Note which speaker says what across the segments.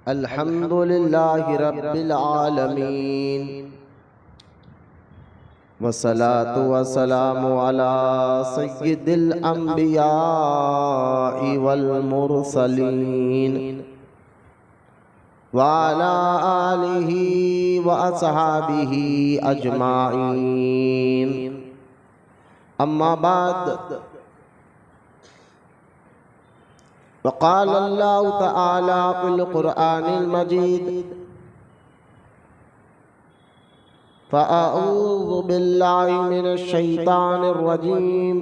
Speaker 1: अल्हम्दुलिल्लाहि रब्बिल आलमीन वस्सलातु वस्सलामु अला सय्यिदिल अंबियाइ वल मुरसलीन व अला आलिहि व अस्हाबिहि अजमाइन। अम्मा बाद वक़ाल अल्लाहु तआला फ़िल क़ुरआनिल मजीद फ़अऊज़ु बिल्लाहि मिनश शैतानिर रजीम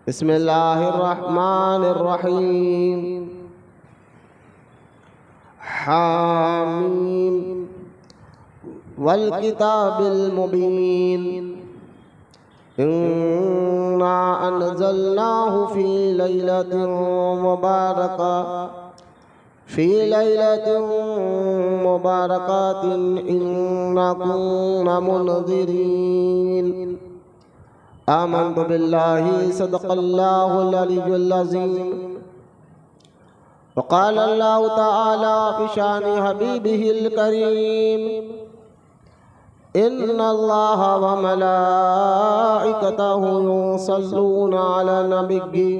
Speaker 1: बिस्मिल्लाहिर रहमानिर रहीम। हामीम वल किताबिल मुबीन इन्ना अनज़लनाहु फ़ी लैलतिन मुबारकातिन इन्ना कुन्ना मुनज़िरीन। आमन्तु बिल्लाहि सदक़ल्लाहुल अलियुल अज़ीम। वक़ाल अल्लाहु तआला फ़ी शानि हबीबिहिल करीम इन्नल्लाहा व मलाइकतहु युसल्लूना अला नबिय्यि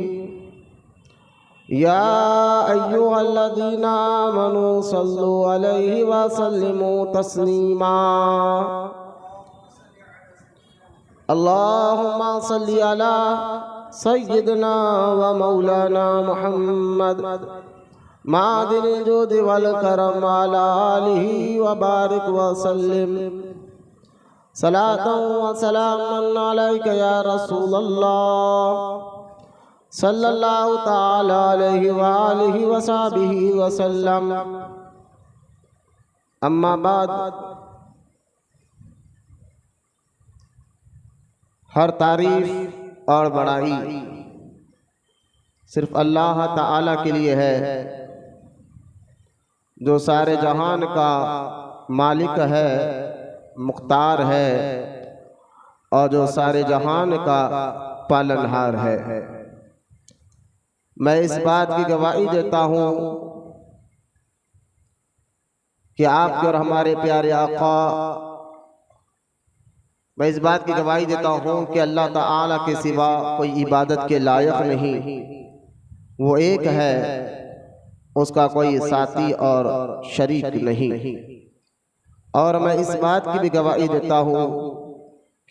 Speaker 1: या अय्युहल्लज़ीना आमनू सल्लु अलैहि व सल्लिमू तस्लीमा। अल्लाहुम्मा सल्लि अला सय्यिदना व मौलाना मुहम्मद मादिनिल जुद वल करम अला आलिहि व बारिक व सल्लिम सलातन व सलामन अलैका या रसूलल्लाह सल्लल्लाहु तआला अलैहि व आलिहि व सहबिहि व सल्लम। अम्मा बाद हर तारीफ और बड़ाई सिर्फ अल्लाह ताला के लिए है जो सारे जहान का मालिक है, मुख्तार है और जो सारे जहान का पालनहार है। मैं इस बात की गवाही देता हूँ कि आपके और हमारे प्यारे आका, मैं इस बात की गवाही देता हूँ कि अल्लाह ताला के सिवा कोई इबादत के लायक नहीं, वो एक है, उसका कोई साथी और शरीक नहीं। और मैं इस बात की भी गवाही देता हूँ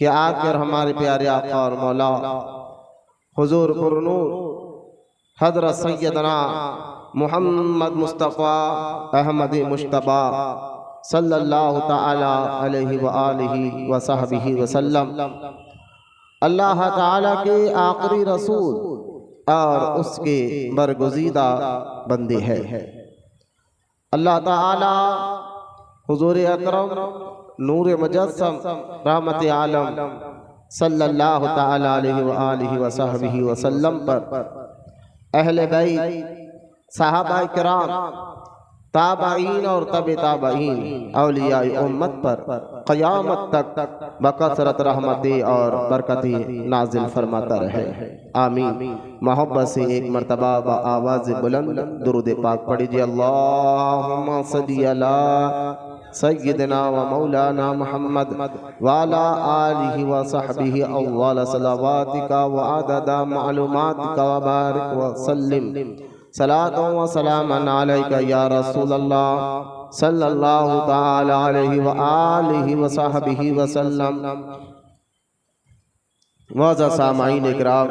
Speaker 1: कि आपके और हमारे प्यारे आका और मौला हुजूर पुरनूर हज़रत सैयदना मुहम्मद मुस्तफ़ा अहमद मुश्तबा सल्लल्लाहु ताला अलैहि व आलिहि व सहबिहि व सल्लम अल्लाह ताला के आखिरी रसूल और उसके बरगुज़ीदा बंदे हैं। अल्लाह ताला हुजूर अकरम नूर मुजस्सम रहमत आलम सल्लल्लाहु ताला अलैहि व आलिहि व सहबिहि व सल्लम पर अहले बैत, सहाबाए किराम, ताबईन और तबे ताबईन, औलियाए उम्मत पर क़यामत तक बकसरत रहमतें और बरकतें नाजिल फरमाता रहे। आमीन। मोहब्बत से एक मरतबा व आवाज़ बुलंद दुरूद पाक पढ़िए। अल्लाहुम्मा सल्लि अला सय्यिदना व मौलाना मुहम्मद व अला आलिहि व सहबिहि अव्वल सलावातिका व अददा मालूमातिका व बारिक व सल्लिम सलातन व सलामन अलैका या रसूलल्लाह सल्लल्लाहु ताला अलैहि व आलिहि व सहबिहि व सल्लम। वाज़ा सामाईन इकराम,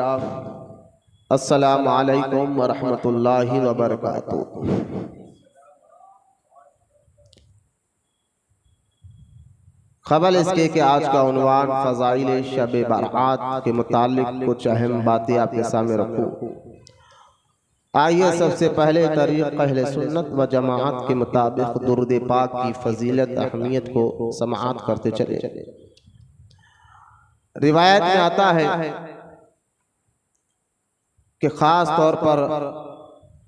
Speaker 1: अस्सलामु अलैकुम व रहमतुल्लाहि व बरकातुहू। खबर इसके कि आज का उन्वान फ़ज़ाइल शब बारात के मुतालिक कुछ अहम बातें आपके सामने रखूं। आइए सबसे पहले तरीक़ अहले सुन्नत व जमाअत के मुताबिक दुरूद पाक की फजीलत अहमियत को समाअत करते चले। रिवायत में आता है कि ख़ास तौर पर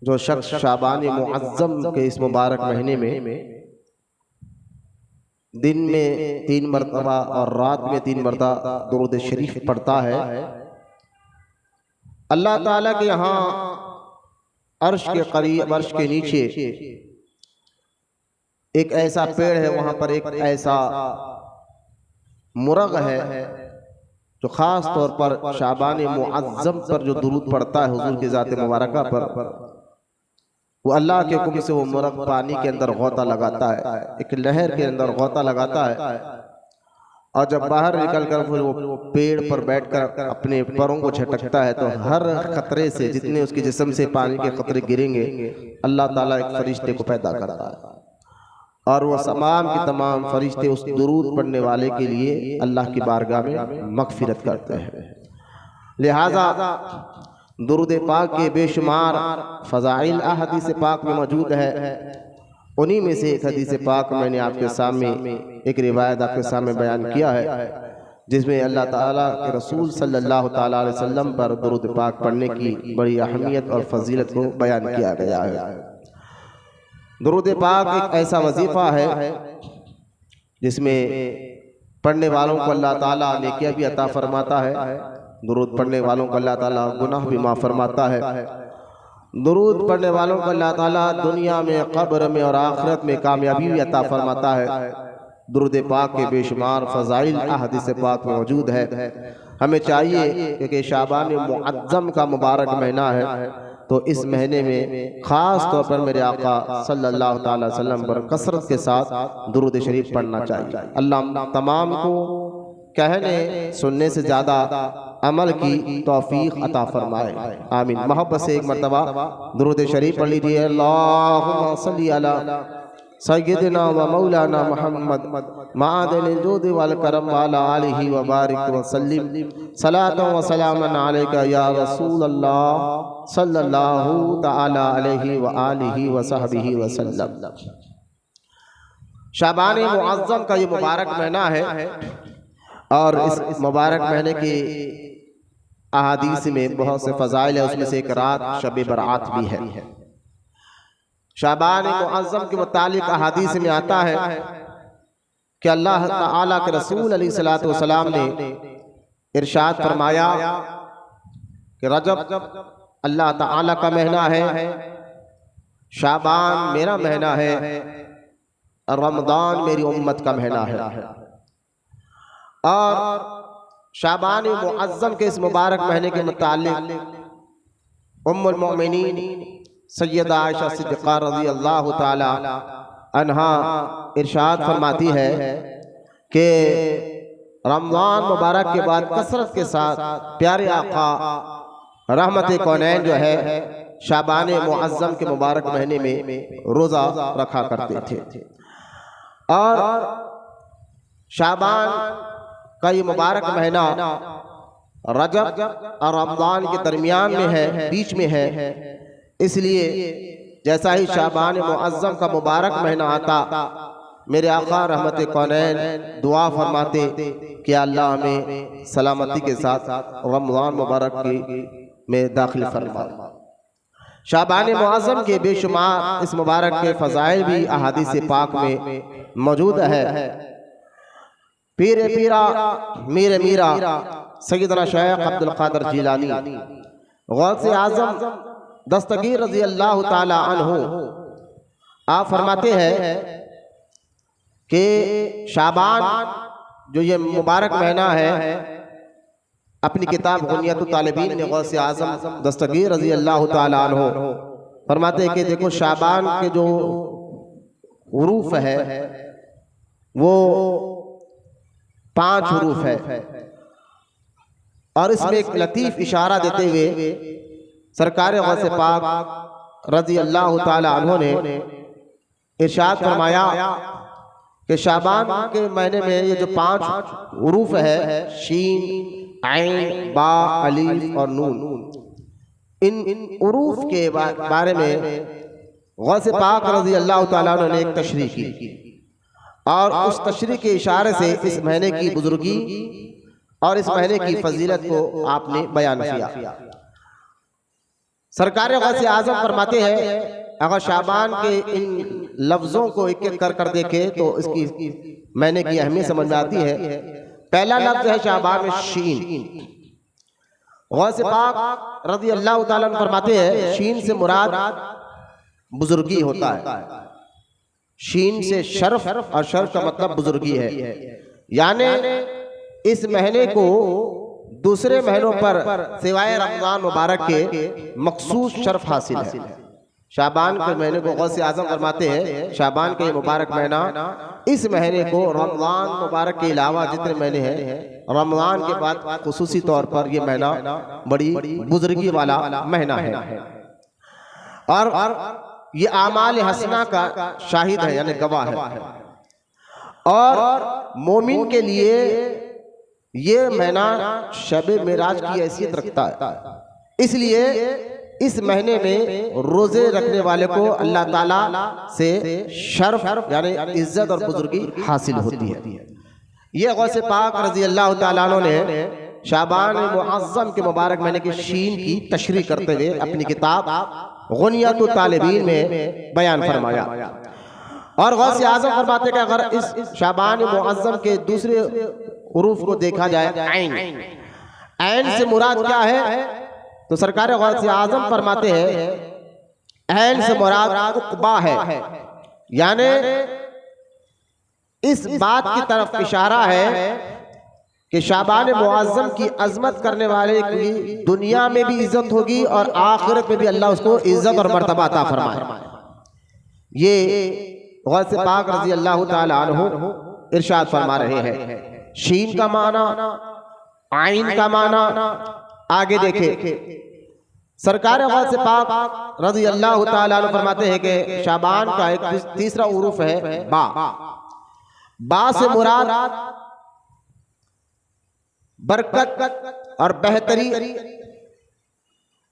Speaker 1: जो शख्स शाबान मुअज़्ज़म के इस मुबारक महीने में दिन में 3 मरतबा और रात में 3 मरतबा दुरूद शरीफ पढ़ता है, अल्लाह ताला के यहाँ अर्श के करीब, अर्श के नीचे एक ऐसा पेड़ है, वहां पर एक ऐसा मुरग है जो खास तौर पर शाबान मुअज्जम पर जो दुरूद पढ़ता है हुजूर की ज़ात मुबारका पर, वो अल्लाह के हुक्म से वो मुरग पानी के अंदर गौता लगाता है, एक लहर के अंदर गौता लगाता है, और जब बाहर निकल कर फिर वो पेड़ पर बैठकर अपने पैरों को झटकता है तो हर खतरे से, जितने उसके जिस्म से पानी के खतरे गिरेंगे, अल्लाह ताला एक फरिश्ते को पैदा करता है और वो तमाम के तमाम फरिश्ते उस दुरूद पढ़ने वाले के लिए अल्लाह की बारगाह में मगफिरत करते हैं। लिहाजा दुरूद पाक के बेशुमार फ़ज़ाइल हदीस पाक में मौजूद है। उन्हीं में से एक हदीस पाक मैंने आपके सामने एक रिवायत आपके सामने बयान किया है, जिसमें अल्लाह ताला के रसूल सल्लल्लाहु ताला अलैहि वसल्लम पर दुरूद पाक पढ़ने की बड़ी अहमियत और फजीलत को बयान किया गया है। दुरूद पाक एक ऐसा वजीफ़ा है जिसमें पढ़ने वालों को अल्लाह ताला नेकियां भी अता फरमाता है, दुरूद पढ़ने वालों को अल्लाह ताला गुनाह भी माफ़ फरमाता है, दुरूद पढ़ने वालों को अल्लाह ताला दुनिया में, क़ब्र में और आखिरत में कामयाबी भी अता फरमाता है। दुरूद पाक के बेशुमार फ़ज़ाइल हदीस पाक में मौजूद है। हमें चाहिए कि शाबान मुअज्जम का मुबारक महीना है, तो इस महीने में ख़ास तौर पर मेरे आका सल्लल्लाहु अलैहि वसल्लम पर कसरत के साथ दुरूद शरीफ पढ़ना चाहिए। अल्लाह तमाम को कहने सुनने से ज़्यादा अमल की तौफीक अता फरमाए, आमीन। मोहब्बत से एक मरतबा दुरूद शरीफ पढ़ लीजिए। अल्लाहुम्मा सल्ली अला सय्यिदिना व मौलाना मुहम्मद मादिल जुद वल करम वाला आलिहि व बारिक व सल्लिम सलातन व सलामन अलैका या रसूल अल्लाह सल्लल्लाहु तआला अलैहि व आलिहि व सहबिहि व सल्लम। शाबान मुअज्जम का ये मुबारक महीना है और इस मुबारक महीने की अहादीस में बहुत से फ़ज़ाइल है, उसमें से एक रात शब बरात भी है। शाबान मुअज्जम के मुतालिक अहादीस में आता है कि अल्लाह ताला के रसूल अलैहिस्सलातु वस्सलाम ने इरशाद फरमाया कि रजब अल्लाह ताला का महीना है, शाबान मेरा महीना है, रमज़ान मेरी उम्मत का महीना है। और शाबान मुअज्जम के इस मुबारक महीने के मुतालिक उम्मुल मोमिनीन सैयदा आयशा सिद्दीक़ा रज़ी अल्लाह ताला अन्हा इरशाद फरमाती है कि रमज़ान मुबारक के बाद कसरत के साथ प्यारे आका रहमत कौनैन जो है शाबान मुअज्जम के मुबारक महीने में रोज़ा रखा करते थे। और शाबान का ये मुबारक महीना रजब और रमज़ान के दरमियान में है, बीच में है, इसलिए जैसा ही शाबान मुअज्जम का मुबारक महीना आता, मेरे आका रहमत कौनैन दुआ फरमाते कि अल्लाह हमें सलामती के साथ रमज़ान मुबारक में दाखिल फरमा। शाबान मुअज्जम के बेशुमार इस मुबारक के फ़ज़ाइल भी अहादीस पाक में मौजूद है। पीरे पीरा मीरे मीरा सैयदना शेख अब्दुल कादिर जिलानी गौसे आज़म दस्तगीर रज़ी अल्लाह ताला अन्हु आप फरमाते हैं कि शाबान जो ये मुबारक महीना है, अपनी किताब गुनियतुत तालिबीन में गौसे आज़म दस्तगीर रज़ी अल्लाह ताला अन्हु फरमाते हैं कि देखो शाबान के जो हुरूफ है वो 5 हुरूफ है, और इसमें एक लतीफ़ इशारा देते हुए सरकार गौसे पाक रज़ी अल्लाह ताला अन्हु ने इरशाद फरमाया कि शाबान के महीने में ये जो 5 हुरूफ है, शीन, ऐन, बा, अलीफ और नून, इन हुरूफ के बारे में गौसे पाक रज़ी अल्लाह ताला अन्हु ने एक तशरीह की, और उस तशरीह के इशारे से इस महीने की बुजुर्गी और इस महीने की फजीलत को आपने बयान किया। सरकार गौसे आज़म फरमाते हैं, अगर शाबान के इन लफ्ज़ों को एक एक कर देखे तो इसकी महीने की अहमियत समझ में आती है। पहला लफ्ज़ है शाबान में शीन। गौसे पाक रज़ी अल्लाह ताला अन्हु फरमाते हैं, शीन से मुराद बुजुर्गी होता है। शीन से शर्फ, और शर्फ का मतलब बुजुर्गी है। यानी इस महीने को दूसरे महीनों पर सिवाय रमजान मुबारक के मखसूस शर्फ हासिल है। शाबान के महीने को गौसे आजम फरमाते हैं, शाबान का ये मुबारक महीना, इस महीने को रमजान मुबारक के अलावा जितने महीने हैं, रमजान के बाद खुसूसी तौर पर यह महीना बड़ी बुजुर्गी वाला महीना है और ये आमाल हसना का शाहिद है, यानी गवाह है। और मोमिन के लिए ये महीना शब मेराज की हैसियत रखता है। इसलिए इस महीने में रोजे रखने वाले को अल्लाह ताला से शर्फ यानी इज्जत और बुजुर्गी हासिल होती है। ये गौसे पाक रज़ी अल्लाह ताला अन्हु ने शाबान मुअज़्ज़म के मुबारक महीने की शीन की तशरीह करते हुए अपनी किताब गुनियतुत तालिबीन में बयान फरमाया। और गौसे आज़म फरमाते कि अगर इस शाबान मुअज़्ज़म के दूसरे हुरूफ को देखा जाए, ऐन से मुराद क्या है, तो सरकार गौसे आज़म फरमाते हैं ऐन से मुराद उक़बा है। यानी इस बात की तरफ इशारा है कि शाबान मुअज़्ज़म की अज़मत करने वाले की दुनिया में भी इज्जत होगी और आखिरत में भी अल्लाह उसको इज्जत और मर्तबा अता फरमाए। ये गौसे पाक रज़ी अल्लाह ताला अन्हु इरशाद फरमा रहे हैं। शीन का माना, आइन का माना, आगे देखे सरकार गौसे पाक रज़ी अल्लाह ताला अन्हु फरमाते हैं कि शाबान का एक तीसरा उरूफ है बा। बा से मुराद बरकत और बेहतरी,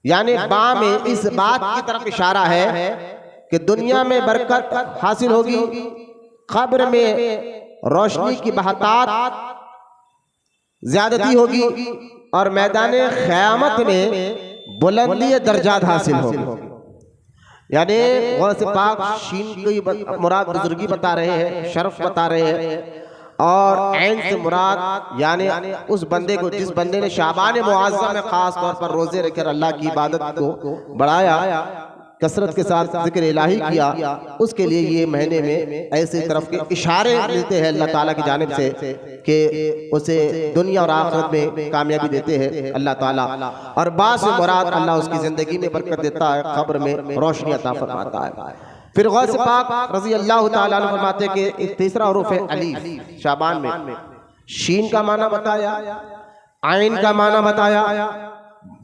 Speaker 1: यानी बा में इस बात की तरफ इशारा है कि दुनिया में बरकत हासिल होगी, कब्र में रोशनी की बहतात ज्यादती होगी और मैदान क़यामत में बुलंदी दर्जात हासिल होगी। यानी गौसे पाक शीन की मुराद बुजुर्गी बता रहे हैं, शर्फ बता रहे हैं, और ऐन से मुराद यानी उस बंदे को जिस बंदे ने शाबान मुअज़्ज़म में खास तौर पर रोजे रखकर अल्लाह की इबादत को बढ़ाया, कसरत के साथ जिक्र इलाही किया, उसके लिए ये महीने में ऐसे तरफ के इशारे मिलते हैं अल्लाह ताला की जानिब से कि उसे दुनिया और आखिरत में कामयाबी देते हैं अल्लाह ताला। और बाद से मुराद अल्लाह उसकी ज़िंदगी में बरकत देता है, कब्र में रोशनी अता फरमाता है। फिर गौसे पाक रज़ी अल्लाह ताला अन्हु फरमाते कि एक तीसरा उरूफ है अलीफ। शाबान में शीन का माना बताया, आइन का माना बताया,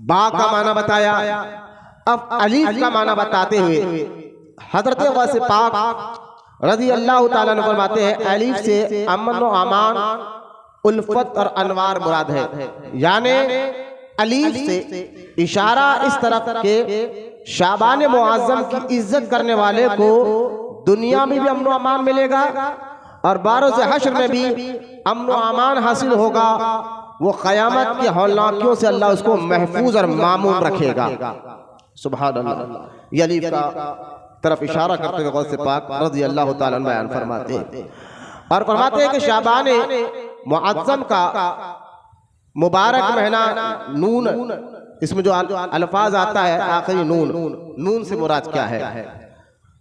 Speaker 1: बा का माना बताया, अब अलीफ का माना बताते हुए हजरत गौसे पाक रज़ी अल्लाह ताला अन्हु फरमाते हैं अलीफ से अमन व अमान, उल्फत और अनवार मुराद है। यानी अलीफ से इशारा इस तरफ के शाबान मुअज़्ज़म की इज्जत करने वाले को दुनिया में भी अमन व अमान मिलेगा और बारोज़ हश्र में भी अमन व अमान हासिल होगा। वो क़यामत की हौलनाकियों से अल्लाह उसको महफूज और मामून रखेगा। सुभान अल्लाह। ये अलीफ का तरफ इशारा करते हुए गौसे पाक रज़ी अल्लाह ताला अन्हु बयान फरमाते हैं और फरमाते हैं कि शाबान मुअज़्ज़म का मुबारक महीना नून, इसमें जो अल्फाज आता है आखिरी नून से मुराद क्या है,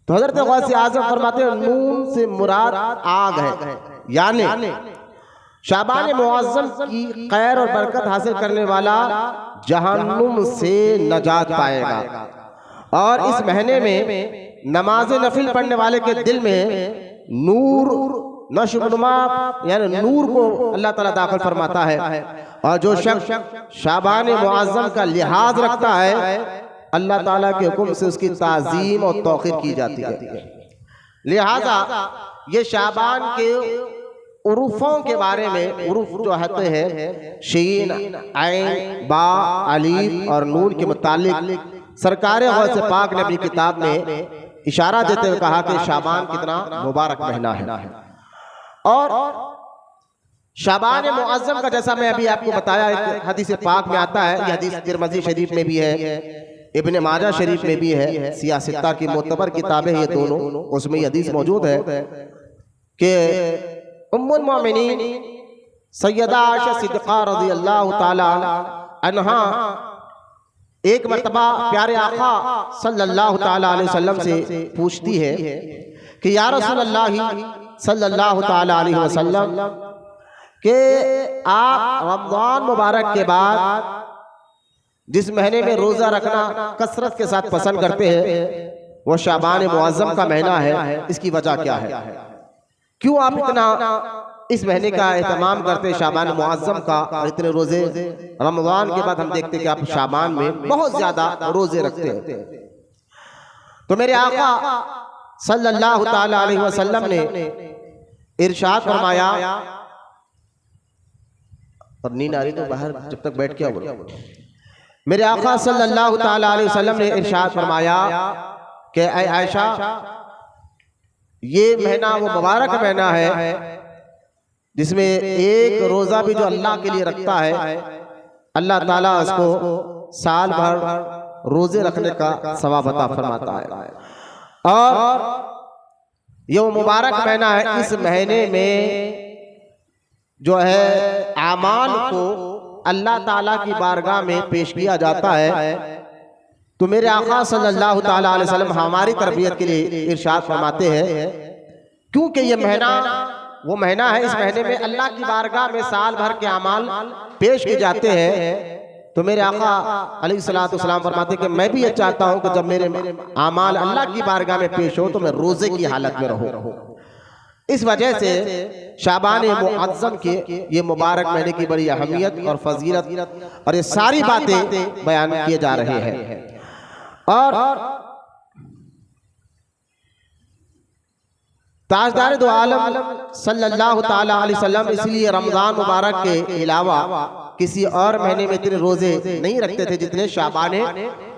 Speaker 1: तो हजरत गौसे आज़म फरमाते हैं नून से मुराद आग है। यानी शाबान मुअज़्ज़म की खैर और बरकत हासिल करने वाला जहन्नुम से नजात पाएगा। और इस महीने में नमाज नफिल पढ़ने वाले के दिल में नूर नशुमा यानी नूर को अल्लाह ताला दाखिल फरमाता है। और जो शख्स शाबान मुअज़्ज़म का लिहाज रखता है, अल्लाह ताला के हुक्म से उसकी ताज़ीम और तौक़ीर की जाती है। लिहाजा ये शाबान के उरूफों के बारे में, उरूफ जो होते हैं शीन, ऐन, बा, अलीफ और नून के मुतालिक सरकार गौसे पाक ने अपनी किताब में इशारा देते हुए कहा कि शाबान कितना मुबारक महीना है। और शाबान मुअज़्ज़म का जैसा मैं अभी आपको बताया एक हदीस पाक में आता है, यह हदीस तिरमिज़ी शरीफ में भी है, इब्न माजा शरीफ में भी है, सियासित्ता की मोतबर किताबें ये दोनों, उसमें हदीस मौजूद है कि उम्मुल मोमिनीन सैयदा आयशा सिद्दीक़ा रज़ी अल्लाह ताला अन्हा एक मर्तबा प्यारे आका सल्लल्लाहु ताला अलैहि वसल्लम से पूछती है कि या रसूलल्लाह सल्लल्लाहु ताला अलैहि वसल्लम कि आप रमज़ान मुबारक के बाद जिस महीने में रोज़ा रखना कसरत के साथ पसंद करते हैं वो शाबान मुअज़्ज़म का महीना है, इसकी वजह क्या है? क्यों आप इतना इस महीने का एहतमाम करते हैं शाबान मुअज़्ज़म का, और इतने रोज़े रमज़ान के बाद हम देखते हैं कि आप शाबान में बहुत ज़्यादा रोज़े रखते हैं। तो मेरे आका सल्लल्लाहु ताला अलैहि वसल्लम ने इरशाद फरमाया, और नींद आ रही तो बाहर जब तक बैठ के बोलो। मेरे आका सल्लल्लाहु ताला अलैहि वसल्लम ने इरशाद फरमाया कि ऐ आयशा, ये महीना वो मुबारक महीना है जिसमें एक रोज़ा भी जो अल्लाह के लिए रखता है अल्लाह ताला उसको साल भर रोज़े रखने का सवाब अता फरमाता है। और ये वो मुबारक महीना है, इस महीने में जो है आमाल को अल्लाह ताला की बारगाह में पेश किया जाता है। तो मेरे आका सल्लल्लाहु ताला अलैहि वसल्लम हमारी तरबियत के लिए इरशाद फरमाते हैं, क्योंकि ये महीना वो महीना है, इस महीने में अल्लाह की बारगाह में साल भर के अमाल पेश किए जाते हैं। तो मेरे आका अलैहिस्सलातु वस्सलाम फरमाते हैं कि मैं भी ये चाहता हूँ कि जब मेरे अमाल अल्लाह की बारगाह में पेश हो तो मैं रोज़े की हालत में रहूँ। इस वजह से शाबान मुअज़्ज़म के ये मुबारक महीने की बड़ी अहमियत और फजीलत और ये सारी बातें बयान किए जा रहे हैं। और ताजदार दो आलम सल्लल्लाहु ताला अलैहि वसल्लम इसलिए रमज़ान मुबारक के अलावा किसी और महीने में इतने रोजे नहीं रखते थे जितने शाबान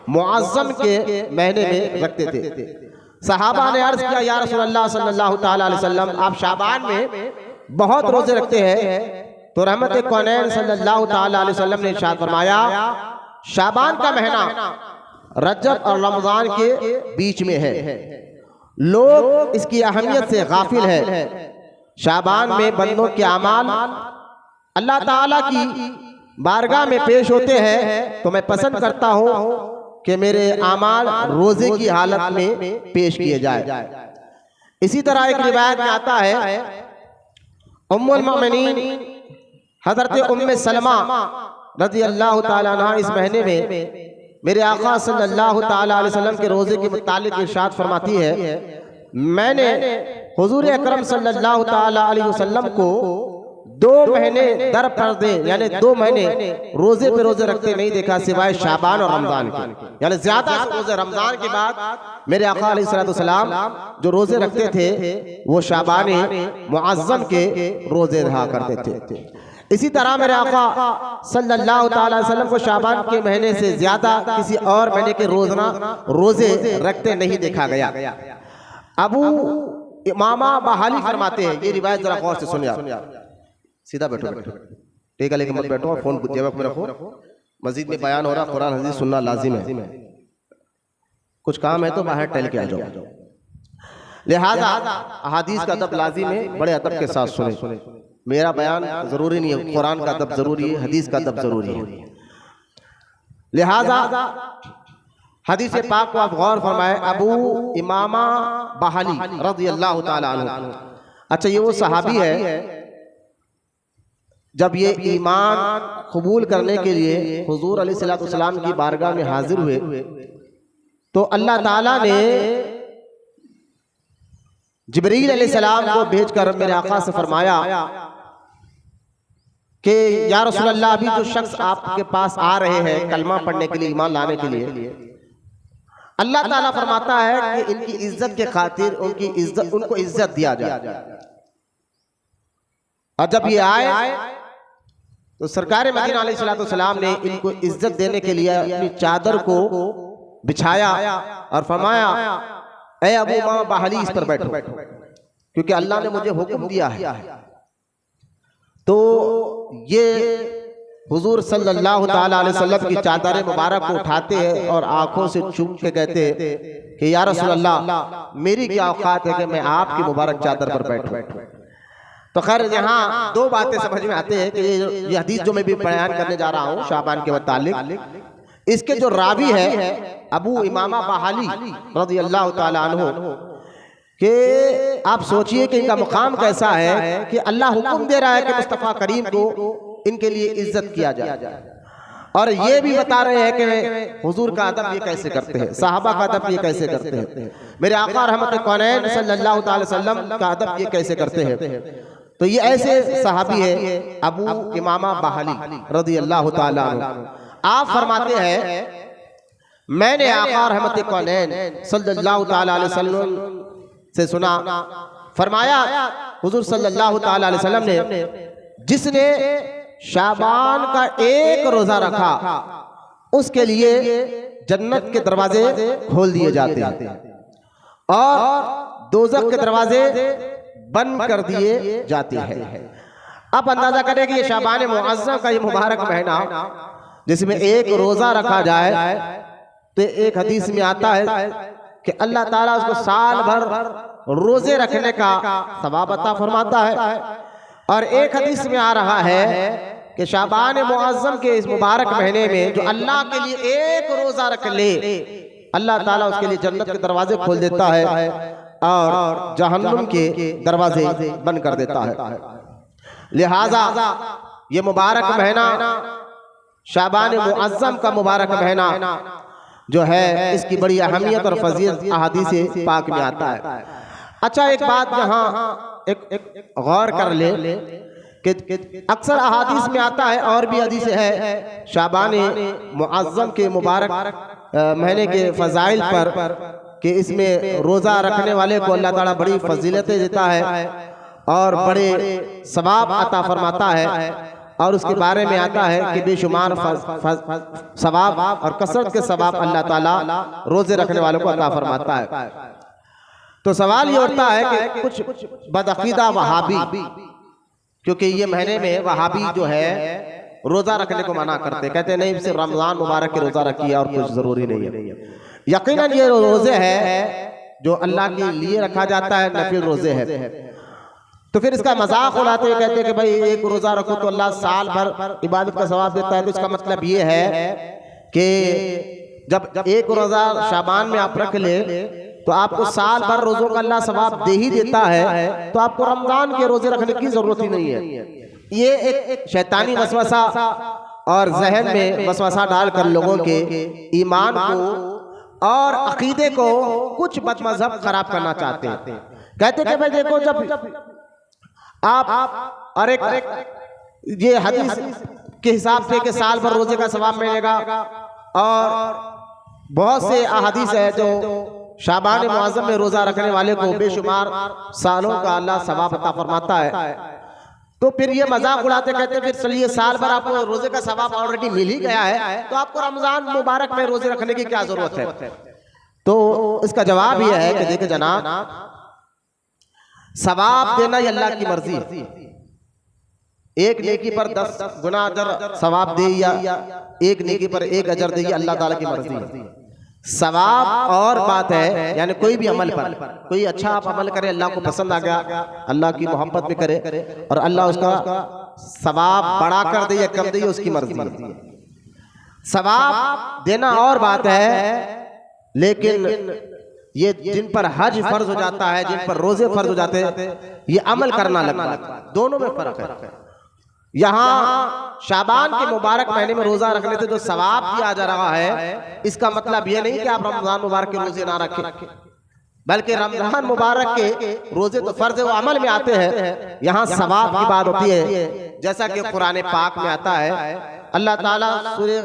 Speaker 1: मुअज़्ज़म के महीने में रखते थे। सहाबा ने अर्ज किया, या रसूलल्लाह सल्लल्लाहु ताला अलैहि वसल्लम, आप शाबान में बहुत रोजे रखते हैं। तो रहमत कौनैन सल्लल्लाहु ताला अलैहि वसल्लम ने इरशाद फरमाया, शाबान का महीना रजब और रमजान के बीच में है, लोग इसकी अहमियत से गाफिल है। शाबान में बंदों के अमाल अल्लाह ताला की बारगाह में पेश होते हैं, तो मैं पसंद करता हूँ कि मेरे अमाल रोजे की हालत में पेश किए जाए। इसी तरह एक रिवायत में आता है, उम्मुल मोमिनीन हजरत उम्मे सलमा रज़ी अल्लाह ताला अन्हा इस महीने में मेरे आका सल्लल्लाहु ताला अलैहि वसल्लम के रोजे के मुतालिक इरशाद फरमाती है, मैंने हुजूर अकरम सल्लल्लाहु ताला अलैहि वसल्लम को 2 महीने दर पर्दे यानी 2 महीने रोजे पे रोजे रखते नहीं देखा सिवाय शाबान और रमजान के। यानी ज्यादा रोजे रमजान के बाद मेरे आका अलैहिस्सलाम जो रोजे रखते थे वो शाबान मुअज़्ज़म के रोजे रहा करते थे। इसी तरह मेरे आका सल्लल्लाहु ताला अलैहि वसल्लम को शाबान के महीने से ज्यादा किसी और महीने के रोजे रखते नहीं देखा गया। अबू इमामा बहाली फरमाते हैं, ये रिवायत जरा गौर से सुनिए, सीधा बैठो, टेका लेके मत बैठो और फोन जेब में रखो। मस्जिद में बयान हो रहा, कुरान हदीस सुनना लाजिम है, कुछ काम है तो बाहर टहल के आ जाओ। लिहाजा अहादीस का अदब लाजिम है, बड़े अदब के साथ सुने। मेरा बयान जरूरी नहीं है, कुरान का अदब जरूरी है, हदीस का अदब जरूरी है। लिहाजा हदीस पाक को आप गौर फरमाए, अबू इमामा बहाली रज़ी अल्लाह ताला अन्हु, अच्छा ये वो सहाबी है जब ये ईमान कबूल करने के लिए हुजूर अलैहिस्सलातु वस्सलाम की बारगाह में हाजिर हुए तो अल्लाह ताला ने जिब्रील अलैहिस्सलाम को भेजकर मेरे आका से फरमाया कि या रसूल अल्लाह, अभी जो शख्स आपके पास आ रहे हैं कलमा पढ़ने के लिए, ईमान लाने के लिए, अल्लाह ताला फरमाता है कि इनकी इज्जत के खातिर उनको इज्जत दिया जाए। और जब ये आए तो सरकार मदीना अलैहिस्सलातु वस्सलाम ने इनको इज्जत देने के लिए अपनी चादर को बिछाया और फरमाया, ऐ अबू इमामा बहाली इस पर बैठो, क्योंकि अल्लाह ने मुझे हुक्म दिया है। तो ये हुजूर सल्लल्लाहु ताला अलैहि वसल्लम की चादर मुबारक को उठाते हैं और आंखों से चूम के कहते हैं कि या रसूल अल्लाह, मेरी क्या औकात है कि मैं आपकी मुबारक चादर पर बैठूं। तो खैर यहाँ दो बातें समझ में आते हैं कि ये हदीस जो मैं भी बयान करने जा रहा हूँ शाबान के मुतालिक, इसके जो रावी है अबू इमामा बहाली रज़ियल्लाहु ताला अन्हु, कि आप सोचिए कि इनका मुकाम कैसा है कि अल्लाह हुक्म दे रहा है कि मुस्तफ़ा करीम को इनके लिए इज्जत किया जाए, और ये भी बता रहे हैं कि हुजूर का अदब ये कैसे करते हैं, सहाबा का अदब ये कैसे करते हैं, मेरे आका रहमत कौनैन सल्लल्लाहु अलैहि वसल्लम का अदब ये कैसे करते हैं। तो ये ऐसे सहाबी है अबू इमामा बहाली रज़ियल्लाहु ताला अन्हु। आप फरमाते हैं मैंने आका रहमत कौनैन सल्लल्लाहु ताला अलैहि वसल्लम से सुना, फरमाया हुजूर सल्लल्लाहु ताला अलैहि वसल्लम ने जिसने शाबान का एक रोजा रखा उसके लिए जन्नत के दरवाजे खोल दिए जाते हैं और दोज़ख के दरवाजे बंद कर दिए जाते हैं। अब अंदाजा करें कि ये शाबान मुअज़्ज़म का ये मुबारक महीना जिसमें एक रोजा रखा जाए, तो एक हदीस में आता है कि अल्लाह ताला उसको साल भर रोजे रखने का सवाब अता फरमाता है। और एक हदीस में आ रहा है कि शाबान मुअज़्ज़म के इस मुबारक महीने में जो अल्लाह के लिए एक रोजा रख ले, अल्लाह ताला उसके लिए जन्नत के दरवाजे खोल देता है और जहन्नुम के दरवाजे बंद कर देता है। लिहाजा ये मुबारक महीना शाबान मुअज़्ज़म का मुबारक महीना जो है इसकी बड़ी अहमियत और फजीलत अहादीस पाक में आता है। अच्छा, एक बात यहाँ एक गौर कर ले कि अक्सर अहादीस में आता है और भी हदीस है शाबान मुअज़्ज़म के मुबारक महीने के फजाइल पर कि इसमें रोज़ा रखने वाले को अल्लाह ताला बड़ी फजीलतें देता है और बड़े सवाब अता फरमाता है, और उसके बारे में आता है कि बेशुमार सवाब और कसरत के सवाब अल्लाह ताला रोज़े रखने वालों को अता फरमाता है। तो सवाल ये उठता है कि कुछ बदअकीदा वहाबी, क्योंकि ये महीने में वहाबी जो है रोजा रखने को मना करते, कहते नहीं सिर्फ रमजान मुबारक के रोजा रखिए और कुछ जरूरी नहीं है। यकीनन ये रोजे है जो अल्लाह के लिए रखा जाता है, नफिल रोजे है। तो फिर इसका मजाक उड़ाते हैं, कहते हैं कि भाई एक रोजा रखो तो अल्लाह साल भर इबादत का सवाब देता है। तो इसका मतलब ये है कि जब एक रोजा शाबान में आप रख ले तो आपको साल भर रोजों का अल्लाह सवाब दे ही देता है, तो आपको रमजान के रोजे रखने की जरूरत ही नहीं है। ये एक शैतानी वसवसा और जहन में वसवसा डालकर लोगों के ईमान को और अकीदे को कुछ बदमज़हब खराब करना चाहते हैं। कहते कि भाई देखो जब आप और एक ये हदीस के हिसाब से कि साल भर रोजे का सवाब मिलेगा, और बहुत से अहादीस है जो शाबान मुअज़्ज़म में रोजा रखने वाले को बेशुमार सालों का अल्लाह सवाब अता फरमाता है। तो फिर ये मजाक उड़ाते, कहते फिर चलिए साल भर आपको रोजे का सवाब ऑलरेडी मिल ही गया है, तो आपको रमजान मुबारक में रोजे रखने की क्या जरूरत है। तो इसका जवाब यह है कि देखिए जनाब, सवाब देना ही अल्लाह की मर्जी, एक नेकी पर 10 गुना अजर सवाब दे या एक नेकी पर 1 अजर दे, अल्लाह ताला की मर्जी। सवाब और बात है, यानी कोई भी अमल पर कोई अच्छा आप अमल करे, अल्लाह को पसंद आ गया, अल्लाह की मोहब्बत में करे और अल्लाह उसका सवाब बढ़ा कर दे या कम दे, उसकी मर्जी। सवाब देना और बात है, लेकिन ये जिन पर हज फर्ज हो जाता है, जिन पर रोजे फर्ज हो जाते हैं, ये अमल करना लगता है, दोनों में फर्क है। यहाँ शाबान के मुबारक महीने में रोजा रखने से जो सवाब दिया जा रहा है, इसका मतलब ये नहीं कि आप रमजान मुबारक के रोजे ना रखें, बल्कि रमजान मुबारक के रोजे तो फर्ज वो अमल में आते हैं, यहाँ सवाब की बात होती है। जैसा कि कुरान पाक में आता है, अल्लाह ताला सूरह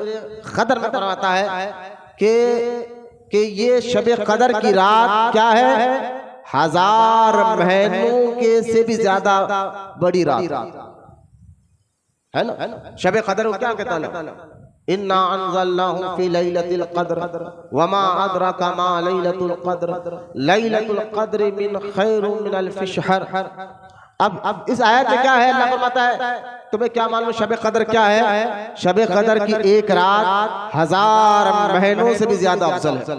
Speaker 1: क़दर में फरमाता है कि ये शब क़दर की रात क्या है, 1000 महीनों के से भी ज्यादा बड़ी रात है ना। शब क़दर क्या कहता है, इन्ना अंज़लनाहु फी लैलतिल क़द्र वमा अदराका मा लैलतुल क़द्र लैलतुल क़द्र मिन खैरुम मिन अल्फ़ि शहर। अब इस आयत में क्या है, अल्लाह फरमाता है तुम्हें क्या मालूम शब क़द्र क्या है। शब क़द्र की एक रात 1000 महीनों से भी ज्यादा अफजल है।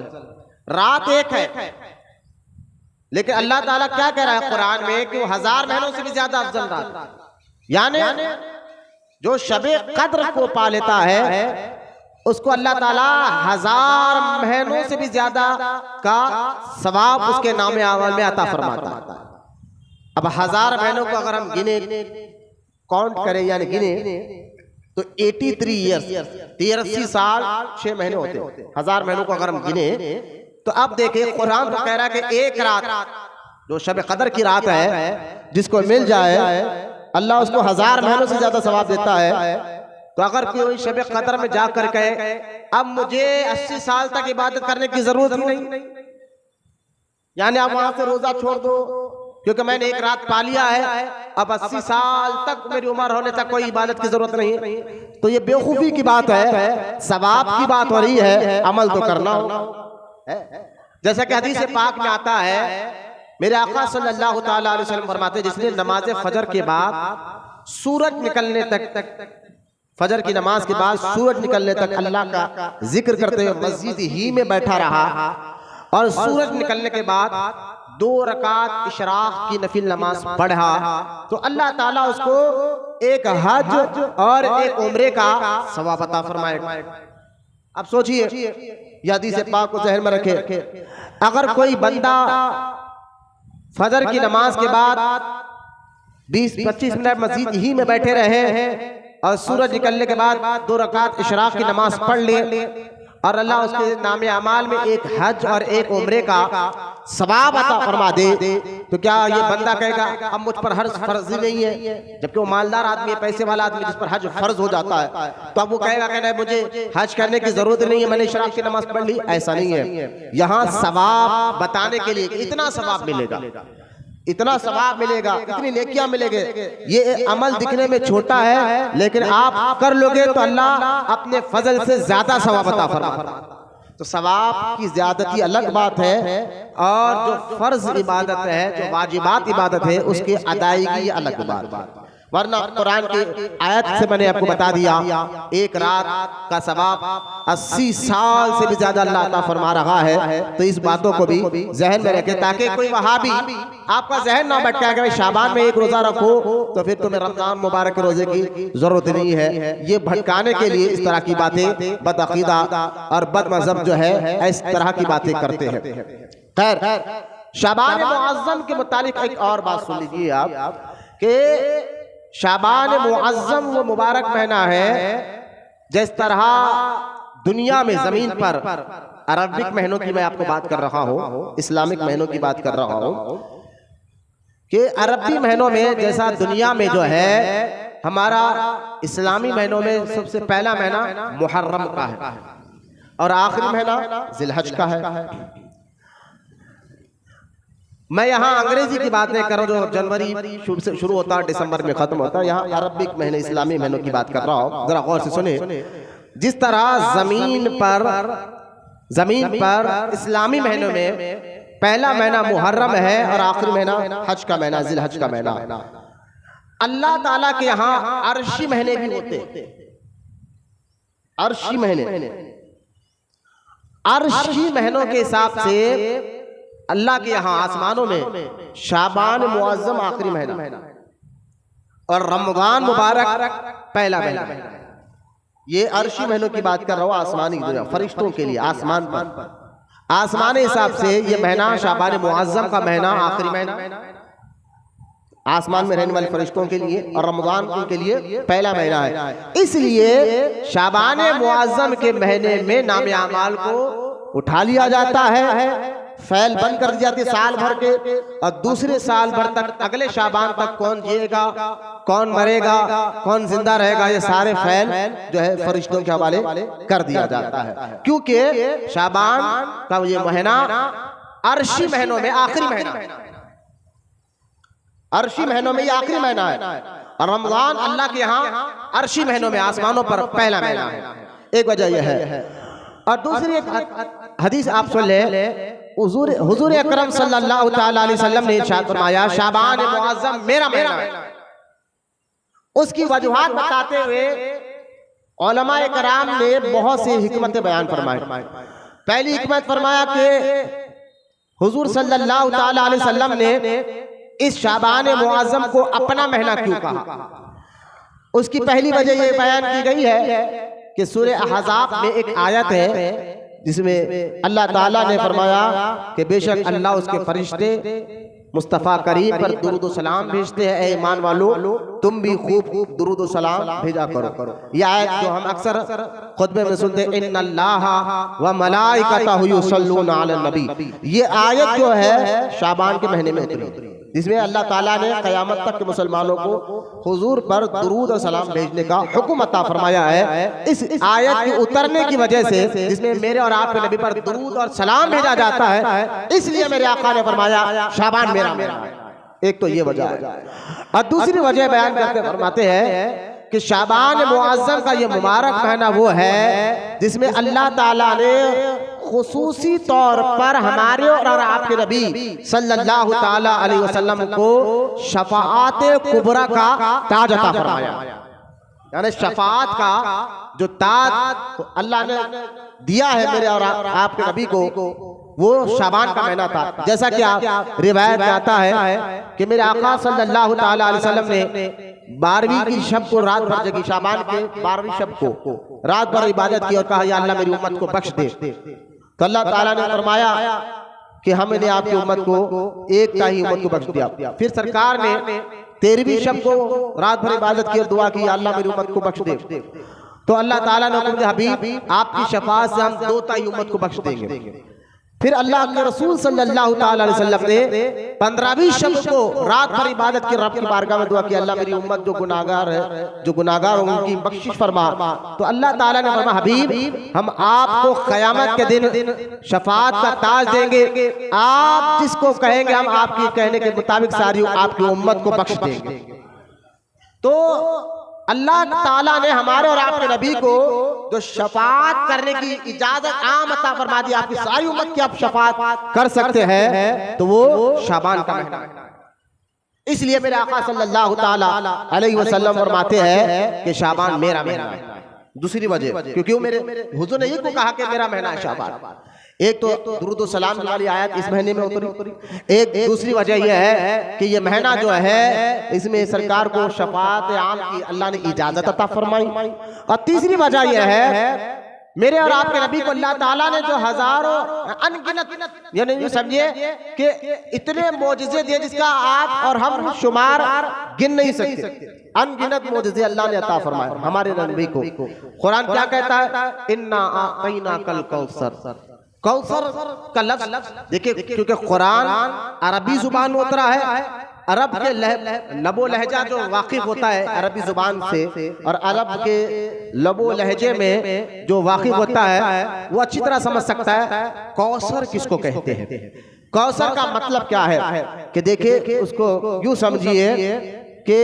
Speaker 1: रात एक है, लेकिन अल्लाह ताला क्या कह रहा है कुरान में कि वो 1000 महीनों से भी ज्यादा अफजल रात, यानी जो शबे कद्र को पा लेता है उसको अल्लाह ताला 1000 महीनों से भी ज्यादा का सवाब उसके नामे आमल में अता फरमाता है। अब 1000 महीनों को अगर हम गिने, काउंट करें यानी गिने, तो 83 ईयर्स, 83 साल 6 महीने होते हैं। 1000 महीनों को अगर हम गिने तो अब देखिए कुरान तो कह रहा है कि एक रात जो शब कदर की रात है जिसको मिल जाए अल्लाह उसको 1000 महीनों से ज्यादा सवाब देता है। तो अगर कोई शब कदर में जाकर कहे अब मुझे 80 साल तक इबादत करने की जरूरत ही नहीं, यानी आप वहां से रोजा छोड़ दो क्योंकि मैंने एक रात पा लिया है, अब 80 साल तक मेरी उम्र होने तक कोई इबादत की जरूरत नहीं, तो ये बेवकूफी की बात है। सवाब की बात हो रही है, अमल तो करना हो। जैसा कि हदीस पाक में आता है, मेरे आका सल्लल्लाहु ताला अलैहि वसल्लम फरमाते जिसने नमाज फजर के बाद सूरज निकलने तक, फजर की नमाज के बाद सूरज निकलने तक अल्लाह का जिक्र करते हुए मस्जिद ही में बैठा रहा और सूरज निकलने के बाद 2 रकात इशराक की नफिल नमाज पढ़ा तो अल्लाह ताला उसको एक हज और एक उम्रे का सवाब अता फरमाएगा। अब सोचिए, यह हदीस पाक को ज़हन में रखे, अगर कोई बंदा फजर की नमाज के बाद 20-25 मिनट मस्जिद ही में बैठे रहे और सूरज निकलने के बाद 2 रकात इशराक की नमाज पढ़ ले और अल्लाह उसके नामे अमाल में एक हज और एक उम्रे का सवाब अता फरमा दे, तो क्या ये बंदा कहेगा अब मुझ पर हज फर्ज ही नहीं है, जबकि वो मालदार आदमी है, पैसे वाला आदमी जिस पर हज फर्ज हो जाता है, तो अब वो कहेगा कि नहीं मुझे हज करने की जरूरत नहीं है, मैंने इशराक की नमाज पढ़ ली? ऐसा नहीं है। यहाँ सवाब बताने के लिए इतना सवाब मिलेगा, इतना सवाब मिलेगा, इतनी नेकियां मिलेंगे। ये अमल दिखने में छोटा है लेकिन आप कर लोगे तो अल्लाह अपने फजल से ज्यादा सवाब अता फरमाता। तो सवाब की ज्यादती अलग बात है और जो फर्ज इबादत है, जो वाजिबात इबादत है, उसकी अदायगी अलग बात। वरना कुरान की आयत से मैंने आपको बता दिया एक रात का सवाब 80 साल से भी ज्यादा अल्लाह अता फरमा रहा है। तो इस बातों को भी जहन में रखें ताकि कोई वहाबी आपका जहन ना भटकाए कि भाई शाबान में एक रोजा रखो तो फिर तुम्हें रमजान मुबारक के रोजे की जरूरत नहीं है। ये भटकाने के लिए इस तरह की बातें बदअकीदा और बद मजहब जो है इस तरह की बातें करते हैं। खैर, शाबान मुअज्जम के मुतालिक एक और बात सुन लीजिए आप कि शाबान मुअज्जम वो मुबारक महीना है जिस तरह दुनिया में जमीन पर अरबिक महीनों की मैं आपको बात कर रहा हूँ, इस्लामिक महीनों की बात कर रहा हूँ कि अरबी महीनों में जैसा दुनिया में जो है हमारा इस्लामी महीनों में सबसे पहला महीना मुहर्रम का है और आखिरी महीना जिलहज का है। मैं यहाँ अंग्रेजी की बात नहीं कर रहा हूँ जो जनवरी से शुरू होता है दिसंबर में खत्म होता है, यहाँ अरबिक महीने इस्लामी महीनों की बात कर रहा हूँ। जरा गौर से सुने, जिस तरह जमीन पर इस्लामी महीनों में पहला महीना मुहर्रम है और आखिरी महीना हज का महीना, जिलहज का महीना। अल्लाह ताला के यहाँ अर्शी महीने भी होते, अर्शी महीने, अर्शी महीनों के हिसाब से अल्लाह के यहाँ आसमानों में शाबान मुअज्जम आखिरी महीना और रमजान मुबारक पहला महीना। ये अर्शी महीनों की बात कर रहा हूँ, आसमानी दुनिया फरिश्तों के लिए आसमान पर, आसमानी हिसाब से ये महीना शाबान मुअज्जम का महीना आखिरी महीना आसमान में रहने वाले फरिश्तों के लिए और रमजान के लिए पहला महीना है। इसलिए शाबान मुअज्जम के महीने में नाम आमाल को उठा लिया जाता है, फैल बंद कर दी जाती है साल भर के, और दूसरे साल भर तक अगले शाबान तक कौन जिएगा, कौन मरेगा, कौन जिंदा रहेगा, ये सारे फैल जो है फरिश्तों के हवाले कर दिया जाता है। क्योंकि शाबान का ये महीना अर्शी महीनों में आखिरी महीना, अर्शी महीनों में ये आखिरी महीना है और रमजान अल्लाह के यहाँ अर्शी महीनों में आसमानों पर पहला महीना है। एक वजह यह है। और दूसरी एक हदीस आप सुन ले, हुजूर अकरम सल्लल्लाहु ताला अलैहि वसल्लम ने इरशाद फरमाया शाबान मुअज्जम मेरा महीना है। उसकी वजूहात बताते हुए उलमाए कराम ने बहुत सी हिकमतें बयान फरमाई। पहली हिकमत फरमाया कि हुजूर सल्लल्लाहु ताला अलैहि वसल्लम ने इस शाबान मुअज़्ज़म को अपना महीना क्यों कहा? उसकी पहली वजह ये बयान की गई है कि सूरह अहज़ाब में एक आयत है जिसमें अल्लाह ताला ने फरमाया कि बेशक अल्लाह उसके फरिश्ते मुस्तफ़ा करीम पर दुरूद व सलाम भेजते हैं, ए ईमान वालो तुम भी खूब खूब दुरूद व सलाम भेजा करो। ये आयत जो हम अक्सर खुतबे में सुनते हैं, इन्नल्लाहा व मलाइकतहु युसल्लूना अलन नबी, ये आयत जो है शाबान के महीने में उतरी, जिसमें अल्लाह ताला ने क़यामत तक के मुसलमानों को हुजूर पर दुरूद और सलाम भेजने का हुक्म अता फरमाया है। इस आयत के उतरने की वजह से, जिसमें मेरे और आपके नबी पर दुरूद और सलाम भेजा जाता है, इसलिए मेरे आका ने फरमाया शाबान मेरा महीना है। एक तो ये वजह है, और दूसरी वजह बयान करते फरमाते हैं कि शाबान मुअज़्ज़म का ये मुबारक महीना वो है जिसमें अल्लाह ताला ने खुसूसी तौर पर हमारे और आपके नबी सल्लल्लाहु ताला अलैहि वसल्लम को शफाअत कुबरा का ताज अता फरमाया। यानी शफाअत का जो ताज अल्लाह ने दिया है मेरे और आपके नबी को, वो शाबान का महीना था। जैसा कि रिवायत में आता है कि मेरे आका सल्लल्लाहु ताला अलैहि वसल्लम ने 12वीं की शब को रात भर जगी, शाबान के 12वीं शब को रात भर इबादत की और कहा या अल्लाह मेरी उम्मत को बख्श दे। तो अल्लाह ताला ने फरमाया कि हमने आपकी उम्मत को एक का ही उम्मत को बख्श दिया। फिर सरकार ने 13वीं शब को रात भर इबादत की और दुआ की, अल्लाह मेरी उम्मत को बख्श दे। तो अल्लाह ताला ने हुक्म दिया, हबीब आपकी शफाअत से हम 2 ताई उम्मत को बख्श देंगे। फिर अल्लाह के रसूल सल्लल्लाहु ताला अलैहि वसल्लम ने 15वीं शब को रात भर इबादत की, रब की बारगाह में दुआ की, अल्लाह मेरी उम्मत जो गुनाहगार है, जो गुनाहगार हों उनकी बख्शिश फरमा। तो अल्लाह ताला ने फरमाया, हबीब हम आपको क़यामत के दिन शफाअत का ताज देंगे, आप जिसको कहेंगे हम आपके कहने के मुताबिक सारी आपकी उम्मत को बख्श देंगे। तो अल्लाह ताला ने हमारे और आपके नबी को जो शफाअत करने की इजाजत आम अता फरमा दी, आपकी सारी उम्मत की आप शफाअत कर सकते हैं, तो वो शाबान का महीना है। इसलिए मेरे आका सल्लल्लाहु ताला अलैहि वसल्लम फरमाते हैं कि शाबान मेरा महीना है। दूसरी वजह, क्योंकि वो मेरे हुजूर ने ये को कहा कि मेरा महीना है शाबान। एक तो दुरूद और सलाम वाली आयत इस महीने में उतरी, एक दूसरी वजह यह है कि ये महीना जो है इसमें सरकार को शफाअत आम की अल्लाह ने इजाजत अता फरमाई। और तीसरी वजह यह है मेरे और आपके नबी को अल्लाह ताला ने जो हजारों अनगिनत, यानी ये समझिए कि इतने मौजिज़े दिए जिसका आप और हम शुमार गिन नहीं सकते। अनगिनत मौजिज़े अल्लाह ने अता फरमाए हमारे नबी को। कुरान क्या कहता है, इन्ना आतैना कल कौसर। कौसर का लफ्ज़ देखिए, क्योंकि कुरान अरबी जुबान में उतरा है, अरब के लबो लहजा जो वाकिफ होता है अरबी जुबान से, और अरब के लबो लहजे में जो वाकिफ होता है वो अच्छी तरह समझ सकता है कौसर किसको कहते हैं। कौसर का मतलब क्या है कि देखिए, उसको यूं समझिए कि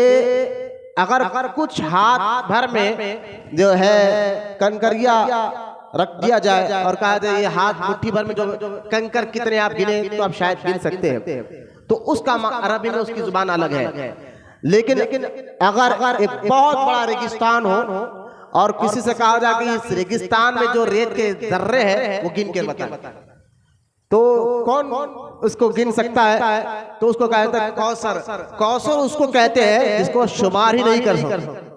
Speaker 1: अगर कुछ हाथ भर में जो है कंकरिया रख दिया जाए और कहा जाए ये हाथ मुट्ठी भर में जो कंकर कितने आप गिने तो आप शायद गिन सकते हैं, तो उसका अरबी में उसकी जुबान अलग है। लेकिन अगर एक बहुत बड़ा रेगिस्तान हो और किसी से कहा जाए कि इस रेगिस्तान में जो रेत के जर्रे हैं वो गिन के बताए, तो कौन उसको गिन सकता है? तो उसको कहते हैं कौसर। कौसर उसको कहते हैं जिसको शुमार ही नहीं कर सकते।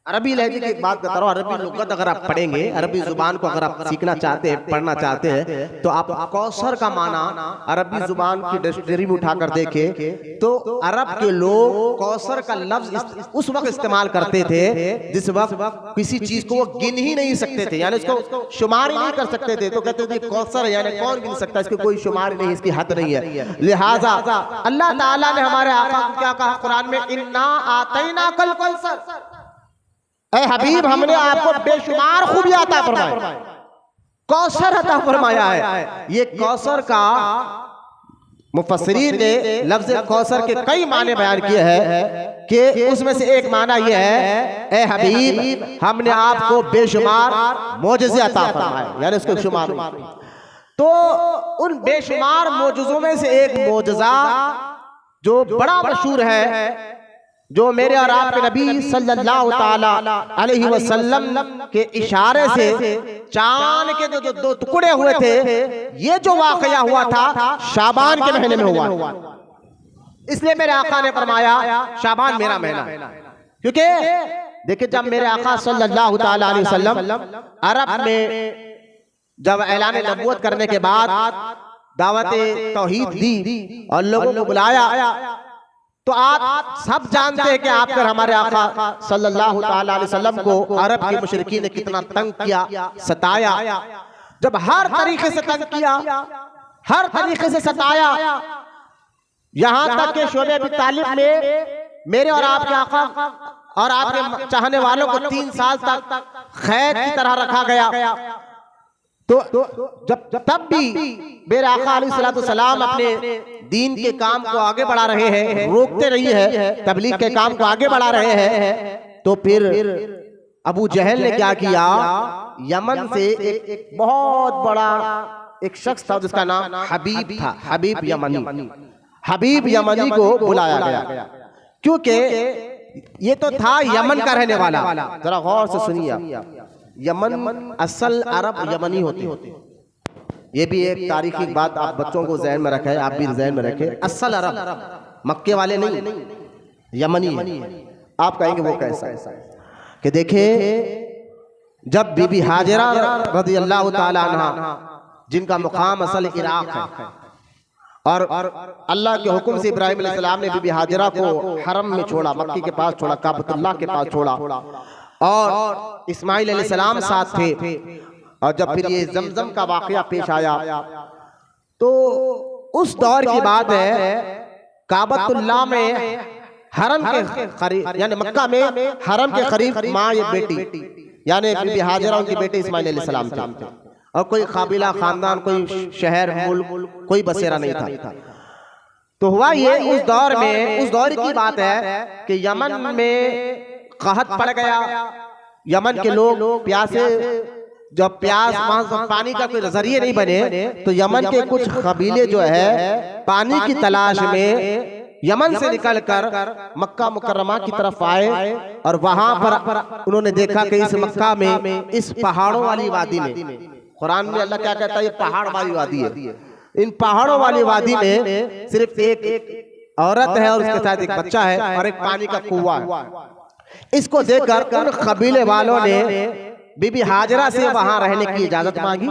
Speaker 1: अरबी लहजे की बात करता हूँ, अरबी लुगत अगर आप पढ़ेंगे, अरबी जुबान को अगर आप सीखना चाहते हैं, पढ़ना चाहते हैं, तो आप कौसर का माना अरबी जुबान की डिक्शनरी में उठाकर देखें तो अरब के लोग कौसर का लफ्ज उस वक्त इस्तेमाल करते थे जिस वक्त किसी चीज को वो गिन ही नहीं सकते थे, यानी इसको शुमार ही नहीं कर सकते थे। तो कहते थे कौसर यानी कौन गिन सकता है, इसकी कोई शुमार नहीं, इसकी हद नहीं है। लिहाजा अल्लाह ताला ने हमारे आका को क्या कहा कुरान में, इन्ना आतैना कल कौसर, ऐ हबीब हमने आपको बेशुमार खूबियां अता फरमाई, कौसर अता फरमाया है। ये कौसर का मुफस्सिरीन ने लफ्ज कौसर के कई माने बयान किए हैं कि उसमें से एक माना यह है, ऐ हबीब हमने आपको बेशुमार मौजिज़े अता फरमाए, यानी उसको शुमार नहीं। तो उन बेशुमार मौजिज़ों में से एक मौजिज़ा जो बड़ा मशहूर है जो मेरे और आपके नबी सल्लल्लाहु ताला अलैहि वसल्लम के इशारे से चांद के जो दो टुकड़े हुए थे, ये जो वाकया हुआ था शाबान के महीने में हुआ। इसलिए मेरे आका ने फरमाया शाबान मेरा महीना, क्योंकि देखिए जब मेरे आका सल्लल्लाहु ताला अलैहि वसल्लम अरब में जब ऐलान नबूवत करने के बाद दावत तौहीद दी और लोगों को बुलाया, तो आप सब जानते हैं कि आप पर हमारे आका सल्लल्लाहु ताला अलैहि वसल्लम को अरब के मुशरिकीन ने कितना तंग किया, सताया। जब हर तरीके से तंग किया, हर तरीके से सताया, यहां तक के शोबे अबी तालिब में मेरे और आपके आका और आपके चाहने वालों को 3 साल तक कैद की तरह रखा गया। तो जब तब भी मेरे आका अलैहिस्सलाम अपने दीन के काम को आगे बढ़ा रहे हैं, रोकते नहीं है, तबलीग के काम को आगे बढ़ा रहे हैं, तो फिर अबू जहल ने क्या किया, यमन से एक बहुत बड़ा एक शख्स था जिसका नाम हबीब था, हबीब यमनी, हबीब यमनी को बुलाया गया, क्योंकि ये तो था यमन का रहने वाला। जरा गौर से सुनिए, यमन असल अरब यमनी होते, ये भी एक तारीखी बात आप बच्चों को ज़हन में रखें, आप भी ज़हन में रखें। असल अरब मक्के वाले नहीं, यमनी है। आप कहेंगे वो कैसा कि देखिए जब बीबी हाजिरा रज़ी अल्लाह ताला अन्हा, जिनका मुकाम असल इराक है, और अल्लाह के हुक्म से इब्राहिम अलैहिस्सलाम ने बीबी हाजिरा को हरम में छोड़ा, मक्के के पास छोड़ा, काबतुल्लाह के पास छोड़ा, और इस्माइल अलैहिस्सलाम साथ थे। और जब फिर ये जमजम का वाकया पेश आया, तो उस दौर की बात है, काबतुल्लाह में हरम के करीब, यानी मक्का में हरम के करीब माँ ये बेटी, यानी बीबी हाजिरा उनकी बेटी इस्माइल अलैहिस्सलाम थे, और कोई काबिला खानदान, कोई शहर मुल्क, कोई बसेरा नहीं था। तो हुआ ये उस दौर में, उस दौर की बात है कि यमन में कहत पड़ गया, यमन के लोग प्यासे, जब प्यास पानी का कोई जरिए नहीं बने, तो यमन के कुछ कबीले जो है पानी की तलाश में यमन से निकलकर मक्का मुकर्रमा की तरफ आए, और वहां पर उन्होंने देखा कि इस मक्का में, इस पहाड़ों वाली वादी में, कुरान में अल्लाह क्या कहता है, ये पहाड़ वाली वादी है, इन पहाड़ों वाली वादी में सिर्फ एक औरत है और उसके साथ एक बच्चा है, और एक पानी का कुआं है। इसको देखकर उन कबीले वालों ने बीबी हाजिरा से वहां रहने की इजाजत मांगी,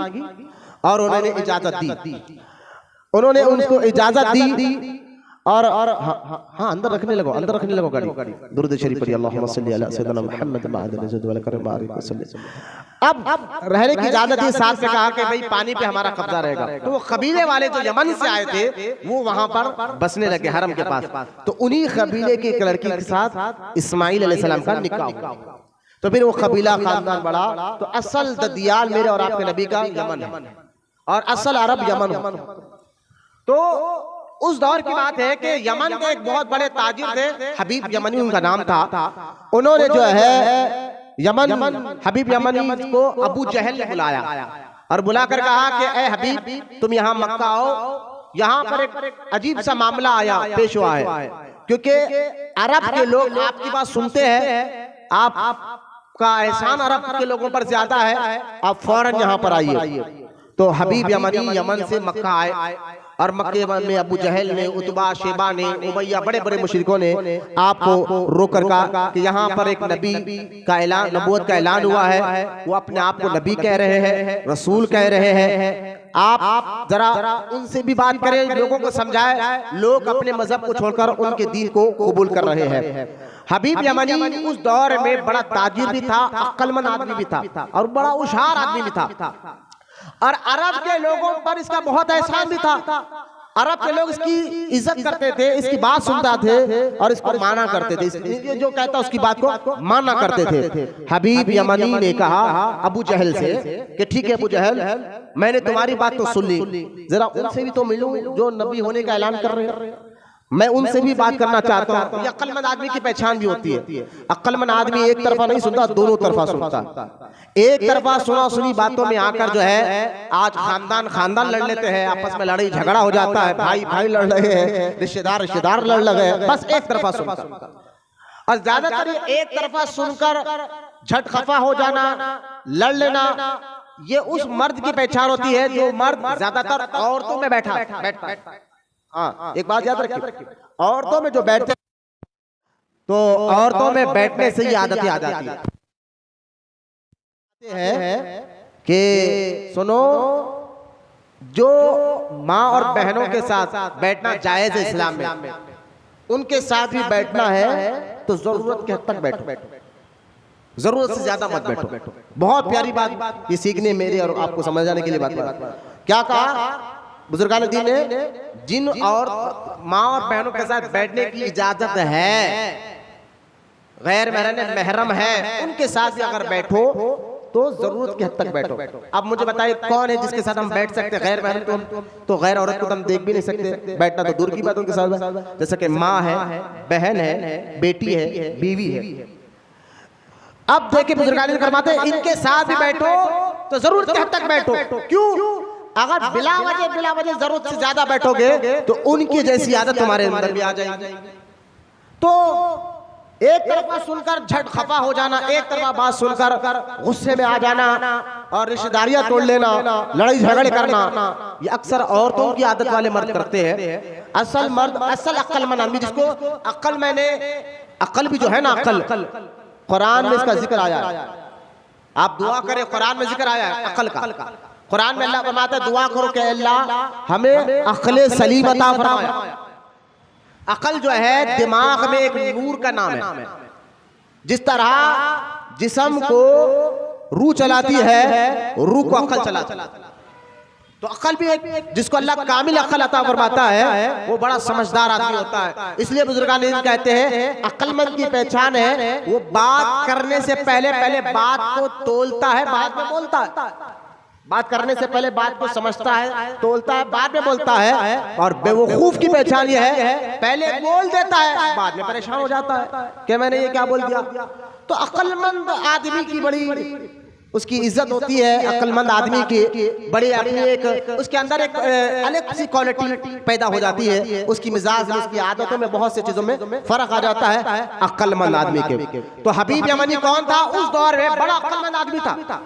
Speaker 1: और उन्होंने इजाजत दी, उन्होंने उनको इजाजत दी, और हाँ अंदर रखने लगो, अंदर रखने लगो गाड़ी। दुरूद शरीफ पढ़िए, अल्लाहुम्मा सल्ली अला सय्यिदना मुहम्मद वअला आलिहि। अब रहने की इजाजत दी, साथ में कहा कि भाई पानी पे हमारा कब्जा रहेगा। तो वो कबीले वाले जो यमन से आए थे, वो वहां पर बसने लगे हरम के पास। तो उन्हीं कबीले की एक लड़की के साथ इस्माइल अलैहिस्सलाम का निकाह हुआ। तो फिर वो कबीला खानदान बढ़ा। तो असल ददियाल मेरे और आपके नबी का यमन है, और असल अरब यमन हो। तो उस दौर की बात है कि यमन के एक बहुत बड़े ताजिर थे, हबीब यमनी उनका नाम था। उन्होंने जो है यमन, हबीब यमनी को अबू जहल ने बुलाया, और बुलाकर कहा कि ए हबीब, तुम यहाँ मक्का आओ, यहाँ पर एक अजीब सा मामला आया, पेश हुआ है, क्योंकि अरब के लोग आपकी बात सुनते हैं, आपका एहसान अरब के लोगों पर ज्यादा है, आप फौरन यहाँ पर आइए। तो हबीब यमनी यमन से मक्का आए, और मक्के में अबू जहल ने, उतबा, शेबा ने, उमैया, बड़े बड़े मुशरिकों ने आपको रोककर कहा कि यहाँ पर एक नबी का ऐलान, नबूवत का ऐलान हुआ है, वो अपने आप को नबी कह रहे हैं, रसूल कह रहे हैं, आप जरा उनसे भी बात करें, लोगों को समझाए। लोग अपने मजहब को छोड़कर उनके दीन को कबूल कर रहे हैं। हबीब यमनी उस दौर में बड़ा ताजिर भी था, अक्लमंद आदमी भी था, और बड़ा होशियार आदमी भी था, और अरब के लोगों पर इसका बहुत एहसान भी था। अरब के लोग इसकी इज्जत करते थे, इसकी बात सुनते थे, और इसको माना करते थे, जो कहता उसकी बात को माना करते थे। हबीब यमनी ने कहा अबू जहल से कि ठीक है अबू जहल, मैंने तुम्हारी बात तो सुन ली, जरा उनसे भी तो मिलूं जो नबी होने का ऐलान कर रहे हैं, मैं उनसे भी बात करना चाहता हूँ। ये अक्लमंद आदमी की पहचान भी होती है। अक्लमंद आदमी एक तरफा नहीं सुनता, दोनों तरफा सुनता। एक तरफा सुना सुनी बातों में आकर जो है आज खानदान लड़ लेते हैं, आपस में लड़ाई झगड़ा हो जाता है, भाई भाई लड़ रहे हैं, रिश्तेदार लड़ रहे हैं, बस एक तरफा सुनता। और ज्यादातर एक तरफा सुनकर झट खफा हो जाना, लड़ लेना, ये उस मर्द की पहचान होती है जो मर्द ज्यादातर औरतों में बैठता है। हाँ, एक बात याद रखिए, औरतों में जो बैठते तो औरतों में बैठने से ही आदतें आ जाती है कि सुनो, जो माँ और बहनों के साथ बैठना जायज है इस्लाम में, उनके साथ भी बैठना है तो जरूरत के हद तक बैठो, जरूरत से ज्यादा मत बैठो। बहुत प्यारी बात ये सीखने मेरे और आपको समझ जाने के लिए बात क्या कहा बुजुर्गान दीन ने, जिन और माँ और बहनों के साथ बैठने की इजाजत है, गैर महरम है, उनके साथ भी अगर बैठो तो जरूरत की हद तक बैठो। अब मुझे बताइए कौन है जिसके साथ हम बैठ सकते हैं? गैर महरम तो गैर औरत को तो हम देख भी नहीं सकते, बैठना तो दूर की बात उनके साथ, जैसे कि माँ है, बहन है, बेटी है, बीवी है। अब देखिए बुजुर्गान फरमाते हैं इनके साथ भी बैठो तो जरूरत की हद तक बैठो। क्यों? अगर बिला वजह जरूरत से ज्यादा बैठोगे तो उनकी जैसी आदत तुम्हारे अंदर भी आ जाएगी। तो एक तरफा सुनकर झट खफा हो जाना, एक तरफा बात सुनकर गुस्से में आ जाना और रिश्तेदारियां तोड़ लेना, लड़ाई झगड़े करना, ये अक्सर औरतों की आदत वाले मर्द करते हैं। असल मर्द, असल अक्लमंद आदमी, जिसको अक्ल, मैंने अक्ल भी जो है ना, अक्ल कुरान में इसका जिक्र आया है। आप दुआ करें, कुरान में जिक्र आया है अक्ल का। कुरान में अल्लाह फरमाता है दुआ करो कि अल्लाह हमें अक्ल सलीम अता फरमाए। अकल जो है दिमाग में एक नूर का नाम है। जिस तरह जिस्म को रूह चलाती है, रूह को अकल चलाती है, तो अकल भी एक, जिसको अल्लाह कामिल अकल अता फरमाता है, वो बड़ा समझदार आदमी होता है। इसलिए बुजुर्गान कहते हैं अक्लमंद की पहचान है वो बात करने से पहले बात को तोलता है, बाद में बोलता है। बात करने से पहले बात को समझता है, तोलता है, बाद में बोलता है। और बेवकूफ की पहचान यह है पहले बोल देता है, बाद में परेशान हो जाता है कि मैंने ये क्या बोल दिया। तो अक्लमंद आदमी की बड़ी उसकी इज्जत होती है, अक्लमंद आदमी की बड़ी अपनी एक उसके अंदर एक अलग सी क्वालिटी पैदा हो जाती है, उसकी मिजाज में, उसकी आदतों में, बहुत सी चीजों में फर्क आ जाता है अक्लमंद आदमी के। तो हबीब यमनी कौन था? उस दौर में बड़ा अक्लमंद आदमी था।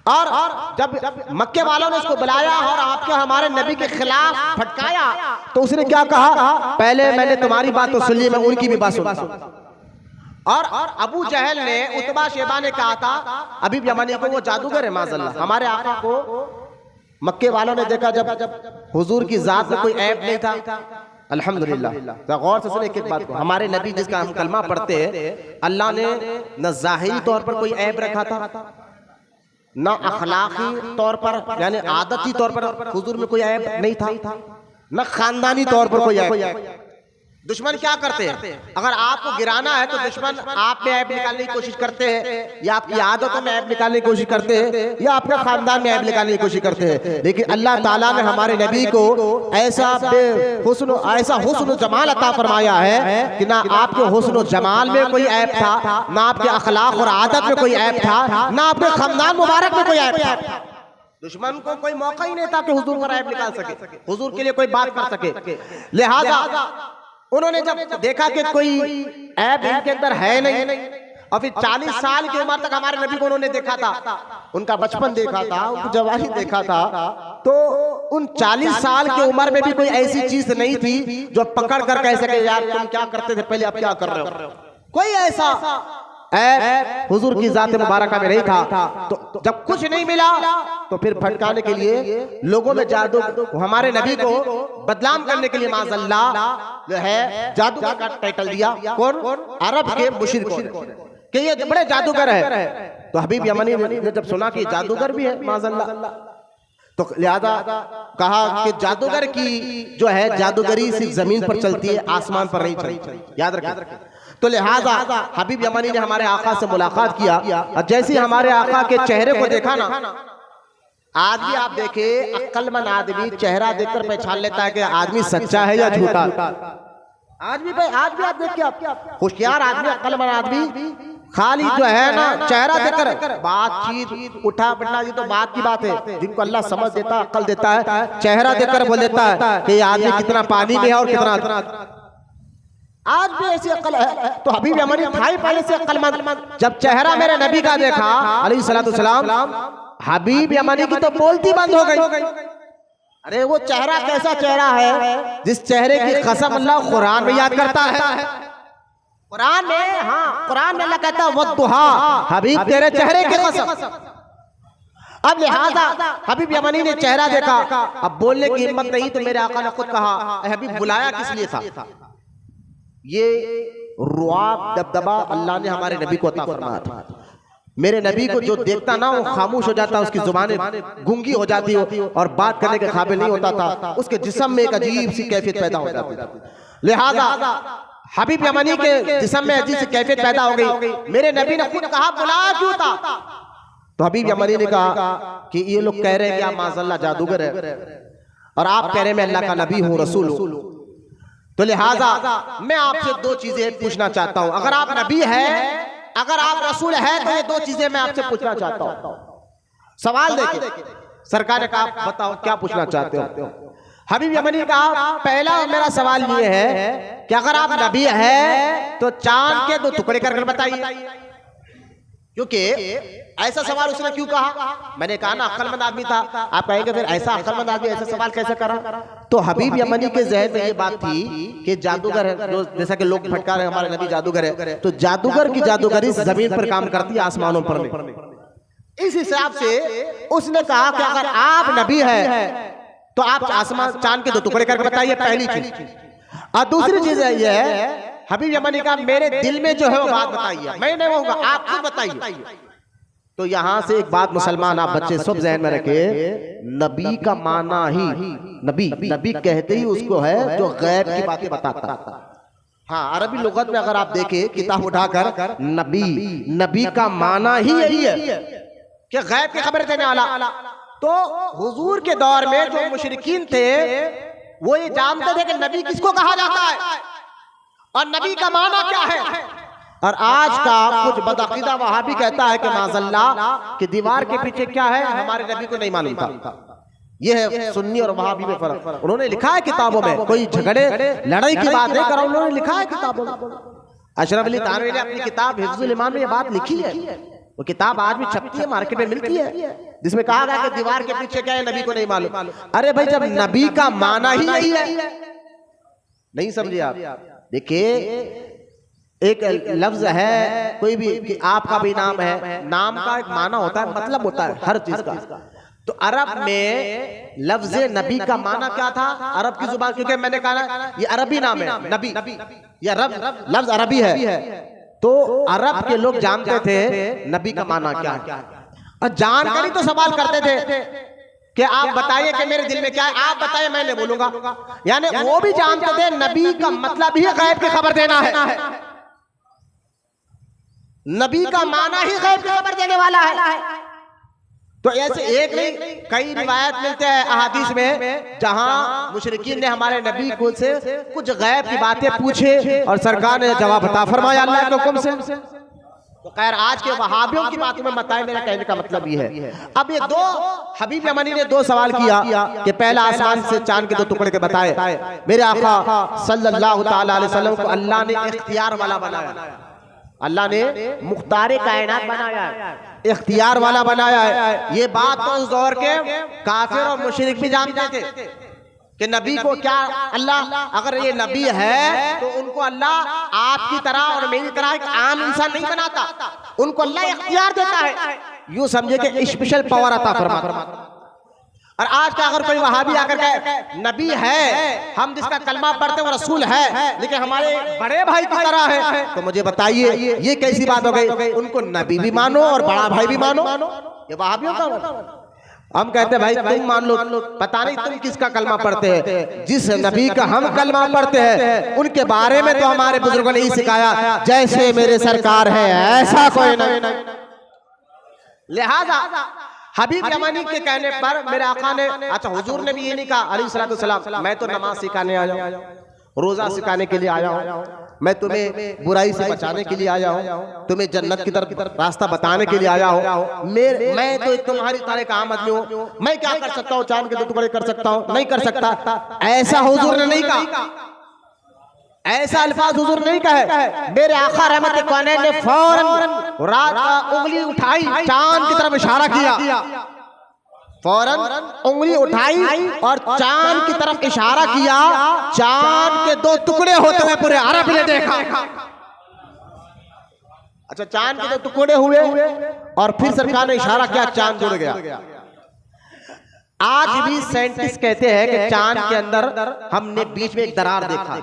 Speaker 1: और जब मक्के वालों ने उसको बुलाया और आपके हमारे नबी के खिलाफ फटकाया तो उसने क्या कहा? पहले मैंने तुम्हारी बात तो सुन ली, मैं उनकी भी बात सुनता हूं। और अबू जहल ने, उतबा शेबा ने कहा था हबीब यमनी को वो जादूगर है माज़अल्लाह। हमारे आका को मक्के वालों ने देखा जब हुजूर की जात में कोई ऐब नहीं था। अल्हम्दुलिल्लाह, गौर से सुने एक बात को, हमारे नबी जिसका हम कलमा पढ़ते हैं, अल्लाह ने न ज़ाहिरी तौर पर कोई ऐब रखा था, ना अखलाकी तौर पर यानी आदती तौर पर हुजूर में कोई ऐब नहीं था, न खानदानी तौर पर कोई ऐब। दुश्मन क्या करते हैं? अगर आपको गिराना है तो दुश्मन आप में ऐब निकालने की कोशिश करते हैं, या आपकी आदतों में ऐब निकालने की कोशिश करते हैं, या आपके खानदान में ऐब निकालने की कोशिश करते हैं। लेकिन अल्लाह ताला ने हमारे नबी को ऐसा हुस्न जमाल अता फरमाया है कि ना आपके हुस्न जमाल में कोई ऐब था, ना आपके अखलाक और आदत में कोई ऐब था, ना आपके खानदान मुबारक में कोई ऐब था। दुश्मन को कोई मौका ही नहीं था कि हुजूर पर ऐब निकाल सके, हुजूर के लिए कोई बात कर सके। लिहाजा उन्होंने जब देखा कि कोई ऐब इनके अंदर है नहीं, और फिर 40 साल की उम्र तक हमारे नबी को उन्होंने देखा था, उनका बचपन देखा था, उनकी जवानी देखा था, तो उन 40 साल की उम्र में भी कोई ऐसी चीज नहीं थी जो पकड़ कर कह सके यार तुम क्या करते थे पहले, अब क्या कर रहे हो। कोई ऐसा ऐब हुजूर की जात मुबारका में नहीं था। तो जब कुछ नहीं मिला तो फिर भटकाने के लिए लोगों में जादू, हमारे नबी को बदनाम करने के लिए माज़अल्लाह जो है जादूगर का टाइटल दिया। कौन? अरब के मुशरिकों कि ये बड़े जादूगर है। तो हबीब यमनी ने जब सुना कि जादूगर भी है माज़अल्लाह, तो लिहाजा कहा कि जादूगर की जो है जादूगरी सिर्फ जमीन पर चलती है, आसमान पर नहीं चलती, याद रखें। तो लिहाजा हबीब यमनी ने हमारे आका से मुलाकात किया, और जैसे हमारे आका के चेहरे को देखा ना, आदमी आप देखे अक्लमंद आदमी चेहरा देखकर पहचान लेता है कि आदमी सच्चा है या झूठा। आज भी आप देखिए, आप होशियार आदमी, अक्लमंद आदमी खाली जो है ना चेहरा देखकर बातचीत उठा बैठना, ये तो बात की बात है। जिनको अल्लाह समझ देता है, अक्ल देता है, चेहरा देखकर बोल देता है कि ये आदमी कितना पानी में है और कितना। आज भी ऐसी अक्ल है। तो हबीब यमनी था ही पहले से अक्लमंद। जब चेहरा मेरे नबी का देखा अलैहिस्सलाम, हबीब यमनी की तो बोलती बंद हो गई। अरे वो चेहरा कैसा चेहरा है जिस चेहरे की कसम अल्लाह कुरान में याद करता है। कुरान में, हाँ कुरान में अल्लाह कहता है वद्दुहा, हबीब तेरे चेहरे की कसम। अब लिहाजा हबीब यमनी ने चेहरा देखा, अब बोलने की हिम्मत नहीं, तो मेरे आका ने खुद कहा हबीब बुलाया किस लिए था? ये रुआब दबदबा अल्लाह ने हमारे नबी को अता फरमाया था। मेरे नबी को जो देखता ना वो खामोश हो जाता, उसकी जुबानें गूंगी हो जाती हो और बात करने के काबिल नहीं होता था। उसके जिस्म में एक अजीब सी कैफियत पैदा हो जाती थी। लिहाजा हबीब यमनी के जिस्म में अजीब सी कैफियत पैदा हो गई। मेरे नबी ने खुद कहा बुलाया क्यों था? तो हबीब यमनी ने कहा कि ये लोग कह रहे हैं कि आप माज़अल्लाह जादूगर है और आप कह रहे हैं मैं अल्लाह का नबी हूँ, रसूल हूँ। तो लिहाजा मैं आपसे दो चीजें पूछना चाहता हूँ। अगर आप नबी है, अगर आप रसूल है, तो ये दो चीजें मैं आपसे पूछना चाहता हूँ। सवाल देखिए, सरकार ने कहा बताओ क्या पूछना चाहते हो? हबीब यमनी ने कहा पहला मेरा सवाल ये है कि अगर आप नबी है तो चांद के 2 टुकड़े कर बताइए। क्योंकि ऐसा सवाल उसने क्यों कहा? मैंने कहा ना अक्लमंद आदमी था। आप कहेंगे फिर ऐसा अक्लमंद आदमी ऐसा सवाल कैसे करा? तो हबीब यमनी के जहन में ये बात थी कि जादूगर है, जो जैसा कि लोग फटकार रहे हमारे नबी जादूगर है, तो जादूगर की जादूगरी जमीन पर काम करती है, आसमानों पर नहीं। इस हिसाब से उसने कहा कि अगर आप नबी है तो आप आसमान चांद के 2 टुकड़े करके बताइए, पहली चीज। और दूसरी चीज है ये है, हबीब यमनी का मेरे दिल में जो है वो बात बताइए, मैं नहीं कहूंगा, आप खुद बताइए। तो यहां से एक बात मुसलमान आप बच्चे सब जहन में रखे, नबी का माना ही नबी कहते ही उसको है जो गैब की बातें बताता। हाँ अरबी लुगत में अगर आप देखें किताब उठाकर, नबी का माना ही यही है कि गैब की खबर देने वाला। तो हुजूर के दौर में जो मुशरिकीन थे वो ये जानते थे कि नबी किसको कहा जाता है और नबी का माना क्या है। और आज का कुछ बदअकीदा वहाबी कहता है कि माज़अल्लाह कि दीवार के पीछे क्या है हमारे नबी को नहीं मालूम था। यह है सुन्नी और वहाबी में फर्क। उन्होंने लिखा है किताबों में, कोई झगड़े लड़ाई की बात नहीं कर रहा, उन्होंने लिखा है किताबों में। अशरफ अली थानवी ने अपनी किताब हिफ्जुल ईमान में ये बात लिखी है। वो किताब आज भी छपती है, मार्केट में मिलती है, जिसमें कहा गया कि दीवार के पीछे क्या है नबी को नहीं मालूम। अरे भाई जब नबी का माना ही यही है, नहीं समझे आप? देखिए एक लफ्ज है कोई भी कि आपका भी नाम है, नाम का एक माना होता है, मतलब होता है हर चीज का। तो अरब में लफ्ज नबी का माना क्या था? अरब की जुबान, क्योंकि मैंने कहा ये अरबी नाम है नबी, ये लफ्ज अरबी है, तो अरब के लोग जानते थे नबी का माना क्या है। और जानकर ही तो सवाल करते थे कि आप बताइए कि मेरे दिल में क्या है, आप बताइए मैं नहीं बोलूंगा। यानी वो भी जानते थे नबी का मतलब ही गैब की खबर देना है, नबी का माना ही गैब की खबर देने वाला है। तो ऐसे एक नहीं कई रिवायत मिलते हैं अहादीस में जहां मुशरिकीन ने हमारे नबी को से कुछ गैब की बातें पूछे और सरकार ने जवाब अता फरमाया अल्लाह के हुक्म से। तो खैर आज के वहाबियों की बातों में बताए, मेरा कहने का मतलब ये है। अब ये दो हबीब यमनी ने 2 सवाल किया कि पहला आसमान से चांद के 2 टुकड़े के बताए। मेरे आका सल्लल्लाहु तआला अलैहि वसल्लम को अल्लाह ने इख्तियार वाला बनाया, अल्लाह ने मुख्तारे कायनात बनाया है, इख्तियार वाला बनाया है। ये बात तो उस दौर के काफिर और मुशरिक भी जानते थे कि नबी को क्या अल्लाह, अगर ये नबी है तो उनको अल्लाह आपकी तरह और मेरी तरह एक आम इंसान नहीं बनाता, उनको अल्लाह इख्तियार देता है, यूं समझे कि स्पेशल पावर अता फरमाता। और आज का अगर कोई वहाबी आकर के नबी है, हम जिसका कलमा पढ़ते हैं वो रसूल है, लेकिन हमारे बड़े भाई की तरह है, तो मुझे बताइए ये कैसी बात हो गई? उनको नबी भी मानो और बड़ा भाई भी मानो, ये वहाबियों का। हम कहते हैं भाई तुम मान लो, पता नहीं तुम किसका कलमा पढ़ते हैं, जिस नबी का हम कलमा पढ़ते हैं उनके बारे में तो हमारे बुजुर्गों ने ही सिखाया जैसे मेरे सरकार है ऐसा कोई नहीं। लिहाजा हबीब यमनी के कहने पर मेरे आका ने, अच्छा हुजूर ने भी ये नहीं कहा अलैहिस्सलाम मैं तो नमाज सिखाने आया हूँ, रोजा सिखाने के लिए आया हूँ, मैं तुम्हें बुराई से बचाने के लिए आया हूँ, तुम्हें जन्नत की तरफ रास्ता बताने के लिए आया हूँ, मैं तो तुम्हारी तरह का आम आदमी हूँ, मैं क्या कर सकता हूँ, चांद के 2 टुकड़े कर सकता हूँ? नहीं कर सकता, ऐसा हुजूर ने नहीं कहा। ऐसा अल्फाज हुजूर नहीं कहे। मेरे आका रहमत कौनैन ने फौरन रात उंगली उठाई, चांद की तरफ इशारा किया, फौरन उंगली उठाई और चांद की तरफ इशारा किया। चांद के दो टुकड़े होते हुए पूरे अरब ने देखा। अच्छा, चांद के दो टुकड़े हुए और फिर सरकार ने इशारा किया, चांद जुड़ गया। आज भी साइंटिस्ट कहते हैं कि चांद के अंदर हमने बीच में एक दरार देखा।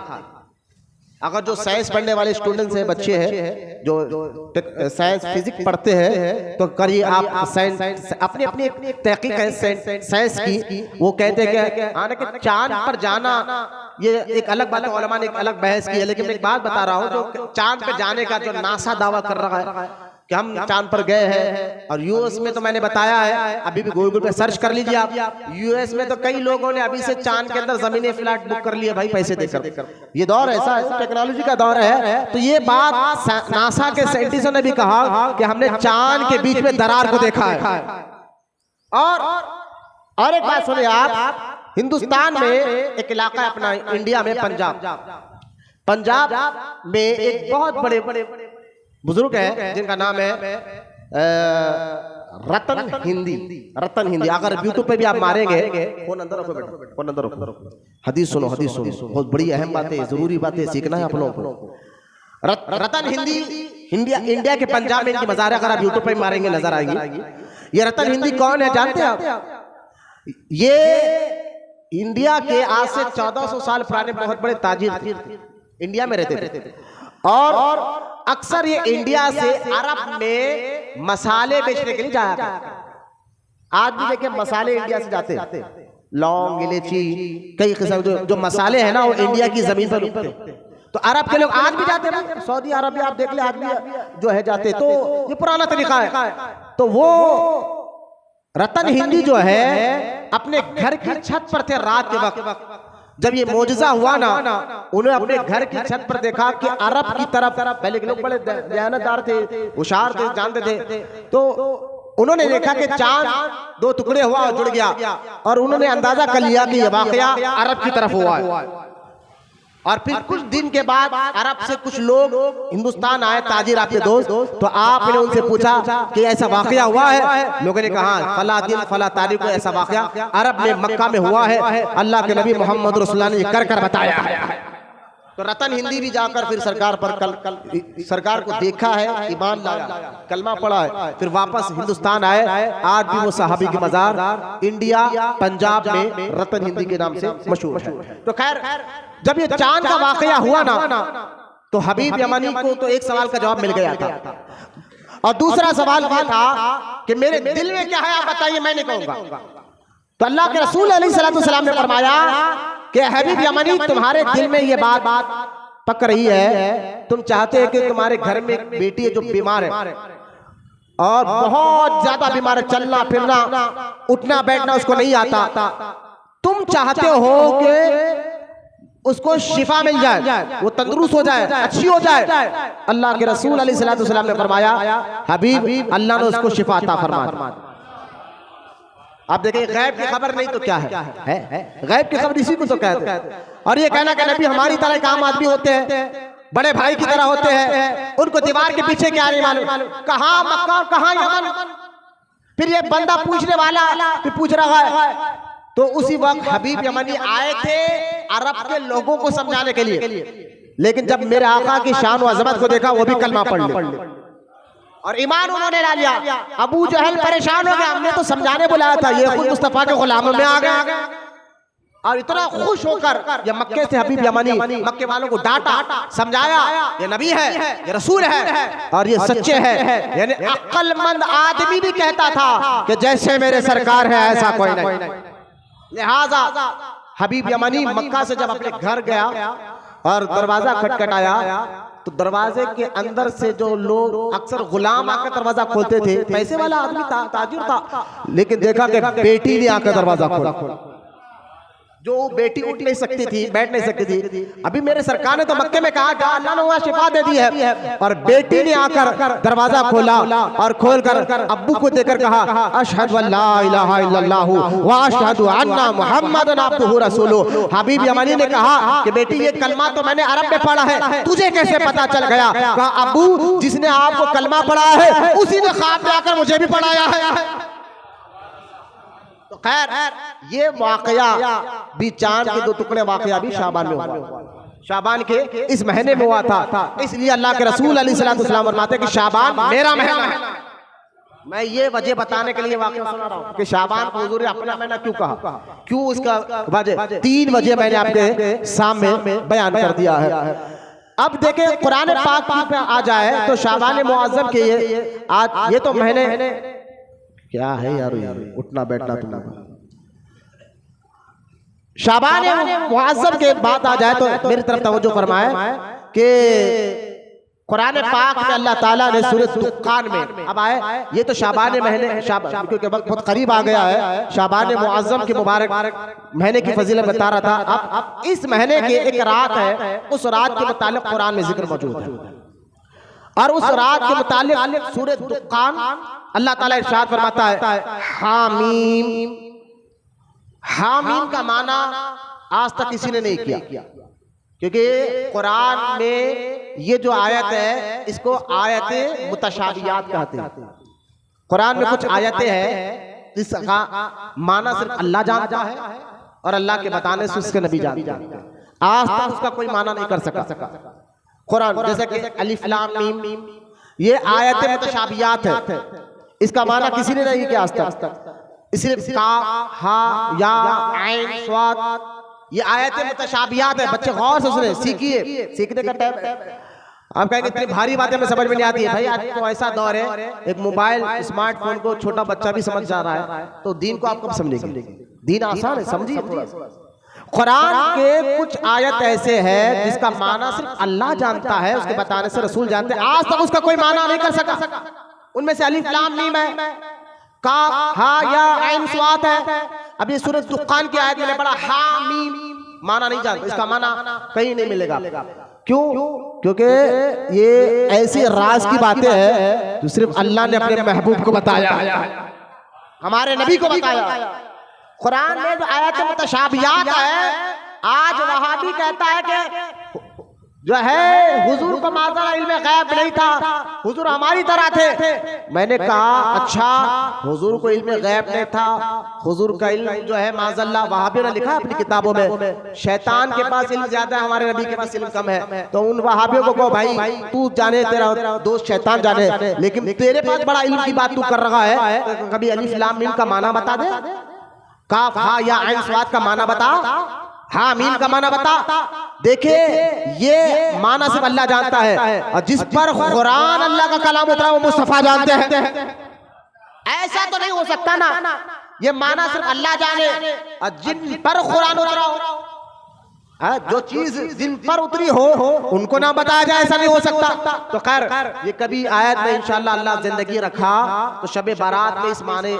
Speaker 1: अगर जो साइंस पढ़ने वाले स्टूडेंट्स हैं, बच्चे हैं जो साइंस फिजिक्स पढ़ते हैं, तो करिए आप साइंस अपनी अपनी तहकीक है साइंस की। वो कहते हैं कि चांद पर जाना ये एक अलग बात है, उलमा ने एक अलग बहस की है। लेकिन मैं एक बात बता रहा हूँ, जो चांद पे जाने का जो नासा दावा कर रहा है कि हम चांद पर गए हैं, और यूएस में तो मैंने बताया है, अभी भी गूगल पे सर्च कर लीजिए आप, यूएस में तो कई लोगों ने अभी से चांद के अंदर जमीनी फ्लैट बुक कर लिए भाई पैसे देकर। ये दौर ऐसा है, टेक्नोलॉजी का दौर है। तो ये बात नासा के साइंटिस्टों ने भी कहा कि हमने चांद के बीच में दरार को देखा है। और एक बात सुनिए आप, हिंदुस्तान में एक इलाका है अपना इंडिया में, पंजाब में एक बहुत बड़े बुजुर्ग है जिनका नाम है रतन हिंदी। अगर यूट्यूब पे भी आप मारेंगे, फोन अंदर रखो बेटा, फोन अंदर रखो, हदीस सुनो, बहुत बड़ी अहम बात है, जरूरी बात है, सीखना है आप लोगों को। रतन हिंदी इंडिया के पंजाब में इनकी मज़ार, अगर आप यूट्यूब पे मारेंगे नजर आएगी। ये रतन हिंदी कौन है जानते हैं आप? ये इंडिया के आज से 1400 साल पुराने बहुत बड़े ताजिर थे, इंडिया में रहते थे। और अक्सर ये इंडिया से अरब में मसाले बेचने के लिए जाया करते। आज भी देखिए मसाले इंडिया से जाते, लौंग, इलायची, कई किस्म जो मसाले हैं ना, वो इंडिया की जमीन पर उगते। तो अरब के लोग आज भी जाते हैं, सऊदी अरब भी आप देख ले, आज भी जो है जाते। तो ये पुराना तरीका है। तो वो रतन हिंदी जो है अपने घर की छत पर थे रात के वक्त। जब ये मोजज़ा हुआ ना, उन्होंने अपने घर की छत पर देखा कि अरब की तरफ, पहले के लोग बड़े दयानतदार थे, होशियार थे, जानते थे। तो उन्होंने देखा कि चांद दो टुकड़े हुआ और जुड़ गया, और उन्होंने अंदाजा कर लिया कि यह वाकया अरब की तरफ हुआ है। और फिर कुछ दिन के बाद अरब से कुछ लोग हिंदुस्तान आए, ताजिर आपके दोस्त। तो आपने उनसे पूछा कि ऐसा वाकया हुआ है? लोगों ने कहा फला दिन फला तारीख को ऐसा वाकया अरब में मक्का में हुआ है, अल्लाह के नबी मोहम्मद रसूलुल्लाह ने कर बताया है। तो रतन हिंदी भी जाकर फिर सरकार पर सरकार को देखा है, ईमान लाया, कलमा पढ़ा है, फिर वापस हिंदुस्तान आए। आज भी वो सहाबी की मज़ार इंडिया पंजाब में रतन हिंदी के नाम से मशहूर है। तो खैर, जब ये चांद का वाकया हुआ ना, तो हबीब यमनी को तो एक सवाल का जवाब मिल गया था, और दूसरा सवाल ये था कि मेरे दिल में क्या है आप बताइए, मैं नहीं कहूंगा। तो अल्लाह के रसूल अलैहिस्सलाम ने फरमाया कि हबीब यमनी, तुम्हारे दिल में ये बात पक रही है, तुम चाहते हैं कि तुम्हारे घर में एक बेटी है जो बीमार है, और बहुत ज्यादा बीमार है, चलना फिरना उठना बैठना उसको नहीं आता। तुम चाहते हो कि उसको शिफा मिल जाए, वो तंदुरुस्त हो जाए, अच्छी हो जाए। अल्लाह के रसूल अलैहिस्सलाम ने फरमाया, हबीब अल्लाह ने उसको शिफा अता फरमा। आप देखिए, गैब की खबर नहीं तो क्या है? गैब की खबर इसी को तो कहते हैं। और ये कहना कि नबी हमारी तरह एक आम आदमी होते हैं, बड़े भाई की तरह होते हैं, उनको दीवार के पीछे क्या नहीं मालूम, कहाँ मक्का और कहाँ यमन। फिर ये बंदा पूछने वाला फिर पूछ रहा है। तो उसी वक्त हबीब यमनी आए थे अरब के लोगों को समझाने के लिए, लेकिन जब मेरे आका की शान व अज़मत को देखा, वो भी कलमा पढ़ लिया और ईमान उन्होंने ला लिया। अबू जहल परेशान हो गया, हमने तो समझाने बुलाया था, ये खुद मुस्तफा के गुलामों में आ गए। और इतना खुश होकर ये मक्के से हबीब यमनी मक्के वालों को डांटा, समझाया, ये नबी है, ये रसूल है, और ये सच्चे हैं। यानी अक्लमंद आदमी भी कहता था कि जैसे मेरे सरकार है ऐसा कोई नहीं। लिहाजा हबीब यमनी मक्का से जब अपने घर गया और दरवाजा खटखटाया, तो दरवाजे के अंदर से जो लोग अक्सर गुलाम आकर दरवाजा खोलते थे, पैसे वाला आदमी था, ताजिर था, लेकिन देखा कि बेटी ने आकर दरवाजा खोला। जो बेटी उठ नहीं सकती थी, बैठ नहीं सकती थी, अभी मेरे सरकार ने तो मक्के में कहा अल्लाह ने वहां शिफा दे दी है, और बेटी ने आकर दरवाजा खोला और खोलकर अब्बू को देकर कहा अशहदु अल्ला इलाहा इल्लल्लाहु व अशहदु अन्ना मुहम्मदन अब्दुहु रसूलुहु। हबीब यमनी ने कहा कि बेटी ये कलमा तो मैंने अरब में पढ़ा है, तुझे कैसे पता चल गया? कहा अब्बू जिसने आपको कलमा पढ़ा है उसी ने ख्वाब में आकर मुझे भी पढ़ाया है। तो खैर ये वाकया भी चांद के दो टुकड़े वाकया भी शाबान में हुआ, शाबान के इस महीने में हुआ था। इसलिए अल्लाह के रसूल अलैहिस्सलाम फरमाते कि शाबान मेरा महीना है। मैं ये वजह बताने के लिए वाकया सुना रहा हूँ कि शाबान को हुजूर ने अपना महीना क्यों कहा, क्यों उसका वजह, 3 वजह मैंने आपके सामने बयान कर दिया है। अब देखें कुरान पाक पे आ जाए तो शाबान मुअज्जम के ये आज ये तो महीने क्या है यार, उठना बैठना तुम शाबान मुअज्जम के बात आ जाए तो मेरी तरफ तवज्जो फरमाए कि कुरान पाक में अल्लाह ताला ने सूरह दुखान में, अब आए ये तो शाबान महीने, क्योंकि वक्त बहुत करीब आ गया है, शाबान मुअज्जम के मुबारक महीने की फजीलत बता रहा था। अब इस महीने की एक रात है, उस रात के मुतालिक कुरान में जिक्र मौजूद है, और उस रात के मुतालिक सूरह दुखान अल्लाह ताला इरशाद फरमाता है हामीम। हामीम का माना आज तक किसी ने नहीं किया, क्योंकि कुरान में ये जो आयत है इसको आयत मुतशाबिहात कहते हैं। कुरान में कुछ आयतें हैं जिसका माना सिर्फ अल्लाह जानता है और अल्लाह के बताने से उसके नबी जानते हैं, आज तक उसका कोई माना नहीं कर सका कुरान। जैसे कि अलिफ लाम मीम ये आयत मुतशाबिहात है, इसका माना किसी ने नहीं किया आज तक। इसलिए काफ हा या ऐन स्वाद ये आयतें मुतशाबिहात है। बच्चे गौर से सुने, सीखिए, सीखने का टाइम है। आप कहेंगे इतनी भारी बातें हमें समझ में नहीं आती है। भाई आज तो ऐसा दौर है, एक मोबाइल स्मार्टफोन को छोटा बच्चा भी समझ जा रहा है, तो दीन को आप कब समझेंगे? दीन आसान है, समझिए थोड़ा। कुरान के कुछ आयत ऐसे हैं जिसका माना सिर्फ अल्लाह जानता है, उसके बताने से रसूल जानते हैं, आज तक उसका कोई माना नहीं कर सका। उनमें से अलिफ लाम मीम है, काफ हा या ऐन स्वाद है। अब ये सूरह दुखान की आयत में पढ़ा हा मीम, माना नहीं जानते, इसका माना कहीं नहीं मिलेगा। क्यों? क्योंकि ये ऐसी राज की बातें हैं जो सिर्फ अल्लाह ने अपने महबूब को बताया, हमारे नबी को बताया। कुरान में जो आयत मुतशाबिहात है, आज वहाबी कहता है कि जो है हुजूर को माज़ाल्लाह इल्म गैब नहीं था, हुजूर हमारी तरह थे। मैंने कहा अच्छा, हुजूर को इल्म गैब नहीं था, हुजूर का इल्म जो है माज़ाल्लाह वहाबी ने लिखा अपनी किताबों में, शैतान के पास इल्म ज्यादा है, हमारे नबी के पास इल्म कम है। तो उन वहाबियों को कहो भाई तू जाने, तेरा दोस्त शैतान जाने, लेकिन तेरे पास बड़ा इल्म की बात तू कर रहा है, तो कभी अलिफ लाम मीम का माना बता दे, काफ हा या ऐन स्वाद का माना बता, हाँ मीम का माना बता। देखिए ये माना सिर्फ अल्लाह जानता है, और जिस पर कुरान अल्लाह का कलाम उतरा वो मुस्तफा जानते हैं। ऐसा तो नहीं हो सकता ना, ये माना सिर्फ अल्लाह जाने, और जिन पर कुरान उतरा हो, जो चीज जिन पर उतरी हो उनको ना बताया जाए, ऐसा नहीं हो सकता। तो खैर ये कभी आयत में इंशाअल्लाह अल्लाह जिंदगी रखा तो शबे बारात में इस माने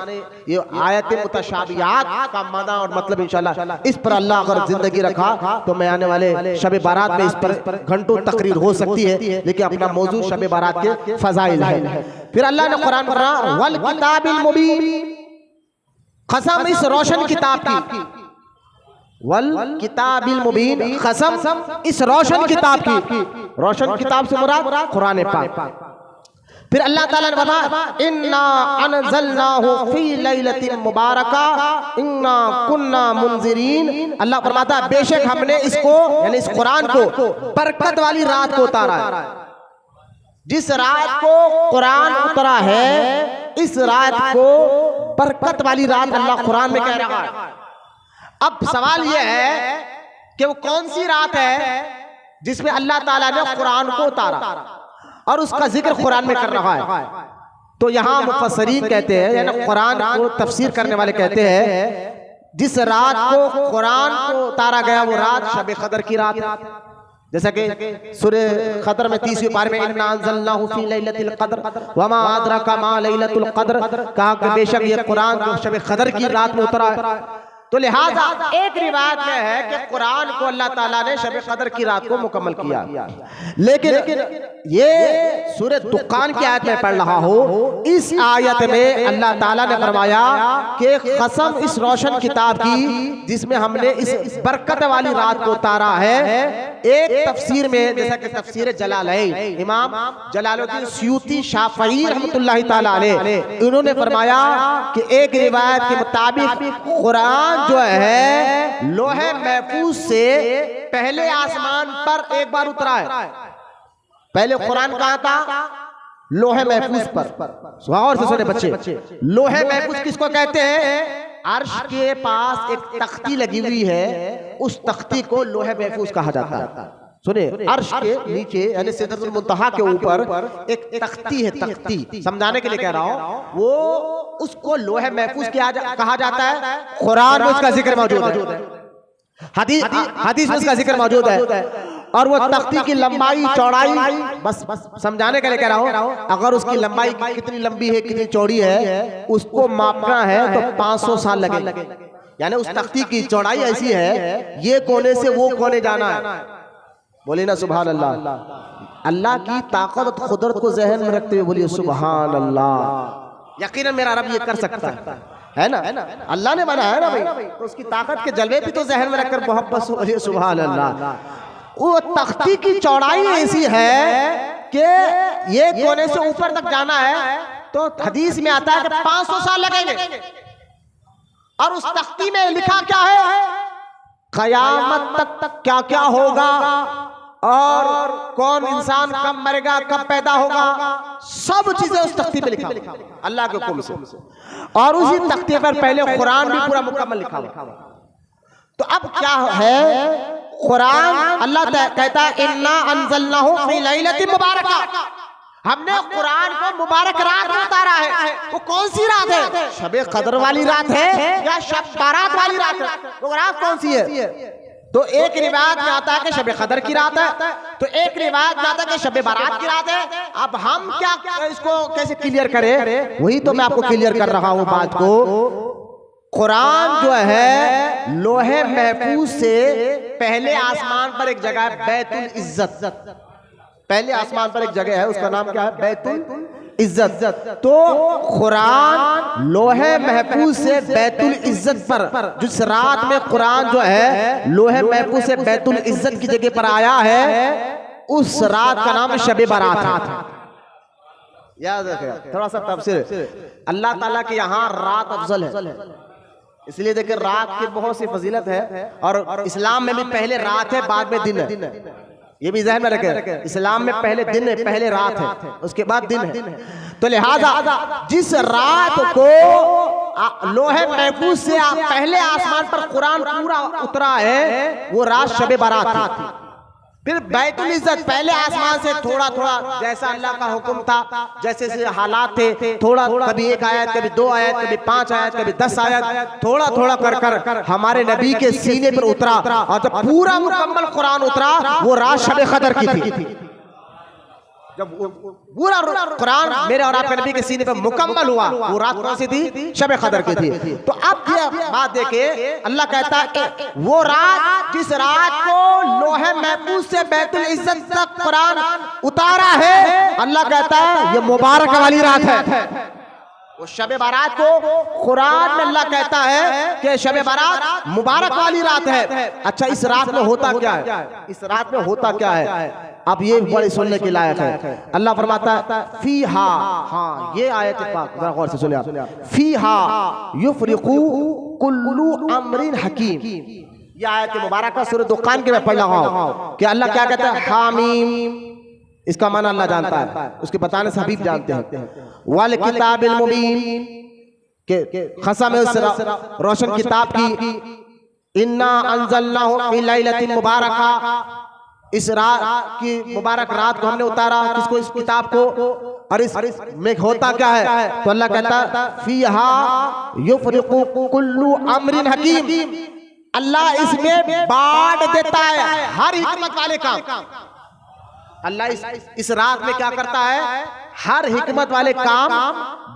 Speaker 1: ये आयत मुतशाबिहात का माना और मतलब इंशाअल्लाह इस पर अल्लाह अगर जिंदगी रखा तो मैं आने वाले शबे बारात में इस पर घंटों तकरीर हो सकती है, लेकिन अपना मौजूद शबे बारात के फजाइल है। फिर अल्लाह ने कुरान में कहा वल किताबिल मुबीन, कसम इस रोशन किताब की, वल किताबिल मुबीन, कसम इस रोशन किताब की। रोशन किताब से मुराद कुरान पाक। फिर अल्लाह ताला ने फरमाया इन्ना अनज़लनाहु फी लैलतिन मुबारका इन्ना कुन्ना मुंज़िरीन। अल्लाह फरमाता है बेशक हमने इसको यानी इस कुरान को बरकत वाली रात को उतारा है। जिस रात को कुरान उतरा है, इस रात को बरकत वाली रात अल्लाह कुरान में कह रहा है। अब सवाल यह है कि वो कौन सी रात है जिसमें अल्लाह ताला ने कुरान को उतारा और उसका जिक्र कुरान में कर रहा है। तो यहाँ मुफस्सिरीन कहते हैं, यानी कुरान को तफसीर करने वाले कहते हैं जिस रात को कुरान को उतारा गया वो रात शब कदर की रात है। जैसा कि सूरह कदर में 30वें पारे में इन्ना अंज़लनाहु फी लैलतिल क़द्र वमा अदराका मा लैलतुल क़द्र, कहा कि बेशक ये कुरान जो शब कदर की रात में उतरा है। तो लिहाजा एक रिवायत में है कि कुरान को अल्लाह ताला ने शब कदर की रात को मुकम्मल किया, लेकिन ये सूरह दुकान की आयत में पढ़ रहा हो, इस आयत में अल्लाह ताला ने फरमाया कि कसम इस रोशन किताब की जिसमें हमने इस बरकत वाली रात को उतारा है। एक तफसीर में जैसा कि तफसीर जलालैन, इमाम जलालुद्दीन सयूती शाफई रहमतुल्लाहि ताला अलैह, इन्होंने फरमाया कि एक रिवायत के मुताबिक कुरान जो है लोहे महफूज से पहले आसमान पर एक बार उतरा है। पहले कुरान कहाँ था? लोहे महफूज पर। गौर से सुने बच्चे, लोहे महफूज किसको कहते हैं? अर्श के पास एक तख्ती लगी हुई है, उस तख्ती को लोहे महफूज कहा जाता है। सुने, अर्श के नीचे यानी सिदरतुल मुंतहा के ऊपर एक तख्ती है, तख्ती समझाने के लिए कह रहा हूं, वो उसको लोहे महफूज कहा जाता है। कुरान में उसका जिक्र मौजूद है, हदीस में उसका जिक्र मौजूद है, और वो तख्ती की लंबाई चौड़ाई बस समझाने के लिए कह रहा हूं, अगर उसकी लंबाई कितनी लंबी है कितनी चौड़ी है उसको मापना है तो 500 साल लगेंगे। यानी उस तख्ती की चौड़ाई ऐसी है, ये कोने से वो कोने जाना है। बोले ना सुभान अल्लाह। अल्लाह की ताकत और कुदरत को जहन में रखते हुए बोलिए सुभान अल्लाह। यकीनन मेरा रब ये कर सकता है ना? अल्लाह ने बनाया है ना भाई, तो उसकी ताकत के जलवे भी तो जहन में रखकर मोहब्बत से बोलिए सुभान अल्लाह। वो तख्ती की चौड़ाई ऐसी है कि ये कोने से ऊपर तक जाना है, तो हदीस में आता है कि 500 साल लगेंगे। और उस तख्ती में लिखा क्या है? कयामत तक क्या क्या होगा और कौन इंसान कब मरेगा, कब पैदा होगा, सब चीजें उस तख्ती पे लिखा अल्लाह के हुक्म से। और उसी तख्ते पर पहले कुरान भी पूरा मुकम्मल लिखा हुआ। तो अब क्या है? कुरान अल्लाह कहता है इन्ना अंज़लनाहु फी लैलतिन मुबारका, हमने कुरान को मुबारक रात में उतारा है। वो कौन सी रात है? शबे कदर वाली रात है या शब बारात वाली रात है? वो रात कौन सी है? तो एक रिवायत में आता है कि शबे कदर की रात है, तो एक रिवायत में आता है कि शबे बारात की रात है। अब हम क्या इसको कैसे क्लियर करें? वही तो मैं आपको क्लियर कर रहा हूँ बात को। कुरान जो है लोहे महफूज से पहले आसमान पर एक जगह है बैतुल इज्जत। पहले आसमान पर एक जगह है, उसका नाम क्या है? बैतुल इज्जत। तो कुरान लोहे महफूज से बैतुल इज्जत पर, जिस रात में कुरान जो है लोहे महफूज से बैतुल इज्जत की जगह पर आया है, उस रात का नाम शबे बारात है। याद रखिए थोड़ा सा तफसीर। अल्लाह ताला के यहाँ रात अफजल है, इसलिए देखिए रात की बहुत सी फजीलत है। और इस्लाम में भी पहले रात है, बाद में दिन है। ये भी ज़हन में रखें, इस्लाम में पहले दिन है, पहले रात है, उसके बाद दिन है। तो लिहाजा जिस रात को लोहे महफूज से पहले आसमान पर कुरान पूरा उतरा है, वो रात शबे बारात थी। फिर बैतुल इज्जत पहले आसमान से थोड़ा थोड़ा जैसा अल्लाह का हुक्म था, जैसे जैसे हालात थे, थोड़ा कभी 1 आयत, कभी 2 आयत, कभी 5 आयत, कभी 10 आयत, थोड़ा थोड़ा कर हमारे नबी के सीने पर उतरा। और जब पूरा मुकम्मल कुरान उतरा, वो रात शब कदर की थी। जब पूरा कुरान मेरे और आपके नबी के सीने पर मुकम्मल हुआ, वो रात कौन सी थी? शब कदर की थी। तो अब ये बात देखिए, अल्लाह कहता है कि वो रात जिस रात को लोहे महफूज से बैतुल इज्जत तक कुरान उतारा है, अल्लाह कहता है ये मुबारक वाली रात है। वो शब बारात को कुरान में अल्लाह कहता है कि शब बारात मुबारक वाली रात है। अच्छा, इस रात में होता क्या है? इस रात में होता क्या है? अब ये बड़ी सुनने की लायक है। अल्लाह फरमाता है फीहा, हाँ ये आयत पाक जरा गौर से सुनिए आप, फीहा युफरिकु कुल्लु अम्रिन हकीम। ये आयत मुबारक सूरह दुकान के मैं पढ़ रहा हूँ कि अल्लाह क्या कहता है? हामीम, इसका माना अल्लाह जानता है, उसके बताने से हबीब जानते हैं। वल किताबिल मुबीन, के कसम है उस रोशन किताब की। इन्ना अंज़लनाहु फी लैलतिन मुबारका, इस रात की मुबारक रात को हमने उतारा। किसको? इस किताब को। और इस में होता क्या है? तो अल्लाह कहता है फीहा युफरिकु कुल्लु अम्रिन हकीम, अल्लाह इसमें बांट देता है हर हिकमत वाले काम। अल्लाह इस रात में क्या करता है? हर हिकमत वाले काम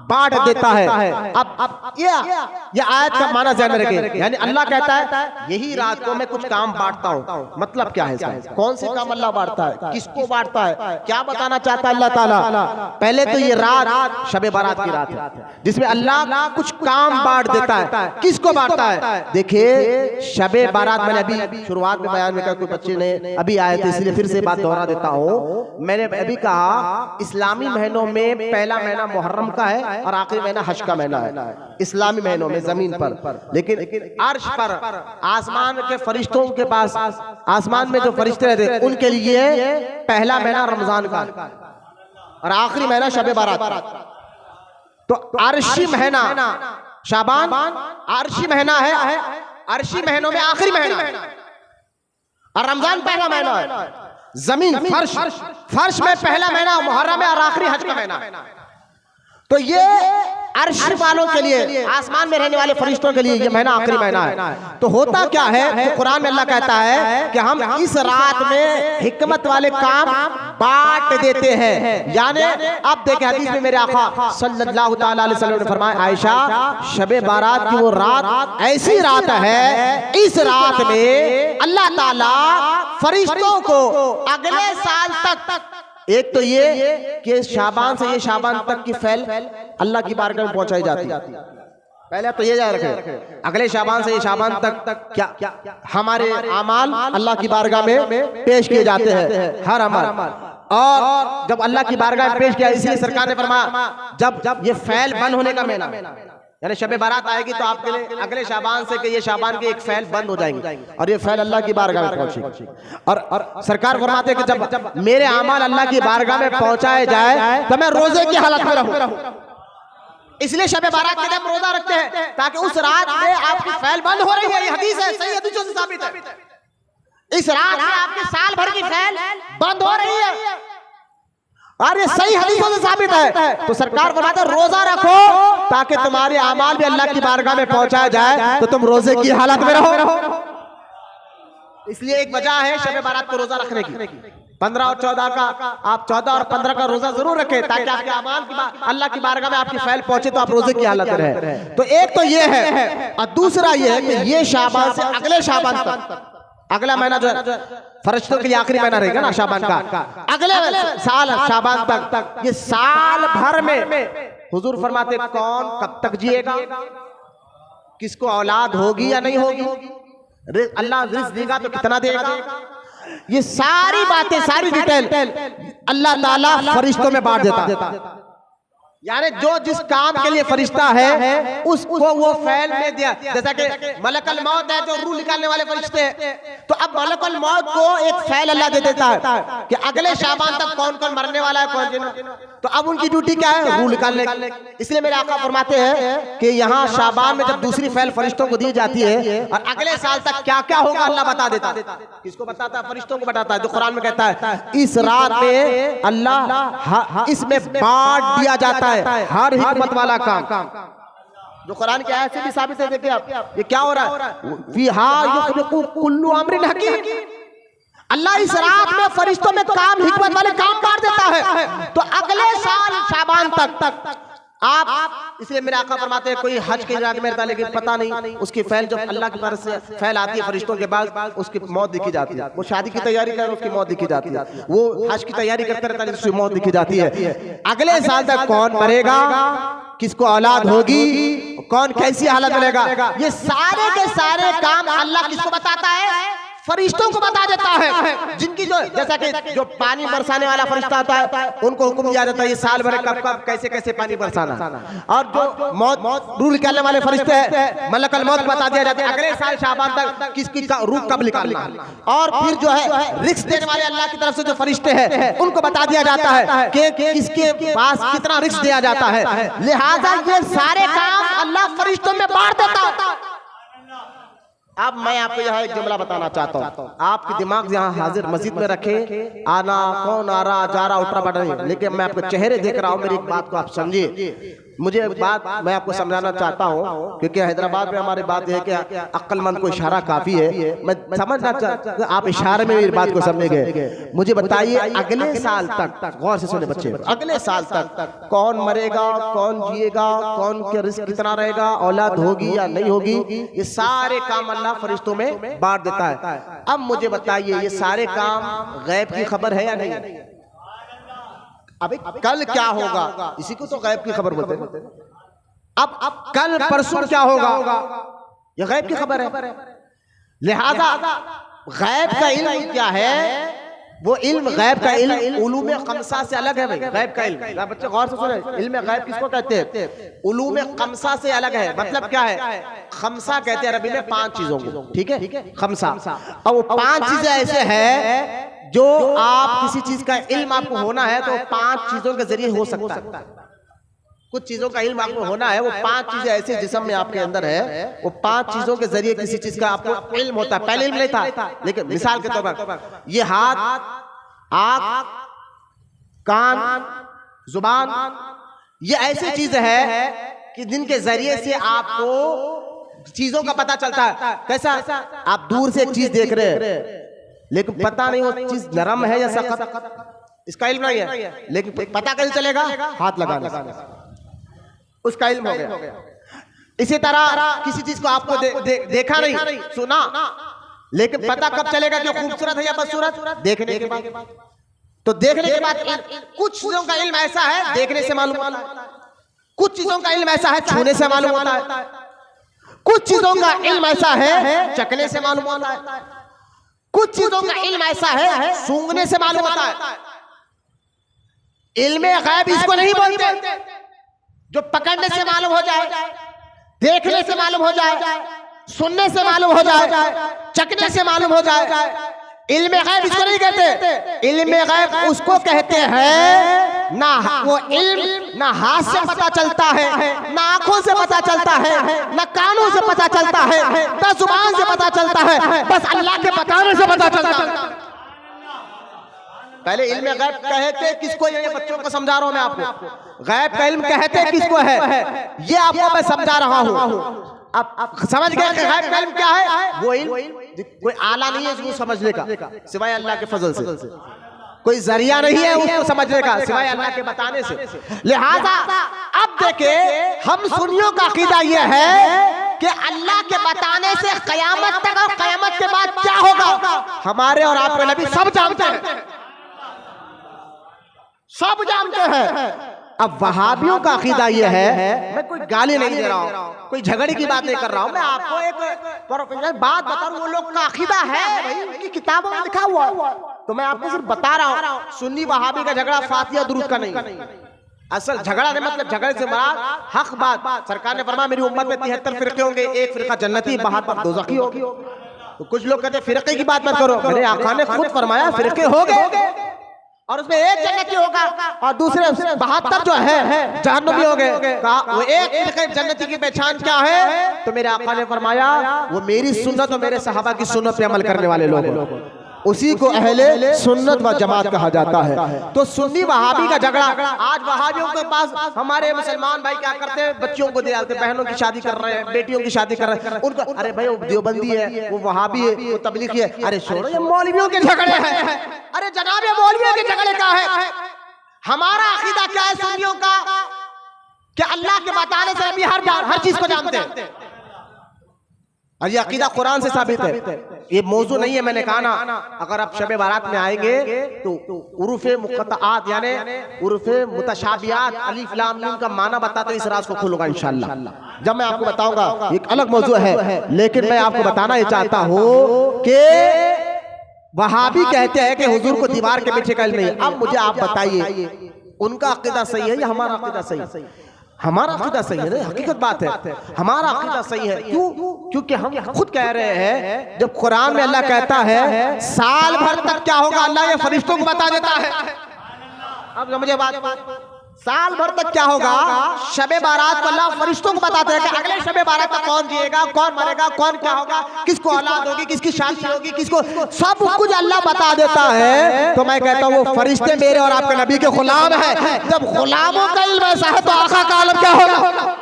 Speaker 1: बांट देता है। अब ये आयत का माना ध्यान में रखें, यानी अल्लाह कहता है यही रात को मैं कुछ काम बांटता हूँ। मतलब क्या है इसका? कौन से काम अल्लाह बांटता है, किसको बांटता है, क्या बताना चाहता है अल्लाह ताला? पहले तो ये रात शबे बारात की रात है जिसमें अल्लाह कुछ काम बांट देता है। किसको बांटता है? देखिए शबे बारात, मैंने अभी शुरुआत में बयान में कहा, कोई बच्चे ने अभी आए थे इसलिए फिर से बात दोहरा देता हूँ। मैंने अभी कहा इस्लामी महीनों में पहला महीना मुहर्रम का है और आखिरी महीना हज का महीना है इस्लामी महीनों में जमीन पर। लेकिन अर्श पर आसमान के फरिश्तों के पास, आसमान में जो फरिश्ते रहते हैं उनके लिए पहला महीना रमजान का और आखिरी महीना शबे बारात। तो अर्शी महीना शाबान अर्शी महीना है, अर्शी महीनों में आखिरी महीना और रमजान पहला महीना है। जमीन फर्श में पहला महीना मुहर्रम है और आखिरी हज का महीना। तो ये अर्श वालों के लिए, आसमान में रहने वाले फरिश्तों के लिए ये महीना आखिरी महीना है। तो होता क्या है, तो कुरान में अल्लाह कहता है कि हम इस रात में हिकमत वाले काम बांट देते हैं। यानी अब देखें हदीस में मेरे आका सल्लल्लाहु अलैहि वसल्लम ने फरमाया, आयशा शबे बारात की वो रात ऐसी रात है, इस रात में अल्लाह ताला फरिश्तों को अगले साल तक, एक तो ये कि शाबान से ये शाबान तक की फैल अल्लाह की बारगाह में पहुंचाई जाती है। पहले तो ये याद रखें, अगले शाबान से ये शाबान तक क्या हमारे अमाल अल्लाह की बारगाह में पेश किए जाते हैं, हर अमल। और जब अल्लाह की बारगाह में पेश किया, इसलिए सरकार ने फरमाया जब ये फैल बंद होने का महीना, यानी शबे बारात आएगी तो आपके लिए अगले शाबान से कि ये शाबान की एक फैल बंद हो जाएंगी और ये फैल अल्लाह की बारगाह में पहुंचेगी। और सरकार फरमाते हैं कि जब मेरे अमाल अल्लाह की बारगाह में पहुंचाए जाए तो मैं रोजे की हालत में रहूं। इसलिए शबे बारात के दिन रोजा रखते हैं ताकि उस रात में आपकी फैल बंद हो रही है। ये हदीस है, सही हदीसों से साबित है। इस रात में आपके साल भर की फैल बंद हो रही है और ये सही हदीसों से साबित है। तो सरकार फरमाते हैं रोजा रखो ताकि तुम्हारे अमाल भी अल्लाह की बारगाह में पहुंचाया जाए तो तुम रोजे की हालत में रहो। इसलिए एक वजह है शबे बारात को रोजा रखने की। 15 और 14 का आप 14 और 15 का रोजा जरूर रखें ताकि आपके अमाल की अल्लाह की बारगाह में आपकी फैल पहुंचे तो आप रोजे की हालत में रहे। तो एक तो ये है और दूसरा ये है कि ये शाबान से अगले शाबान तक, अगला महीना जो है फरिश्तों के लिए आखिरी महीना रहेगा ना शाबान का, अगले साल शाबान तक, ये साल भर में हुजूर फरमाते कौन कब तक जिएगा, किसको औलाद होगी या नहीं होगी, अल्लाह रिज़्क़ देगा तो कितना देगा, ये सारी बातें, सारी डिटेल अल्लाह ताला फरिश्तों में बांट देता है। यानी जो जिस काम के लिए फरिश्ता है उसको वो फैल में दिया। जैसा कि मलकल मौत है जो रूह निकालने वाले फरिश्ते हैं, तो अब मलकल मौत को एक फैल अल्लाह दे देता है कि अगले शाबान तक कौन कौन मरने वाला है, कौन, तो अब उनकी ड्यूटी क्या है, रूह निकालने। इसलिए मेरे आका फरमाते हैं कि यहाँ शाबान में जब दूसरी फैल फरिश्तों को दी जाती है और अगले साल तक क्या क्या होगा अल्लाह बता देता है। किसको बताता है? फरिश्तों को बताता है। जो कुरान में कहता है इस रात में अल्लाह इसमें बांट दिया जाता है हर हिकमत वाला काम, जो कुरान की आयत से भी साबित है। देखिए आप ये क्या हो रहा है, फिहा युखलुकु कुल्लु अम्रिन हकीम। अल्लाह इस रात में फरिश्तों में काम, हिकमत वाले काम बांट देता है तो अगले साल शाबान तक आप, इसलिए मेरे आका फरमाते हैं कोई हज के इरादे में रहता लेकिन पता नहीं उसकी फैल जब अल्लाह की तरफ से फैल आती है फरिश्तों के बाद उसकी मौत दिखी जाती है। वो शादी की तैयारी कर उसकी मौत दिखी जाती है, वो हज की तैयारी करते रहता है उसकी मौत दिखी जाती है। अगले साल तक कौन मरेगा, किसको औलाद होगी, कौन कैसी हालत में रहेगा, ये सारे के सारे काम अल्लाह किसको बताता है, फरिश्तों को बता देता है। जिनकी जो, जैसा कि जो पानी बरसाने वाला फरिश्ता आता है उनको हुक्म दिया जाता है ये साल भर कब कब कैसे कैसे पानी बरसाना, और जो मौत रूह निकालने वाले फरिश्ते हैं मलकल मौत बता दिया जाता है अगले साल शाबान तक किसकी रूह कब निकालना। और फिर जो है रिस्क देने वाले अल्लाह की तरफ से जो फरिश्ते हैं उनको बता दिया जाता है कि किसके पास कितना रिस्क दिया जाता है। लिहाजा ये सारे काम अल्लाह फरिश्तों में बांट देता है। अब मैं आपको यहाँ एक जुमला बताना चाहता हूँ, आपके दिमाग यहाँ हाजिर मस्जिद में रखे, आना कौन आ रहा जा रहा उठ रहा बढ़ रही, लेकिन मैं आपको चेहरे देख रहा हूँ, मेरी एक बात को आप समझिए। मुझे एक बात मैं आपको समझाना चाहता हूँ, क्योंकि हैदराबाद में हमारी बात है कि अक्लमंद को इशारा काफी है। मैं समझना चाहता, आप इशारे में मेरी बात को समझेंगे। मुझे बताइए अगले साल तक, गौर से सुने बच्चे, अगले साल तक कौन मरेगा, कौन जिएगा, कौन के रिस्क कितना रहेगा, औलाद होगी या नहीं होगी, ये सारे काम अल्लाह फरिश्तों में बांट देता है। अब मुझे बताइए ये सारे काम गैब की खबर है या नहीं? अभी कल क्या होगा इसी को तो गैब की खबर बोलते हैं। अब कल परसों क्या होगा ये गैब की खबर है। लिहाजा गैब का इल्म क्या है? वो इल्म, गैब का इल्म उलूम खमसा से अलग है भाई। गैब का इल्म, बच्चे गौर से सुने, इल्म गैब किसको कहते हैं? उलूम खमसा से अलग है। मतलब क्या है? खमसा कहते हैं अरबी में 5 चीजों को, ठीक है, खमसा। अब वो 5 चीजें ऐसे हैं जो आप किसी चीज का इल्म आपको होना है तो 5 चीजों के जरिए हो सकता है। कुछ चीजों का इल्म आपको होना है, वो 5 चीजें ऐसे जिस्म में आपके अंदर है, वो 5 चीजों के जरिए किसी चीज का आपको इल्म होता है। पहले इल्म नहीं था, लेकिन मिसाल के तौर पर ये हाथ, आंख, कान, जुबान, ये ऐसी चीज है कि जिनके जरिए से आपको चीजों का पता चलता है। कैसा? आप दूर से एक चीज देख रहे हैं लेकिन पता नहीं वो चीज नरम है या सख्त, इसका इल्म नहीं है, लेकिन पता कैसे चलेगा? हाथ लगाने से, उसका इल्म हो गया। इसी तरह किसी चीज को आपको देखा नहीं, सुना, लेकिन पता कब चलेगा कि खूबसूरत है या बदसूरत? देखने के बाद। तो देखने के बाद कुछ चीजों का इल्म ऐसा है देखने से मालूम होता है, कुछ चीजों का इल्म ऐसा है छूने से मालूम होता है, कुछ चीजों का इल्म ऐसा है चखने से मालूम होता है, कुछ चीजों का इल्म ऐसा है सूंघने से मालूम होता है। इल्मे गैब इसको नहीं बोलते जो पकड़ने से मालूम हो जाए, देखने से मालूम हो जाए, सुनने से मालूम हो जाए, चखने से मालूम हो जाए। इल्मे गैब इसको नहीं कहते। इल्मे गैब उसको कहते हैं ना वो इल्म ना हाथ से पता चलता है, ना आंखों से पता चलता है, ना कानों से पता चलता है, ना जुबान से पता चलता है, बस अल्लाह के बताने से पता चलता है। पहले इल्म गैब कहते किसको? ये बच्चों को समझा रहा हूं मैं आपको। गैब का इल्म कहते किसको है ये आपको मैं समझा रहा हूं। अब समझ गए कि गैब का इल्म क्या है? वो इल्म कोई आला नहीं है उसको समझने का सिवाय अल्लाह के फजल से, कोई जरिया नहीं है उसको समझने का सिवाय अल्लाह के बताने से। लिहाजा अब देखे हम सुन्नियों का अकीदा यह है कि अल्लाह के बताने से कयामत तक और कयामत के बाद क्या होगा हमारे और आपके नबी सब जानते हैं, सब जानते हैं। अब वहाबियों का अकीदा यह है, मैं कोई गाली नहीं दे रहा हूँ, कोई झगड़े की बात नहीं कर रहा हूँ, मैं आपको एक प्रोफेशनल बात बता रहा हूँ। वो लोग का अकीदा है भाई, उनकी किताबों में लिखा हुआ, तो मैं आपको सिर्फ बता रहा हूँ। सुन्नी वहाबी का झगड़ा फातिहा दुरूद का नहीं, असल झगड़ा नहीं, मतलब झगड़े से बड़ा हक बात। सरकार ने फरमाया मेरी उम्मत में 73 फिरके होंगे, एक फिरका जन्नती, 72 दोज़खी होगी। तो कुछ लोग कहते हैं फिरके की बात मत करो, मेरे आका ने खुद फरमाया फिरके हो गए और उसमें एक जन्नती होगा और दूसरे 72 जो है जहन्नमी हो गए। वो एक जन्नती की पहचान क्या है? तो मेरे आका ने फरमाया वो मेरी सुन्नत और मेरे सहाबा की सुन्नत पे अमल करने वाले लोग, उसी को अहले सुन्नत व जमात कहा जाता है। तो सुन्नी वहाबी का झगड़ा, आज वहाबियों के पास हमारे मुसलमान भाई क्या करते हैं? बच्चों को दिलाते, बहनों की शादी कर रहे हैं, बेटियों की शादी कर रहे हैं, उनको अरे भाई वो देवबंदी है, वो वहाबी है, वो तबलीगी है। अरे छोड़ो ये मौलवियों के झगड़े हैं। अरे जनाब ये मौलवियों के झगड़े का है। हमारा अकीदा क्या है सुन्नियों का कि अल्लाह के बताने से अभी हर चीज को जानते हैं और ये अकीदा कुरान से साबित है। ये मौजू नहीं है, मैंने कहा ना, अगर आप शबे बारात में आएंगे तो उरूफे मुक़त्तआत यानी उरूफे मुतशाबिहात अलिफ लाम मीम का माना बताते इस राज को खोलूंगा इंशाअल्लाह, जब मैं आपको बताऊंगा। एक अलग मौजू है, लेकिन मैं आपको बताना ये चाहता हूँ कि वहाबी कहते हैं कि हुजूर को दीवार के पीछे का इल्म नहीं। अब मुझे आप बताइए उनका अकीदा सही है या हमारा अकीदा सही है? हमारा अकीदा सही है, हकीकत बात है हमारा अकीदा सही है। क्यों? क्योंकि हम खुद कह रहे हैं जब कुरान में अल्लाह कहता है साल भर तक क्या होगा अल्लाह ये फरिश्तों को बता देता है। अब समझे बात, साल भर तक क्या होगा, शबे बारात को अल्लाह फरिश्तों को बताते हैं कि अगले शबे बारात तक कौन जिएगा, कौन मरेगा, कौन क्या होगा, किसको औलाद होगी, किसकी शादी होगी, किसको, सब कुछ अल्लाह बता देता है। तो मैं कहता हूँ वो फरिश्ते मेरे और आपके नबी के गुलाम है। जब गुलामों का इल्म ऐसा है तो आका का आलम क्या होगा।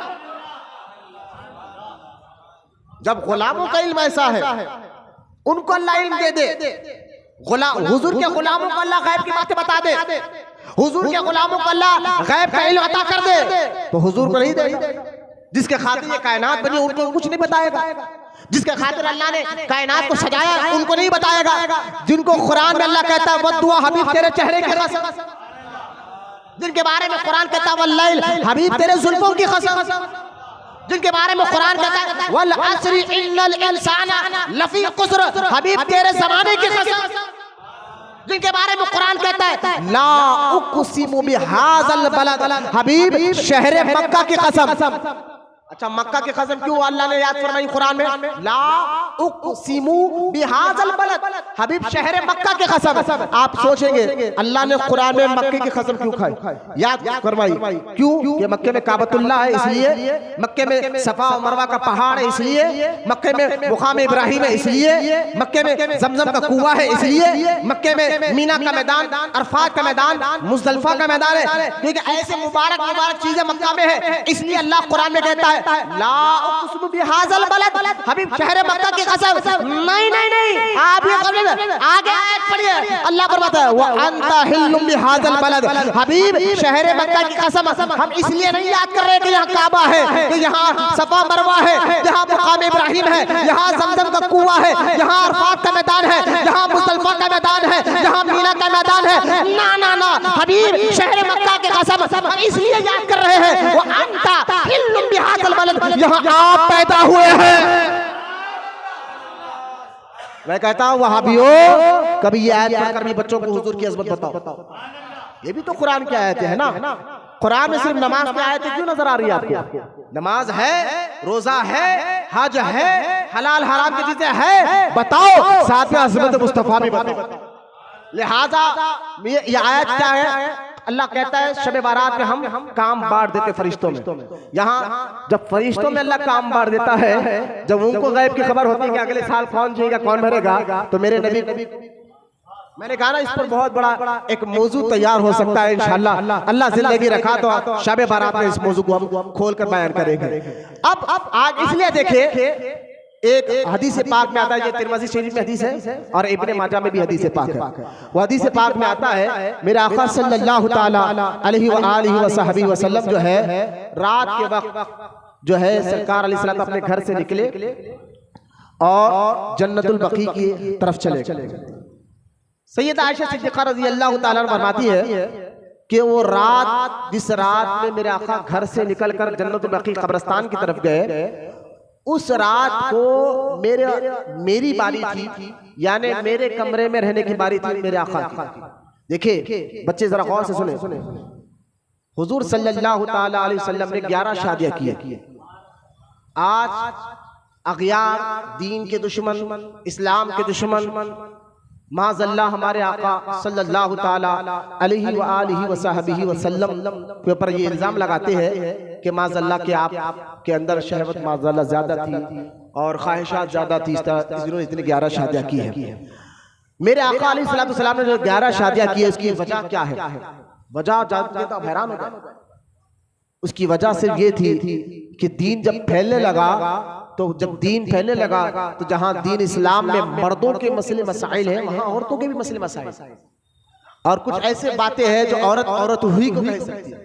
Speaker 1: जब गुलामों का इल्म ऐसा है, उनको अल्लाह इल्म दे दे, हुजूर के गुलामों को अल्लाह गैब की बातें बता दे, हुजूर के गुलामों को अल्लाह गैब का इल्म अता कर दे, तो हुजूर को नहीं देगा। जिसके खातिर ये कायनात बनी उनको कुछ नहीं बताएगा, जिसके खातिर अल्लाह ने कायनात को सजाया उनको नहीं बताएगा। जिनको कुरान में अल्लाह कहता है वद्दुआ हबीब तेरे चेहरे की कसम, जिनके बारे में कुरान कहता है वल्लैल हबीब तेरे जुल्फों की कसम, जिनके बारे में कुरान कहता है वल अस्री इन्नल इंसाना लफी खुस्र हबीब तेरे जमाने की कसम, जिनके बारे में कुरान कहता है ला उक़सिमु बिहाज़ल बलद हबीब शहर मक्का की कसम। अच्छा, मक्का की कसम क्यों अल्लाह ने याद फरमाई कुरान में, ला उक़सिमु बिहाज़ल बलद हबीब शहर मक्का की कसम। आप सोचेंगे अल्लाह ने कुरान में मक्के की कसम क्यों खाई, याद फरमाई क्यों कि मक्के में काबतुल्लाह है इसलिए, मक्के में सफा और मरवा का पहाड़ है इसलिए, मक्के में मुकाम इब्राहिम है इसलिए, मक्के में जमजम का कुआं है इसलिए, मक्के में मीना का मैदान, अरफात का मैदान, मुज़दलिफा का मैदान है, क्योंकि ऐसे मुबारक मुबारक चीजें मक्का में है। इसलिए अल्लाह कुरान में कहता है ला उक़सिमु बिहाज़ल बलद हबीब शहर मक्का की कसम। नहीं नहीं नहीं, आप ये आगे आयत पढ़िए, अल्लाह फरमाता है व अंता हिल्लुम बिहाज़ल बलद हबीब शहर मक्का की कसम। हम इसलिए नहीं याद कर रहे कि यहाँ काबा है, कि यहाँ सफा मरवा है, यहाँ मुकाम इब्राहिम है, यहाँ जमजम का कुआं है, यहाँ अरफात का मैदान है, यहाँ मुज़दलिफा का मैदान है, यहाँ मीना का मैदान है। ना ना ना, हबीब शहर मक्का की कसम हम इसलिए याद कर रहे हैं वो अंता हिल्लुम बिहाज़ल बलद, यहाँ आप पैदा हुए हैं। मैं कहता हूँ वहाबियों, कभी ये आयत पढ़कर भी बच्चों को हुजूर की अज़मत बताओ। ये भी तो कुरान की आयत है ना। कुरान में सिर्फ नमाज की आयतें क्यों नजर आ रही है आपको? नमाज है, रोजा है, हज है, हलाल हराम की चीजें है, बताओ, साथ में अज़मत मुस्तफा भी बताओ। लिहाजा ये आयत क्या है? अल्लाह कहता है शब बारात में हम काम बांट देते फरिश्तों में। यहाँ जब फरिश्तों में अल्लाह काम बांट देता है, जब उनको गैब की खबर होती है कि अगले साल कौन जिएगा कौन मरेगा, तो मेरे नबी, मैंने कहा ना इस पर बहुत बड़ा एक मौजू तैयार हो सकता है इंशाअल्लाह। अल्लाह जिंदगी रखा तो शब बारात में इस मौजू को हम खोल कर बयान करेंगे। अब आज इसलिए देखिए, एक हदीस पाक में आता है, ये तिरमिज़ी शरीफ में हदीस है और इब्ने माजा में भी हदीस पाक है। वो हदीस पाक में आता है मेरे आका सल्लल्लाहु ताला अलैहि व आलिहि व सहबी वसल्लम जो है रात के वक्त जो है सरकार अलैहिस्सलाम अपने घर से निकले और जन्नतुल बकी की तरफ चले। सैयदा आयशा सिद्दीक़ा रज़ियल्लाहु ताला अन्हा फरमाती है कि वो रात, जिस रात में मेरे आका घर से निकलकर जन्नतुल बकी कब्रिस्तान की तरफ गए, उस रात को मेरी बारी थी, यानी मेरे कमरे में रहने की बारी थी मेरे आका की। देखिए बच्चे जरा गौर से सुने, हुजूर सल्लल्लाहु ताला अलैहि वसल्लम ने 11 शादियां की। आज अग़यार, दीन के दुश्मन, इस्लाम के दुश्मन माज़अल्लाह हमारे आका सल्लल्लाहु ताला अलैहि व आलिहि व सहबिही वसल्लम के ऊपर ये इल्ज़ाम लगाते हैं कि माज़अल्लाह के आप के अंदर शहवत माज़अल्लाह ज़्यादा थी और ख्वाहिशात ज़्यादा थी, इसलिए इतनी 11 शादियाँ की हैं। मेरे आका अलैहिस्सलाम ने जो 11 शादियाँ की है, इसकी वजह क्या है? वजह जानते तो हैरान हो गए। उसकी वजह सिर्फ ये थी कि दीन जब फैलने लगा, तो जब दीन फैलने लगा तो जहां दीन इस्लाम में मर्दों के मसले मसाइल हैं, वहां औरतों के भी मसले मसाइल, और कुछ ऐसे बातें हैं जो औरत हुई को कह सकती है,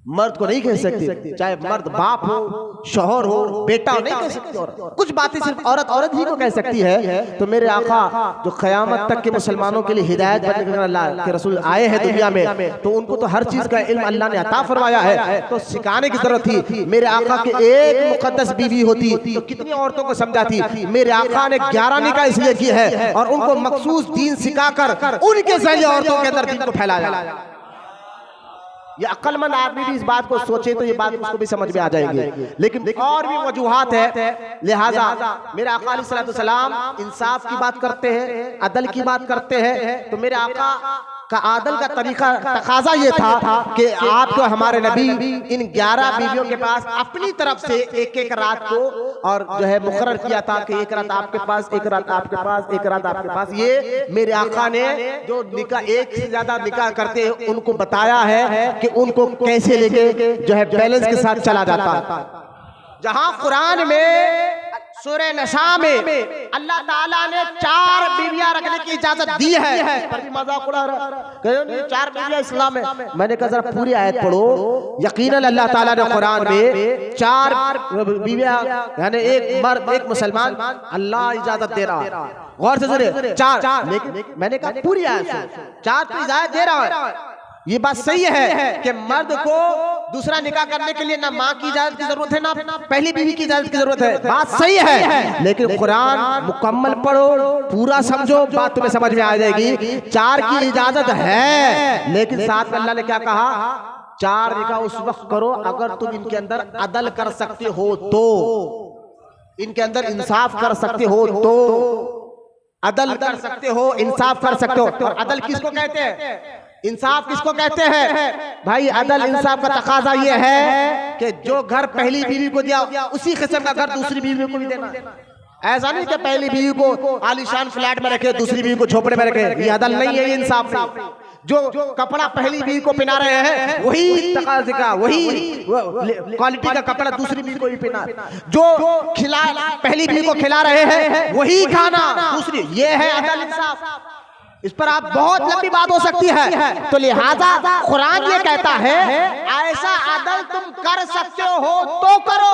Speaker 1: मर्द को नहीं कह सकती। चाहे मर्द बाप हो, शौहर हो, बेटा नहीं कह सकती। और कुछ बातें सिर्फ औरत ही को कह सकती है। तो मेरे आका जो क़यामत तक के मुसलमानों के लिए हिदायत बनने अल्लाह के रसूल आए हैं दुनिया में, तो उनको तो हर चीज का इल्म अल्लाह ने अता फरमाया है, तो सिखाने की जरूरत थी। मेरे आका के एक मुकद्दस बीवी होती तो कितनी औरतों को समझाती। मेरे आका ने 11 निकाह इसलिए की है और उनको मखसूस दीन सिखाकर उनके जरिए औरतों के अंदर दीन को फैलाया। ये अक्लमंद आदमी भी इस बात को सोचे तो ये बात उसको भी समझ में आ जाएगी। लेकिन और भी वजूहात है। लिहाजा मेरे आका अलैहिस्सलाम इंसाफ की बात करते हैं, अदल की बात करते हैं। तो मेरे आका का आदल का तरीका तकाजा ये था कि आपको हमारे नबी इन 11 बीवियों के पास अपनी तरफ से एक एक रात को और जो है मुकर्रर किया था कि एक रात आपके पास, एक रात आपके पास, एक रात आपके पास। ये मेरे आका ने जो निकाह एक से ज्यादा निकाह करते हैं उनको बताया है कि उनको कैसे लेके जो है बैलेंस के साथ चला जाता। जहां कुरान में सूरह नसा में अल्लाह ताला ने 4 बीवियां रखने की इजाजत दी है, पर भी मजाक उड़ा रहा है 4 बीवियां इस्लाम में। मैंने कहा जरा पूरी आयत पढ़ो। यकीनन अल्लाह ताला ने कुरान में 4 बीवियां यानी एक मर्द एक मुसलमान अल्लाह इजाजत दे रहा है। गौर से सुनिए 4, लेकिन मैंने कहा पूरी आयत 4 की इजाजत दे रहा है। ये बात सही है कि मर्द को दूसरा निकाह करने के लिए ना माँ की इजाजत की जरूरत है ना पहली बीवी की इजाजत की जरूरत है, बात सही है। लेकिन कुरान मुकम्मल पढ़ो, पूरा समझो, बात तुम्हें समझ में आ जाएगी। 4 की इजाजत है, लेकिन साथ में अल्लाह ने क्या कहा, 4 निकाह उस वक्त करो अगर तुम इनके अंदर अदल कर सकते हो तो, इनके अंदर इंसाफ कर सकते हो तो, अदल कर सकते हो, इंसाफ कर सकते हो। और अदल किसको कहते हैं, इंसाफ किसको कहते हैं भाई? अदल इंसाफ का तकाजा ये है कि जो घर पहली बीवी को दिया उसी किस्म का घर दूसरी बीवी को भी देना। ऐसा नहीं कि पहली बीवी को आलीशान फ्लैट में रखे, दूसरी बीवी को झोपड़े में रखे, ये अदल नहीं है, ये इंसाफ नहीं। जो कपड़ा पहली बीवी को पहना रहे हैं वही तकाजे का, वही क्वालिटी का कपड़ा दूसरी बीवी को भी पहना। जो खिला पहली बीवी को खिला रहे हैं वही खाना दूसरी, ये है अदल इंसाफ। इस पर आप बहुत लंबी बात हो सकती है, तो लिहाजा कुरान ये कहता है ऐसा अदल तुम कर सकते हो तो करो।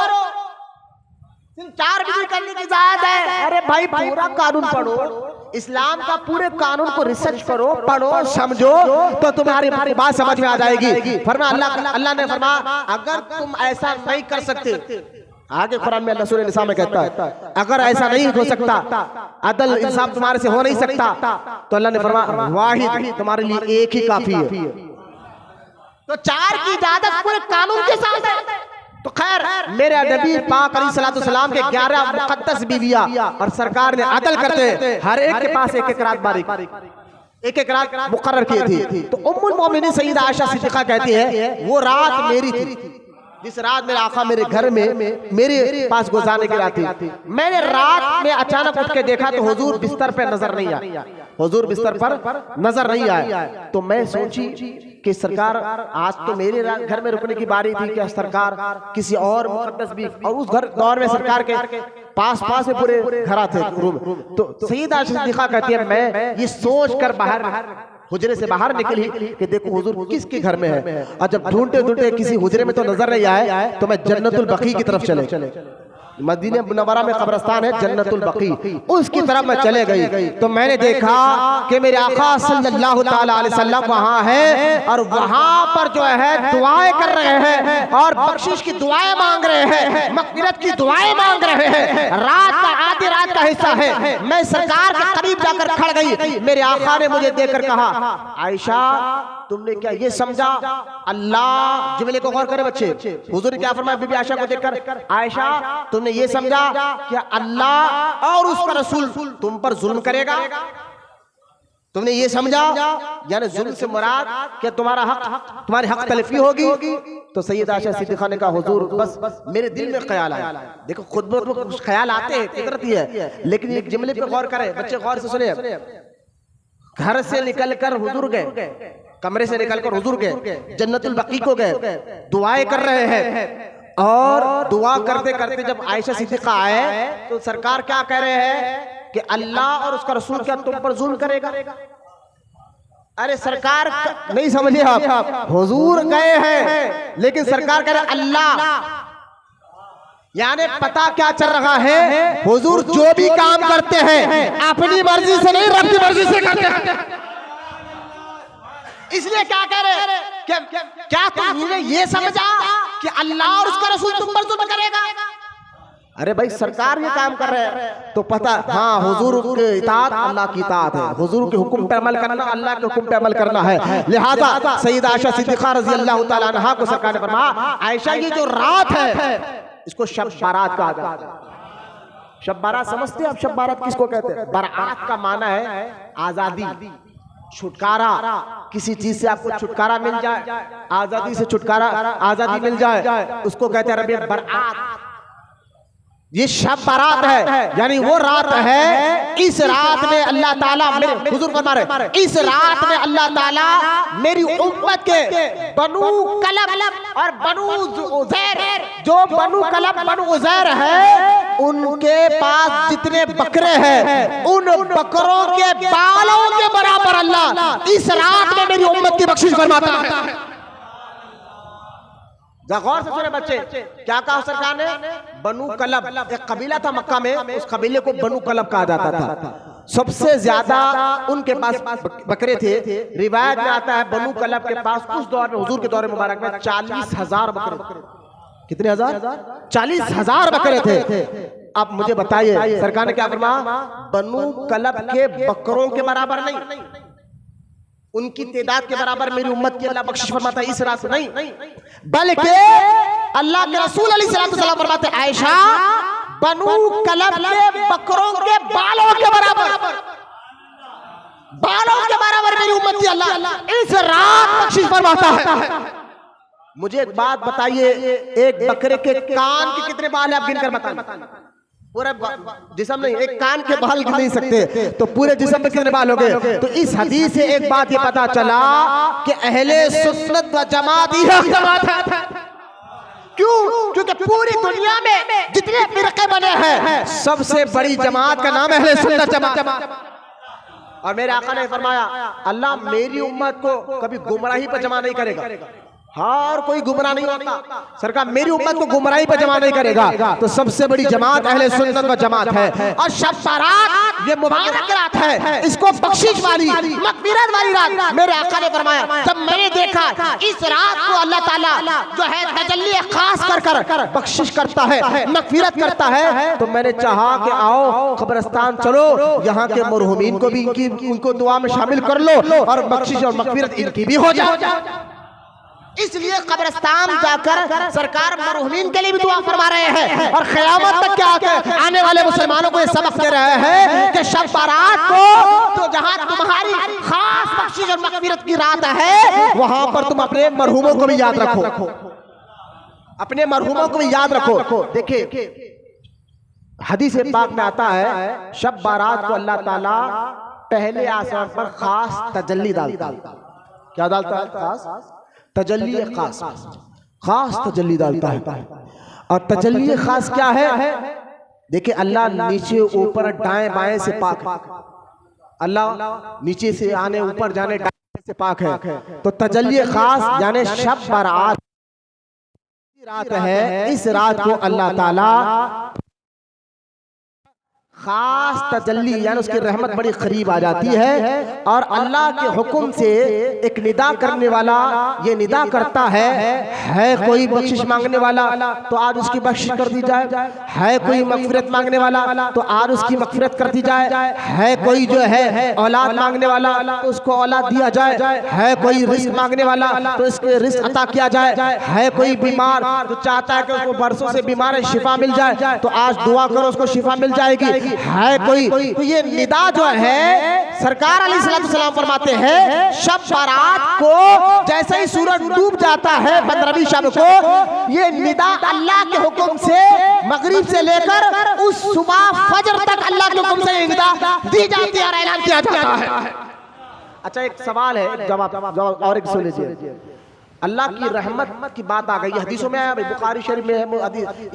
Speaker 1: 4 बीवी करने की इजाजत है। अरे भाई पूरा कानून पढ़ो, इस्लाम का पूरे कानून को रिसर्च करो, पढ़ो, समझो, तो तुम्हारी बात समझ में आ जाएगी। फरमाया अल्लाह ने फरमाया अगर तुम ऐसा नहीं कर सकते, आगे कुरान में अल्लाह सूरह निसा में कहता है अगर ऐसा नहीं हो सकता, अदल इंसाफ तुम्हारे से हो नहीं सकता, तो अल्लाह ने फरमाया वाहिद तुम्हारे लिए एक ही काफी है। तो 4 की इजाजत पूरे कानून के साथ है। तो खैर मेरे नबी पाक अलैहिस्सलाम के 11 मुकद्दस बीवियां और सरकार ने अदल करते हर एक के पास एक एक रात बारीक एक एक रात मुकर्रर की थी। तो उम्मुल मोमिनीन सैयदा आयशा सिद्दीक़ा कहती है वो रात मेरी थी जिस रात मेरा आका मेरे घर में मेरे पास गुजारने की रात थी। मैंने रात में अचानक उठ के देखा तो हुजूर बिस्तर पे नजर नहीं आया, हुजूर बिस्तर पर नजर नहीं आया। तो मैं सोची कि सरकार आज तो मेरे घर में रुकने की बारी थी, क्या सरकार किसी और मुकद्दस भी, और उस घर दौर में सरकार के पास पास में पूरे घर थे रूम। तो सैयदा आयशा सिद्दीक़ा कहती है मैं ये सोच कर बाहर हुजरे से बाहर निकली कि देखो हुजूर किसके घर में है, और जब ढूंढते ढूंढते किसी हुजरे में तो नजर नहीं आए तो मैं जन्नतुल बकी की तरफ चले। मदीना मुनव्वरा में कब्रिस्तान है जन्नतुल बकी, उसकी तरफ मैं चले गई। तो मैंने देखा कि मेरे आका सल्लल्लाहु ताला अलैहि वसल्लम वहां है और वहां पर जो है दुआएं कर रहे हैं और बख्शिश की दुआएं मांग रहे हैं, मग़फ़िरत की दुआएं मांग रहे हैं। रात का आधी रात का हिस्सा है। मैं सरकार के करीब जाकर खड़ गई। मेरे आका ने मुझे देखकर कहा आयशा तुमने क्या ये समझा, अल्लाह जुमले को गौर करे बच्चे, हुजूर ने क्या फरमाया बीबी आयशा को देखकर, आयशा तुमने ये समझा कि अल्लाह और उसका रसूल तुम पर जुल्म करेगा? तुमने ये समझा यानी जुल्म से मुराद कि तुम्हारा हक, तुम्हारी हक तलफी होगी? तो सैयदा आयशा सिद्दीक़ा ने कहा हुजूर बस मेरे दिल में ख्याल आया। देखो खुद ब खुद कुछ ख्याल आते हैं, फितरती है, लेकिन एक जुमले पे गौर करें बच्चे, गौर से सुने। घर से निकलकर हुजूर गए, कमरे से निकलकर हुजूर गए, जन्नतुल बकी को गए, दुआएं कर रहे हैं। और दुआ करते करते जब आयशा सिद्दीक़ा आए तो सरकार क्या कह रहे हैं कि अल्लाह और उसका रसूल क्या तुम पर जुल्म करेगा? अरे सरकार नहीं समझे आप, हुजूर गए हैं लेकिन सरकार कह रहे अल्लाह, यानी पता क्या चल रहा है, हुजूर जो भी काम करते हैं अपनी मर्जी से नहीं रब की मर्जी से करते हैं। इसलिए क्या कह रहे क्या तुमने ये समझा कि अल्लाह और उसका रसूल तुम पर जुल्म करेगा? अरे भाई सरकार ये काम कर रहे हैं तो पता, हाँ हुजूर के इताअत अल्लाह की इताअत है, हुजूर के हुक्म पे अमल करना अल्लाह के हुक्म पे अमल करना है। लिहाजा सैयदा आयशा सिद्दीक़ा रज़ी अल्लाह तआला अन्हा को सरकार ने फरमाया आयशा ये जो रात है इसको शब बारात कहा जाता है। शब बारात समझते हैं आप? शब बारात किसको कहते हैं? बारात का माना है आजादी, छुटकारा, किसी चीज से आपको छुटकारा मिल जाए, आजादी से छुटकारा, आजादी मिल जाए, उसको कहते हैं रबीउल बरात। ये शब बारात है, यानी वो रात है, इस रात में अल्लाह ताला, मेरे हुजूर फरमा रहे, इस रात में अल्लाह ताला मेरी उम्मत के बनु कलब और बनु उज़ैर, जो बनु कलब बनु उज़ैर है, उनके पास जितने बकरे हैं उन बकरों के बालों के बराबर अल्लाह इस रात में मेरी उम्मत की बख्शिश फरमाता है। गौर से सुने बच्चे, क्या कहा सरकार ने? बनु कलब, एक कबीला था मक्का में, उस कबीले को बनु कलब कहा जाता था। सबसे ज्यादा उनके पास बकरे थे। रिवायत में आता है बनु कलब के पास उस दौर में, हुजूर के दौर मुबारक में 40,000 बकरे। कितने हजार? 40,000 बकरे थे। अब मुझे बताइए सरकार ने क्या फरमाया? बनु कलब के बकरों के बराबर नहीं, उनकी तादाद के बराबर मेरी उम्मत की अल्लाह बख्शिश फरमाता है इस रात से नहीं, बल्कि अल्लाह के रसूल अलैहिस्सलाम फरमाते हैं आयशा बनु कलब के बकरों के बालों के बराबर, बालों के बराबर मेरी उम्मत की अल्लाह इस रात बख्शिश फरमाता है। मुझे एक बात बताइए, एक बकरे के कान के कितने बाल है आप गिनकर बताइए? पूरा जिस्म नहीं, एक कान के बाल गिन नहीं सकते, तो पूरे जिस्म में कितने बाल हो गए? तो इस हदीस से एक बात ये पता चला कि अहले सुन्नत व जमात ही जमात है। क्यों? क्योंकि पूरी दुनिया में जितने फिरके बने हैं सबसे बड़ी जमात का नाम है अहले सुन्नत जमात। और मेरे आका ने फरमाया अल्लाह मेरी उम्मत को कभी गुमराही पर जमा नहीं करेगा। हर कोई गुमराह नहीं होता, सरकार मेरी उम्मत को गुमराही पर जमा नहीं करेगा। तो सबसे बड़ी जमात अहले सुन्नत व जमात है। और शब बारात ये मुबारक रात है, इसको बख्शिश वाली, मग़फ़िरत वाली रात। मेरे आका ने फरमाया जब मैंने देखा इस रात को अल्लाह ताला जो है तजल्ली खास कर बख्शिश करता है, मग़फ़िरत करता है, तो मैंने चाहा कि आओ कब्रिस्तान चलो, यहाँ के मरहूमीन को भी उनको दुआ में शामिल कर लो और बख्शिश और मग़फ़िरत इनकी भी हो जाए। इसलिए कब्रिस्तान जाकर सरकार मरहूमीन के लिए भी दुआ फरमा रहे हैं और क़यामत तक क्या आने वाले मुसलमानों को ये सबक दे रहे हैं कि शब बारात को तो जहां तुम्हारी खास बख्शिश और मग़फ़िरत की रात है, वहां पर तुम अपने मरहूमों को भी याद रखो, अपने मरहूमों को भी याद रखो। देखिए हदीस पाक में आता है शब बारात को अल्लाह ताला पहले आसमान पर खास तजल्ली डालता है। क्या डालता है? खास तजल्ली, खास तजल्ली डालता है। और तजल्ली खास क्या है? देखिए अल्लाह नीचे ऊपर दाएं बाएं से पाक है, अल्लाह नीचे से आने ऊपर जाने दाएं से पाक है। तो तजल्ली खास यानी शब बारात रात है, इस रात को अल्लाह ताला खास तजल्ली यानी उसकी रहमत बड़ी करीब आ जाती है और अल्लाह के हुक्म से एक निदा करने वाला ये निदा करता है कोई बख्शिश मांगने वाला तो आज उसकी बख्शिश कर दी जाए, है कोई मग़फ़िरत मांगने वाला तो आज उसकी मग़फ़िरत कर दी जाए, है कोई जो है औलाद मांगने वाला तो उसको औलाद दिया जाए, है कोई रिस्क मांगने वाला तो इसको रिस्क अता किया जाए, है कोई बीमार जो चाहता है कि उसको बरसों से बीमार है शिफा मिल जाए तो आज दुआ करो उसको शिफा मिल जाएगी, है कोई। तो ये निदा जो है सरकार अलैहिस्सलाम फरमाते हैं शब बारात को जैसे ही सूरज डूब जाता है 15वीं शब को, ये निदा अल्लाह के हुक्म से मगरिब से लेकर उस सुबह फजर तक अल्लाह के हुक्म से निदा दी जाती है और ऐलान किया जाता है। अच्छा एक सवाल है, जवाब और एक सुन लीजिए। अल्लाह की रहमत की बात आ गई, हदीसों में है, बुखारी शरीफ में है,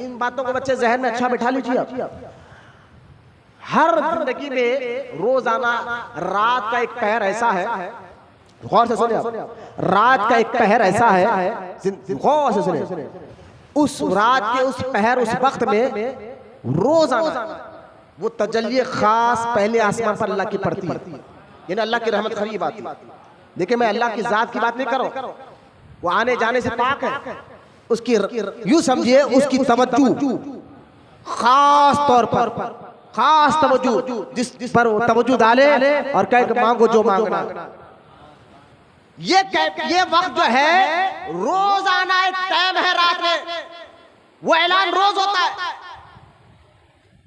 Speaker 1: इन बातों को बच्चे जहन में अच्छा बिठा लीजिए आप। हर जिंदगी में रोजाना रात का एक पहर ऐसा है, गौर से सुनिए, रात का एक पहर ऐसा है, गौर से सुनिए, उस रात के उस पहर उस वक्त में रोजाना वो तजल्ली खास पहले आसमान पर अल्लाह की पड़ती है, यानी अल्लाह की रहमत करीब आती है। देखिए मैं अल्लाह की जात की बात नहीं कर रहा हूं, वो आने जाने से पाक है, उसकी यूं समझिए उसकी तवज्जो खास तौर पर खास तवज्जो जिस पर वो तवज्जो डाले और कहे कि मांगो जो मांगना। ये वक्त जो है रोजाना एक टाइम है रात में, वो ऐलान रोज होता है।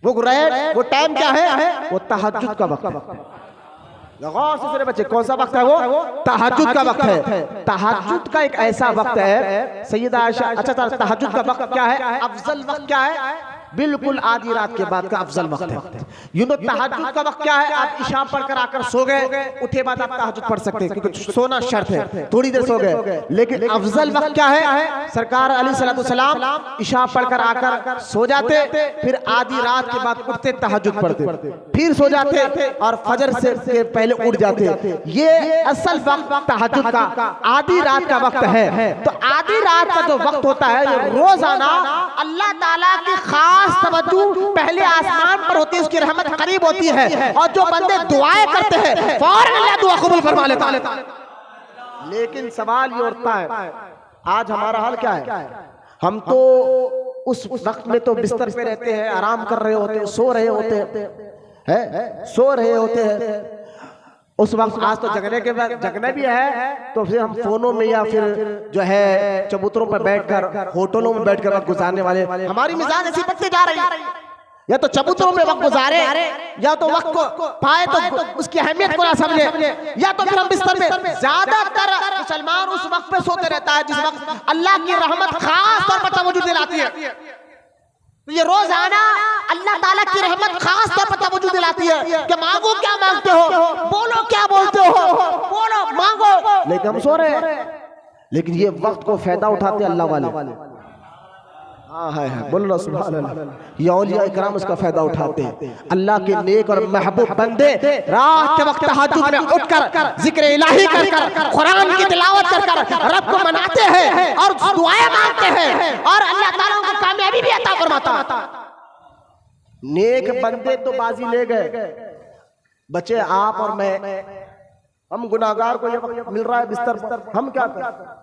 Speaker 1: वो टाइम क्या है? वो तहज्जुद का वक्त है। गौर से सुने बच्चे, कौन सा वक्त है वो? तहज्जुद का वक्त है। तहज्जुद का एक ऐसा वक्त है सैयदा आयशा, अच्छा तहज्जुद का वक्त क्या है? अफजल वक्त क्या है? बिल्कुल आधी रात के बाद का अफजल वक्त है। यू नो तहज्जुद का वक्त क्या है? आप इशा पढ़कर आकर सो गए, उठे बाद आप तहज्जुद पढ़ सकते हैं क्योंकि सोना शर्त है, थोड़ी देर सो गए। लेकिन अफजल वक्त क्या है? सरकार अलैहिस्सलाम इशा पढ़कर आकर सो जाते, फिर आधी रात के बाद उठते, तहज्जुद पढ़ते, फिर सो जाते और फजर से पहले उठ जाते। ये असल वक्त तहज्जुद का आधी रात का वक्त है। तो आधी रात का जो वक्त होता है रोजाना अल्लाह ताला की खास तवज्जो पहले आसमान पर होती है, उसकी रहमत करीब होती है और जो बंदे दुआएं करते हैं फौरन अल्लाह दुआ कबूल फरमा लेता है। लेकिन सवाल ये उठता है, आज हमारा हाल क्या है? हम तो उस वक्त में तो बिस्तर पे रहते हैं, आराम कर रहे होते हैं, सो रहे होते हैं, सो रहे होते हैं उस वक्त। आज तो जगने के बाद जगना भी है तो फिर हम फोनों में या फिर जो है चबूतरों पर बैठकर, होटलों में बैठकर वक्त गुजारने वाले, हमारी मिजाज ऐसी बनती जा रही है। या तो चबूतरों में वक्त गुजारे, या तो वक्त को पाए तो उसकी अहमियत को ना समझे, या तो फिर हम बिस्तर में। ज्यादातर मुसलमान उस वक्त पे सोते रहता है जिस वक्त अल्लाह की रहमत खास तौर पर तवज्जो दिलाती है। तो ये रोजाना अल्लाह ताला की रहमत खास तौर पर तवज्जो दिलाती है कि मांगो क्या मांगते हो, बोलो क्या बोलते हो, बोलो मांगो। लेकिन हम सो रहे हैं। लेकिन ये वक्त को फायदा उठाते अल्लाह वाले। हाँ है, बोलो सुभान अल्लाह। ये औलिया इकराम उसका फायदा उठाते हैं। अल्लाह के नेक और महबूब बंदे रात के वक्त तहज्जुद में उठकर जिक्र इलाही कर कुरान की तिलावत कर रब को मनाते हैं और दुआएं मांगते हैं और अल्लाह ताला उनको कामयाबी भी अता फरमाता। नेक बंदे तो बाजी ले गए, बचे आप और मैं। हम गुनाहगार को ये वक्त मिल रहा है बिस्तर पर, हम क्या करें?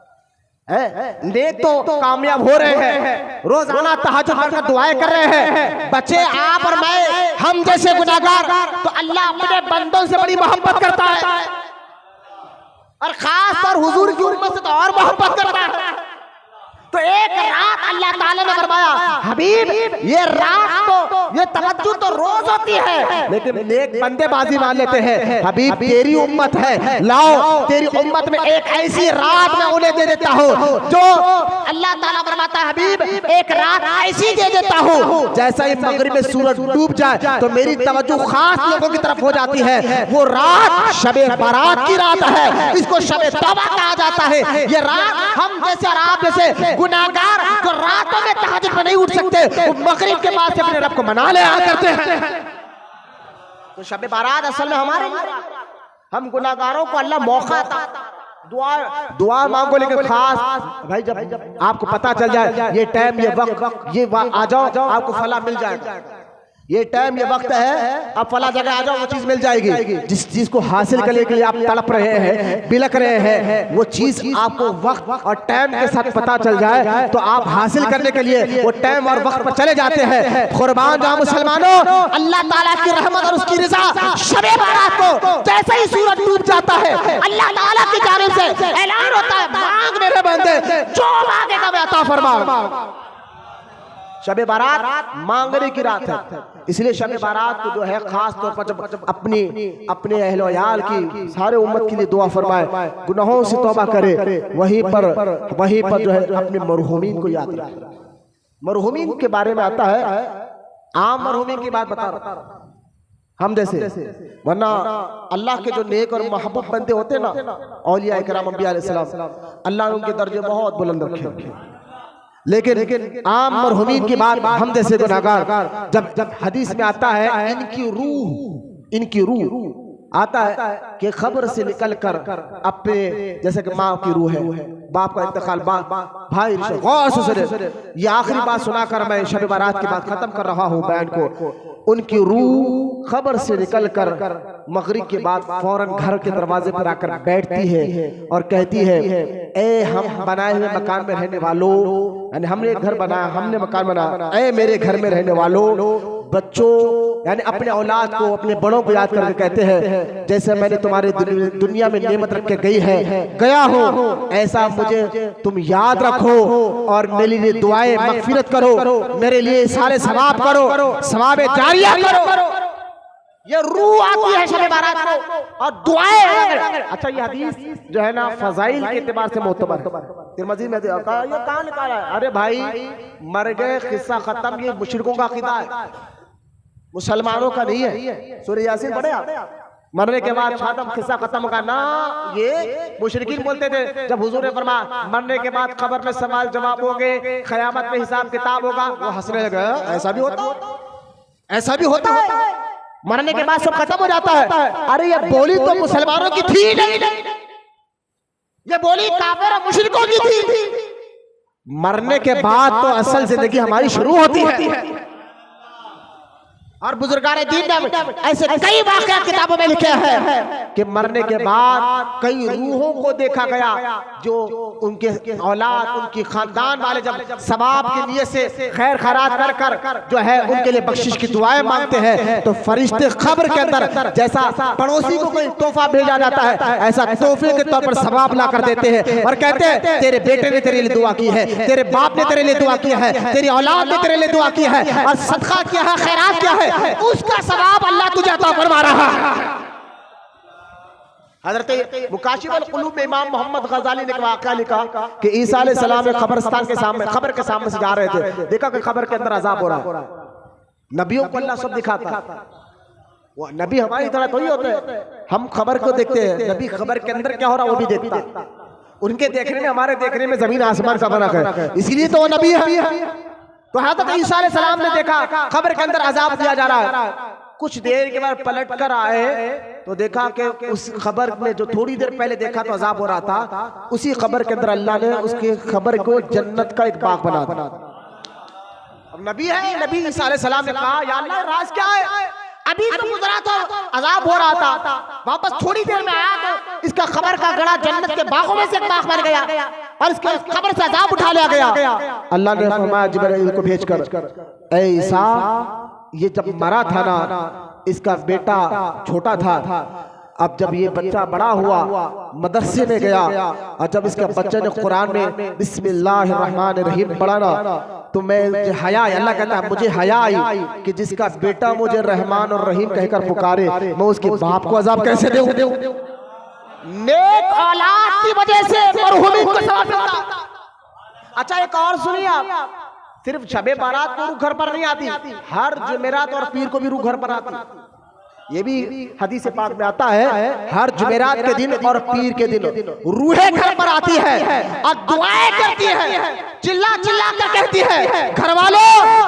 Speaker 1: नेक तो कामयाब हो रहे हैं, रोजाना तहज्जुद पढ़कर दुआएं कर रहे हैं। बच्चे आप और मैं, हम जैसे गुनाहगार, तो अल्लाह अपने बंदों से बड़ी मोहब्बत करता है और खास तौर हुजूर की उम्मत से तो और मोहब्बत करता है। तो एक रात अल्लाह ताला ने फरमाया, हबीब ये रात तो, ये तवज्जो तो रोज होती है, लेकिन नेक बंदे बाजी मान लेते हैं। हबीब तेरी उम्मत है, लाओ तेरी उम्मत में एक ऐसी रात मैं उन्हें दे देता हूँ जो अल्लाह ताला फरमाता है, हबीब एक रात ऐसी दे देता हूँ जैसा ही मगरिब में सूरज डूब जाए तो मेरी तवज्जो खास लोगों की तरफ हो जाती है। वो रात शबे बारात की रात है, इसको शबे तौबा कहा जाता है। ये रात हम जैसे और आप जैसे गुनाहगार जो रातों में तहज्जुद में नहीं उठ सकते, वो मगरिब के बाद से अपने रब को मना ले करते हैं। तो शब बारात असल में हमारे लिए, हम गुनाहगारों को अल्लाह मौका दुआ मांगो। लेकिन खास भाई जब आपको पता चल जाए ये टाइम, ये वक्त, ये आ जाओ आपको फला मिल जाएगा, ये टाइम, ये वक्त है, आप फला जगह आ जाओ, वो चीज मिल जाएगी। जिस चीज को हासिल करने के लिए आप तड़प रहे हैं, बिलक रहे हैं, वो चीज आपको वक्त और टाइम के साथ पता चल जाए तो आप हासिल करने के लिए वो टाइम और वक्त पर चले जाते हैं। कुर्बान जाओ मुसलमानों, अल्लाह ताला की रहमत और उसकी रिज़ा शबे बारात को जैसे ही सूरज डूब जाता है, अल्लाह ताला की जानिब से ऐलान होता है, मांग मेरे बंदे, जो मांगेगा मैं अता फरमाऊंगा। शबे बारात मांगने की रात है, इसलिए शबे बारात को जो है खास तौर पर जब अपने अहल वयाल की, सारे उम्मत के लिए दुआ फरमाए, गुनाहों से तौबा करे, वहीं पर जो है अपने मरहूमीन को याद रखे। मरहूमीन के बारे में आता है, आम मरहूमीन की बात बता रहा हम जैसे, वरना अल्लाह के जो नेक और महबूब बंदे होते ना, औलिया इकराम अंबिया अलैहिस्सलाम, अल्लाह ने उनके दर्जे बहुत बुलंद रखे। लेकिन आम मरहूमीन की बात, हम जैसे गुनाहगार, जब हदीस में आता है इनकी रूह आता है कि खबर से निकलकर अपने, जैसे कि माँ की रूह है, बाप का इंतकाल, भाई गौर से सुने, ये आखिरी बात सुनाकर मैं शब बारात की बात खत्म कर रहा हूँ बयान को। उनकी रूह खबर से निकलकर मगरिब के बाद फौरन घर के दरवाजे पर आकर बैठती है और कहती है, ए हम बनाए हुए मकान में रहने वालों, यानी हमने घर बनाया, हमने मकान बनाया, ए मेरे घर में रहने वालों, बच्चों, यानी अपने औलाद को, अपने बड़ों को याद करके कहते हैं, जैसे मैंने तुम्हारे दुनिया में नेमत रख के गया हूँ, ऐसा मुझे तुम याद रखो और मेरे लिए दुआएं मगफिरत करो, मेरे लिए सारे सवाब करो, सवाब जारिया करो। ये रूह आती है शब बारात को और दुआएं। अच्छा ये हदीस जो है ना फजाइल के एतबार से मोतबर तिरमिज़ी में ये कहाँ निकाला है? अरे भाई मर गए किस्सा खत्म, ये मुशरिकों का अकीदा है, मुसलमानों का नहीं है। सूरह यासीन पढ़े आप? मरने के बाद खातम किस्सा खत्म का ना, ये मुशरिकीन बोलते थे जब हुजूर ने फरमाया मरने के बाद खबर में सवाल जवाब होंगे, क़यामत में हिसाब किताब होगा, वो हंसने लगे। ऐसा भी होता है, ऐसा भी होता है, मरने के बाद सब खत्म हो जाता है। अरे ये बोली तो मुसलमानों की थी नहीं, ये बोली काफिर और मुशरिकों की थी। मरने के बाद तो असल जिंदगी हमारी शुरू होती है। और बुजुर्गाने दीन ने ऐसे कई वाक़या किताबों में लिखे हैं कि मरने के बाद कई रूहों को देखा गया जो उनके औलाद, उनकी खानदान वाले जब सवाब की नियत से खैर खैरात कर जो है उनके लिए बख्शिश की दुआएं मांगते हैं, तो फरिश्ते खबर के अंदर जैसा पड़ोसी को कोई तोहफा भेजा जाता है, ऐसा तोहफे के तौर पर सवाब ला कर देते हैं और कहते हैं तेरे बेटे ने तेरे लिए दुआ की है, तेरे बाप ने तेरे लिए दुआ की है, तेरी औलाद ने तेरे लिए दुआ की है और सदका किया है, खैरात किया है, उसका सवाब अल्लाह तुझे अता फरमा रहा है। हज़रत मुकाशिफुल क़ुलूब में इमाम मोहम्मद ग़ज़ाली ने एक वाक़या लिखा कि ईसा अलैहिस्सलाम एक कब्रिस्तान के सामने, खबर के सामने से जा रहे थे, देखा कि खबर के अंदर अज़ाब हो रहा है। नबियों को अल्लाह सब दिखाता, वो नबी हमारी तरह तो ही होते हैं, हम खबर को देखते हैं, नबी खबर के अंदर क्या हो रहा है वो भी देखता। उनके देखने में हमारे देखने में जमीन आसमान का फर्क है, इसीलिए तो वो नबी है। तो हज़रत ईसा अलैहिस्सलाम ने देखा खबर के अंदर अज़ाब दिया जा रहा है। कुछ देर के बाद पलट कर आए तो देखा कि उस खबर में जो थोड़ी देर पहले देखा तो अज़ाब हो रहा था, उसी खबर के अंदर अल्लाह ने उसके खबर को जन्नत का एक बाग बना दिया। अब नबी है, नबी ईसा अलैहिस्सलाम ने कहा या अल्लाह राज क्या है? अभी तो गुजरा तो अज़ाब हो रहा था, वापस थोड़ी देर में आया तो इसका खबर का गड़ा जन्नत के बागों में से एक बाग बन गया और इसके खबर से अज़ाब उठा लिया गया। अल्लाह ने फरमाया जिब्राइल को भेजकर, ऐ ईसा ये जब मरा था ना इसका बेटा छोटा था, अब जब ये बच्चा बड़ा हुआ मदरसे में गया और जब इसके बच्चे ने कुरान में बिस्मिल्लाहिर्रहमानिर्रहीम पढ़ा ना तो मैं हया, अल्लाह कहता है मुझे हया आई कि जिसका बेटा मुझे रहमान और रहीम कहकर पुकारे, मैं उसके बाप को अज़ाब कैसे दूं? नेक औलाद की वजह से मरहूमी को सवाब मिलता। अच्छा एक और सुनिए आप, सिर्फ शबे बारात को रूह घर पर नहीं आती, हर जुमेरात और पीर को भी रूह घर पर आती। ये भी हदीस पाक में आता है, हर जुमेरात के दिन और पीर के दिन रूहें घर पर आती है और दुआएं करती है, चिल्ला चिल्ला कर कहती है घर वालों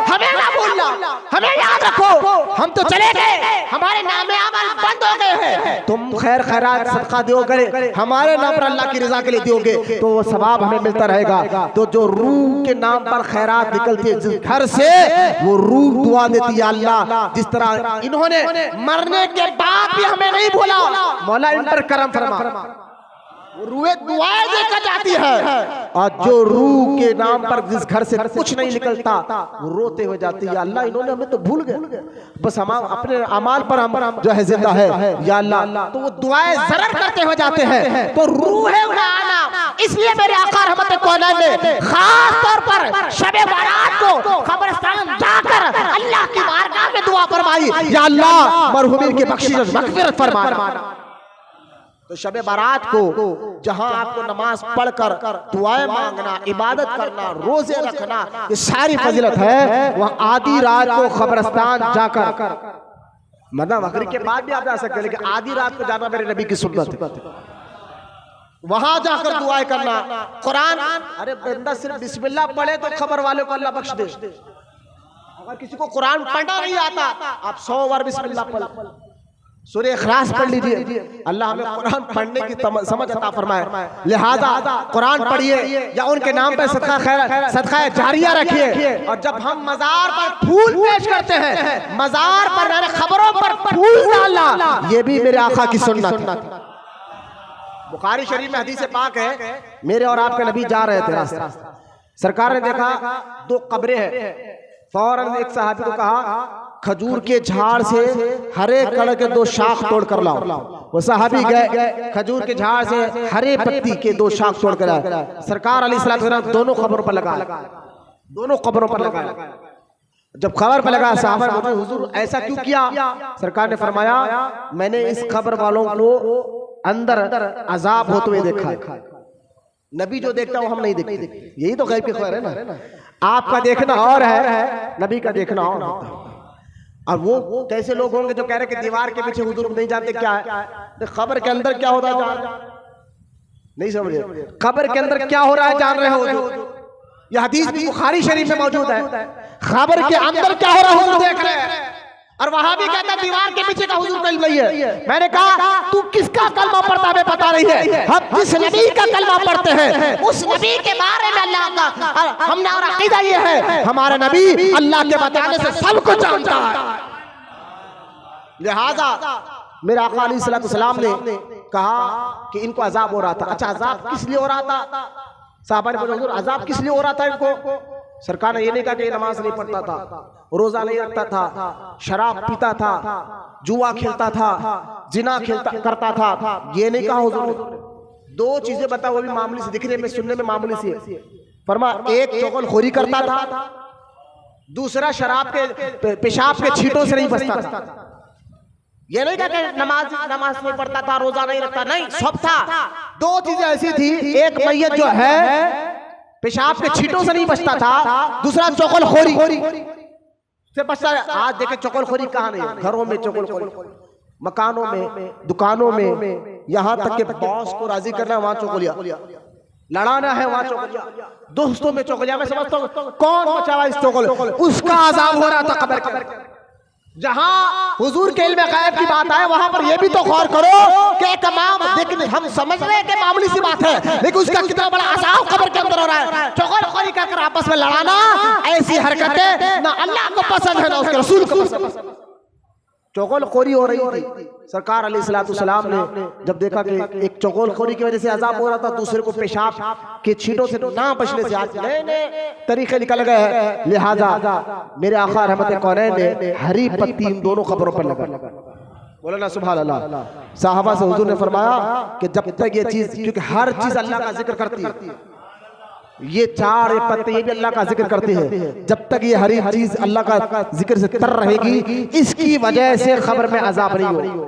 Speaker 1: हमें ना भूलना, हमें याद रखो, हम तो चले गए, हमारे नामे अमल बंद हो गए हैं, तुम खैर खैरात सदका दोगे, हमारे नाम पर अल्लाह की रजा के लिए दोगे तो वो सवाब हमें मिलता रहेगा। तो जो रूह के नाम पर खैरात निकलती है जिस घर से, वो रूह दुआ देती है अल्लाह जिस तरह इन्होंने मरने के बाद भी हमें नहीं भूला, मौला इन पर करम फरमा, रूहें दुआएं देकर जाती है। और जो रूह के नाम पर जिस घर से कुछ नहीं निकलता वो रोते हुए जाती है, अल्लाह इन्होंने हमें तो भूल गए, बस हम अपने अमाल पर हम जो है जिंदा है या अल्लाह, तो वो दुआएं जरर करते हुए जाते हैं। तो रूह है उन्हें आना, इसलिए मेरे आका रहमत कौनैन ने खास तौर पर शबे बारात को कब्रिस्तान जाकर अल्लाह की बारगाह में दुआ फरमाई, या अल्लाह मरहूमीन की बख्शिश मग़फ़िरत फरमा। तो शबे बारात को जहां आपको नमाज पढ़कर दुआएं मांगना, इबादत करना, रोजे रखना, ये सारी फजीलत है, वहां आधी रात को कब्रिस्तान जाकर, मतलब मगरिब के बाद भी आप जा सकते हैं लेकिन आधी रात को जाना मेरे नबी की सुन्नत है, वहां जाकर दुआएं करना। कुरान, अरे बंदा सिर्फ बिस्मिल्लाह पढ़े तो खबर वाले को अल्लाह बख्श दे। अगर किसी को कुरान पढ़ना नहीं आता आप 100 बार बिस्मिल्लाह पढ़, सूरह इखलास पढ़ लीजिए, अल्लाह हमें कुरान पढ़ने की समझ अता फरमाए। लिहाजा कुरान पढ़िए या उनके नाम पर सदका जारिया रखिए। और जब हम मजार पर फूल पेश करते हैं, मजार पर खबरों पर फूल डालना, ये भी मेरे आका की सुन्नत है। बुखारी शरीफ में हदीस पाक है, मेरे और आपके नबी जा रहे थे रास्ते, सरकार ने देखा 2 कब्रें हैं, फौरन एक सहाबी को कहा खजूर के झाड़ से हरे कड़ के 2 शाख तोड़ कर लाओ। वो सहाबी गए, खजूर के झाड़ से हरे पत्ती के 2 शाख तोड़ कर लाए। सरकार अलैहिस्सलाम दोनों कब्रों पर लगाया, दोनों कब्रों पर लगाया। जब खबर पे लगा साहब हुजूर ऐसा क्यों किया, सरकार ने फरमाया मैंने इस खबर वालों को अंदर अजाब होते हुए देखा है। नबी जो देखता है वो हम नहीं देखते, यही तो गैब की खबर है ना। आपका देखना और है, नबी का देखना और होता है। और वो कैसे लोग होंगे जो कह रहे कि दीवार के पीछे हुजूर नहीं जानते क्या है, तो खबर के अंदर क्या होता है नहीं समझे, खबर के अंदर क्या हो रहा है जान रहे हो हुजूर। यह हदीस भी बुखारी शरीफ में मौजूद है, खबर के अंदर क्या हो रहा है हुजूर देख रहे हैं। और वहां भी कहता दीवार के पीछे का हुजूर कलमा नहीं है। मैंने कहा तू किसका कलमा पढ़ता है पता नहीं है, हम जिस नबी का कलमा पढ़ते हैं उस नबी के बारे में अल्लाह का हमने और अकीदा ये है, हमारा नबी अल्लाह के बताने से सब कुछ जानता है। लिहाजा मेरा आका अलैहिस्सलाम ने कहा कि इनको अजाब हो रहा था। अच्छा अजाब किस लिए हो रहा था, साहबा ने बोला हुजूर अजाब किस लिए हो रहा था इनको। सरकार ने ये नहीं कहा कि नमाज नहीं पढ़ता था, रोजा नहीं रखता था, शराब पीता था, जुआ खेलता था, जिना करता था, ये नहीं कहा हुजूर। दो चीजें बता वो भी मामूली से दिखने में सुनने में मामूली सी है। फरमा एक चुगलखोरी करता था, दूसरा शराब के पेशाब के छींटों से नहीं बचता था। ये नहीं कहा कि नमाज नहीं पढ़ता था, रोजा नहीं रखता, नहीं सब था। दो चीजें ऐसी थी, एक मैयत जो है पेशाब के छींटों से नहीं बचता था, दूसरा चुगलखोरी से बचता है। आज देखे चुगलखोरी कहाँ नहीं, घरों में चुगलखोरी, मकानों में, दुकानों में, यहाँ तक के बॉस को राजी करना वहां चुगलिया, लड़ाना है वहां चुगलिया, दोस्तों में चुगलिया। मैं समझता हूँ कौन मचावा इस चुगल, उसका अजाब हो रहा था कब्र के। जहां हुजूर के इल्म गैब की बात आए वहां पर यह भी तो गौर करो कि तमाम देखने हम समझ रहे हैं कि मामूली सी बात है, लेकिन उसका कितना बड़ा अजाब कब्र के अंदर हो रहा है। चुगलखोरी कर आपस में लड़ाना, ऐसी हरकतें ना अल्लाह को पसंद है ना उसके रसूल को पसंद। चुगलखोरी हो रही थी। सरकार अलैहिस्सलाम ने जब देखा कि एक चुगलखोरी की वजह से अजाब हो रहा था, दूसरे को पेशाब के छींटों से ना बचने से आज नए तरीके निकल गए हैं। लिहाजा मेरे आका रहमत कौनैन ने हरी पत्ती इन दोनों खबरों पर लगा। बोला ना सुभान अल्लाह। साहबा से हुजूर ने फरमाया कि जब तक ये चीज, क्योंकि हर चीज अल्लाह का जिक्र करती है, ये चार पत्ते ये भी अल्लाह का जिक्र करते हैं, जब तक ये हरी चीज अल्लाह का जिक्र से तर रहेगी, इसकी वजह से खबर में अजाब नहीं हो।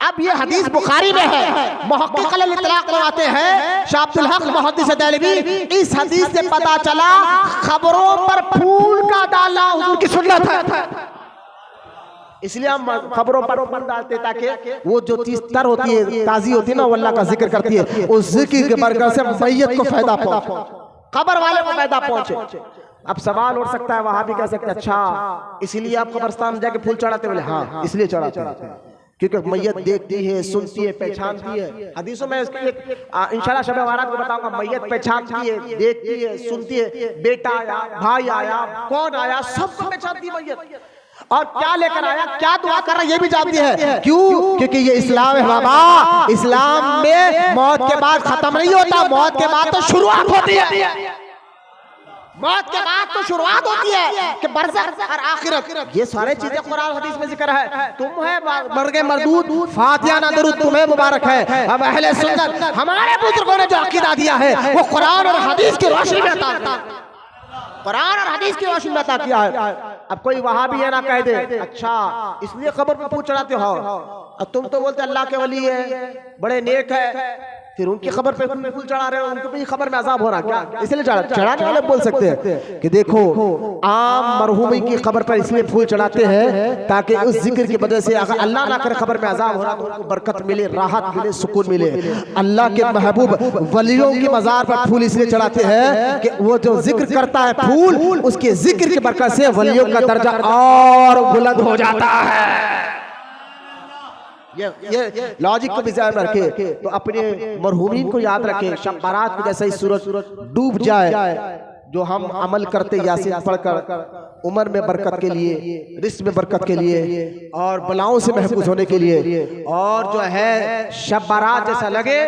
Speaker 1: अब ये हदीस बुखारी में है, मुहक्किक अल-इतलाक करवाते हैं शाह अब्दुल हक मुहद्दिस देहलवी, इस हदीस से पता चला खबरों पर फूल का डालना हुजूर की सुन्नत है। इसलिए हम खबरों पर फूल डालते ताकि वो जो चीज तर होती है, ताजी होती है ना, वो अल्लाह का जिक्र करती है, उस जिक्र के बरकत से मैयत को फायदा पहुंचे, खबर वाले को फायदा पहुंचे। अब सवाल उठ सकता है, वहां भी कह सकते हैं अच्छा इसलिए आप कब्रिस्तान जाके फूल चढ़ाते बोले हाँ इसलिए चढ़ाते हैं क्योंकि मैयत देखती है, सुनती है, पहचानती है। हदीसों में इसकी इंशाल्लाह शब बारात को बताऊंगा, मैयत पहचानती है, देखती है, सुनती है, बेटा आया, भाई आया, कौन आया, सबको पहचानती है मैयत, और क्या लेकर आया, क्या दुआ कर रहा है ये भी जानती है। क्यों? क्योंकि ये इस्लाम है बाबा। इस्लाम में मौत के बाद खत्म नहीं होता, मौत के बाद तो शुरुआत होती है, मौत के बाद तो शुरुआत होती है कि बरज़ख और आखिरत। ये सारे चीजें कुरान हदीस में जिक्र है। तुम है मर्गे मरदूद, फातिहा ना दरूद तुम्हें मुबारक है। हम अहले सुन्नत, हमारे बुजुर्गों ने जो अकीदा दिया है वो कुरान और हदीस की रोशनी में था, कुरान और हदीस की रोशनी में अता किया है। अब कोई वहां भी है ना कह दे अच्छा इसलिए खबर पे पूछ चढ़ाते हो, अब तुम तो बोलते अल्लाह के वली है, बड़े नेक है, फिर उनकी खबर पे फूल चढ़ा रहे हो, उनके पे खबर में अजाब हो रहा क्या, इसलिए चढ़ाने वाले बोल सकते हैं कि देखो आम मरहूमी की खबर पर इसलिए फूल चढ़ाते हैं ताकि उस जिक्र की वजह से अगर अल्लाह ना करे खबर में अजाब हो रहा तो उनको बरकत मिले, राहत मिले, सुकून मिले। अल्लाह के महबूब वलियों की मजार पर फूल इसलिए चढ़ाते हैं कि वो जो जिक्र करता है फूल, उसके जिक्र की बरकत से वलियों का दर्जा और बुलंद हो जाता है। ये लॉजिक को भी ध्यान रखे तो अपने मरहूमीन को याद रखें। शब बारात को जैसे ही सूरज डूब जाए, जो हम अमल करते यासीन पढ़कर उम्र में बरकत के लिए, रिस्क में बरकत के लिए और बलाओं से महफूज होने के लिए, और जो है शब बारात जैसा लगे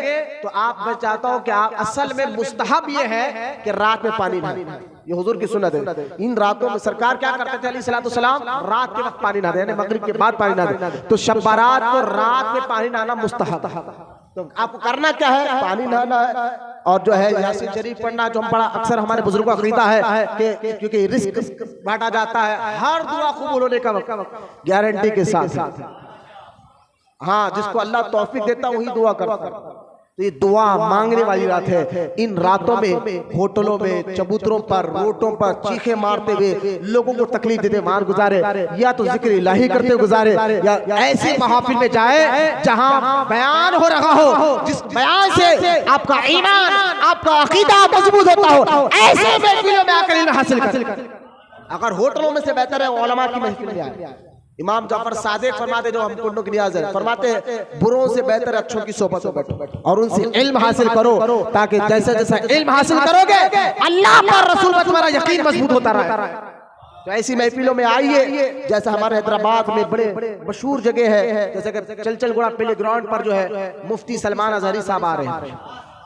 Speaker 1: तो आप मैं चाहता हूँ कि आप असल में मुस्तहब ये है कि रात में पानी नहाए, ये हुजूर की सुन्नत है। इन रातों में सरकार क्या करते थे अलैहिस्सलाम, रात के वक्त पानी नहाते, यानी मगरिब के बाद पानी नहाते। तो शब बारात को रात में पानी नहाना मुस्तहब, तो आपको करना क्या है, पानी नहाना है और जो है यासीन शरीफ पढ़ना, जो हम बड़ा अक्सर हमारे बुजुर्गों का अकीदा है कि क्योंकि रिस्क बांटा जाता है, हर दुआ कबूल होने का गारंटी के साथ। हाँ, जिसको अल्लाह तौफीक देता वही दुआ करता है। तो ये दुआ मांगने वाली रात है। इन रातों में होटलों में, चबूतरों पर, रोडों पर चीखे मारते हुए लोगों को तकलीफ देते मान गुजारे, या तो जिक्र इलाही करते हुए गुजारे, या ऐसी महफिल में जाए जहां बयान हो रहा हो, जिस बयान से आपका ईमान, आपका अकीदा मजबूत होता हो, ऐसे महफिलों में आकर इल्म हासिल कर। अगर होटलों में से बेहतर है उलमा की महफिल में आए। इमाम जाफर सादिक फरमाते, जो हम कुल्लू की नियाज़ है, फरमाते बुरों से बेहतर अच्छों की सोबत में बैठो और उनसे इल्म हासिल करो, ताकि जैसे जैसा इल्म हासिल करोगे अल्लाह पर, रसूल पर तुम्हारा यकीन मजबूत होता रहे। तो ऐसी महफिलों में आइए, जैसा हमारे हैदराबाद में बड़े मशहूर जगह है, जैसे चलचलगुड़ा प्ले ग्राउंड पर जो है मुफ्ती सलमान अजहरी साहब आ रहे हैं,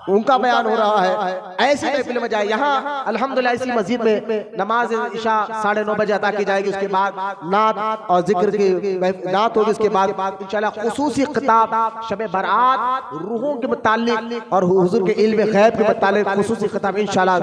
Speaker 1: उनका बयान हो रहा है। ऐसी महफिलों में जाए। यहाँ अल्हम्दुलिल्लाह इसी मस्जिद में नमाज इशा 9:30 बजे अदा की जाएगी। उसके बाद नात और जिक्र की नात होगी। उसके बाद इंशाल्लाह खुसूसी खिताब शब बारात, रूहों के मुताल्लिक और हुजूर के इल्म गैब के मुताल्लिक खुसूसी खिताब इंशाल्लाह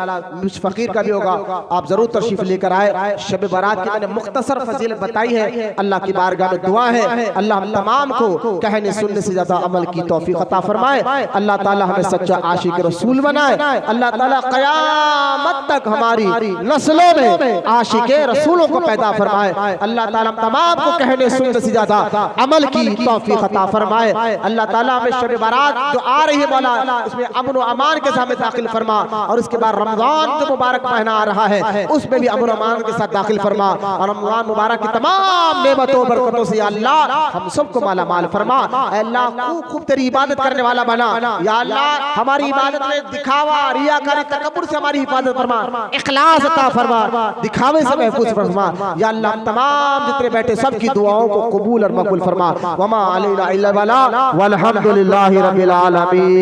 Speaker 1: फकीर का भी होगा। आप जरूर तशरीफ लेकर आए। शब बारात की मैंने मुख्तसर फजीलत बताई है। अल्लाह की बारगाह में दुआ है, अल्लाह हम तमाम को कहने सुनने से ज्यादा अमल की तौफीक अता फरमाए। अल्लाह ताला हमें सच्चा आशिक रसूल बनाए। अल्लाह ताला क़यामत तक हमारी नस्लों में आशिक रसूलों को पैदा फरमाए। अल्लाह ताला तमाम को कहने सुनने से ज्यादा अमल की तौफीक अता फरमाए। अल्लाह ताला हमें शब बारात जो आ रही है मौला, उसमें अमन व अमान के साथ दाखिल फरमा, और उसके बाद रमजान जो मुबारक महीना आ रहा है उसमें भी अमन व अमान के साथ दाखिल फरमा, और रमजान मुबारक की तमाम नेमतों बरकतों से अल्लाह हम सबको माला माल फरमा। अल्लाह खूब तेरी इबादत करने वाला बना। या अल्लाह हमारी इबादत में दिखावा, रियाकारी, तकब्बुर से हमारी हिफाजत फरमा, इखलास अता फरमा, दिखावे से महफूज फरमा। या अल्लाह तमाम जितने बैठे सबकी दुआओं को कबूल और मकबूल फरमा। वमा अलैना इल्ला बला वल्हम्दुलिल्लाहि रब्बिल आलमीन।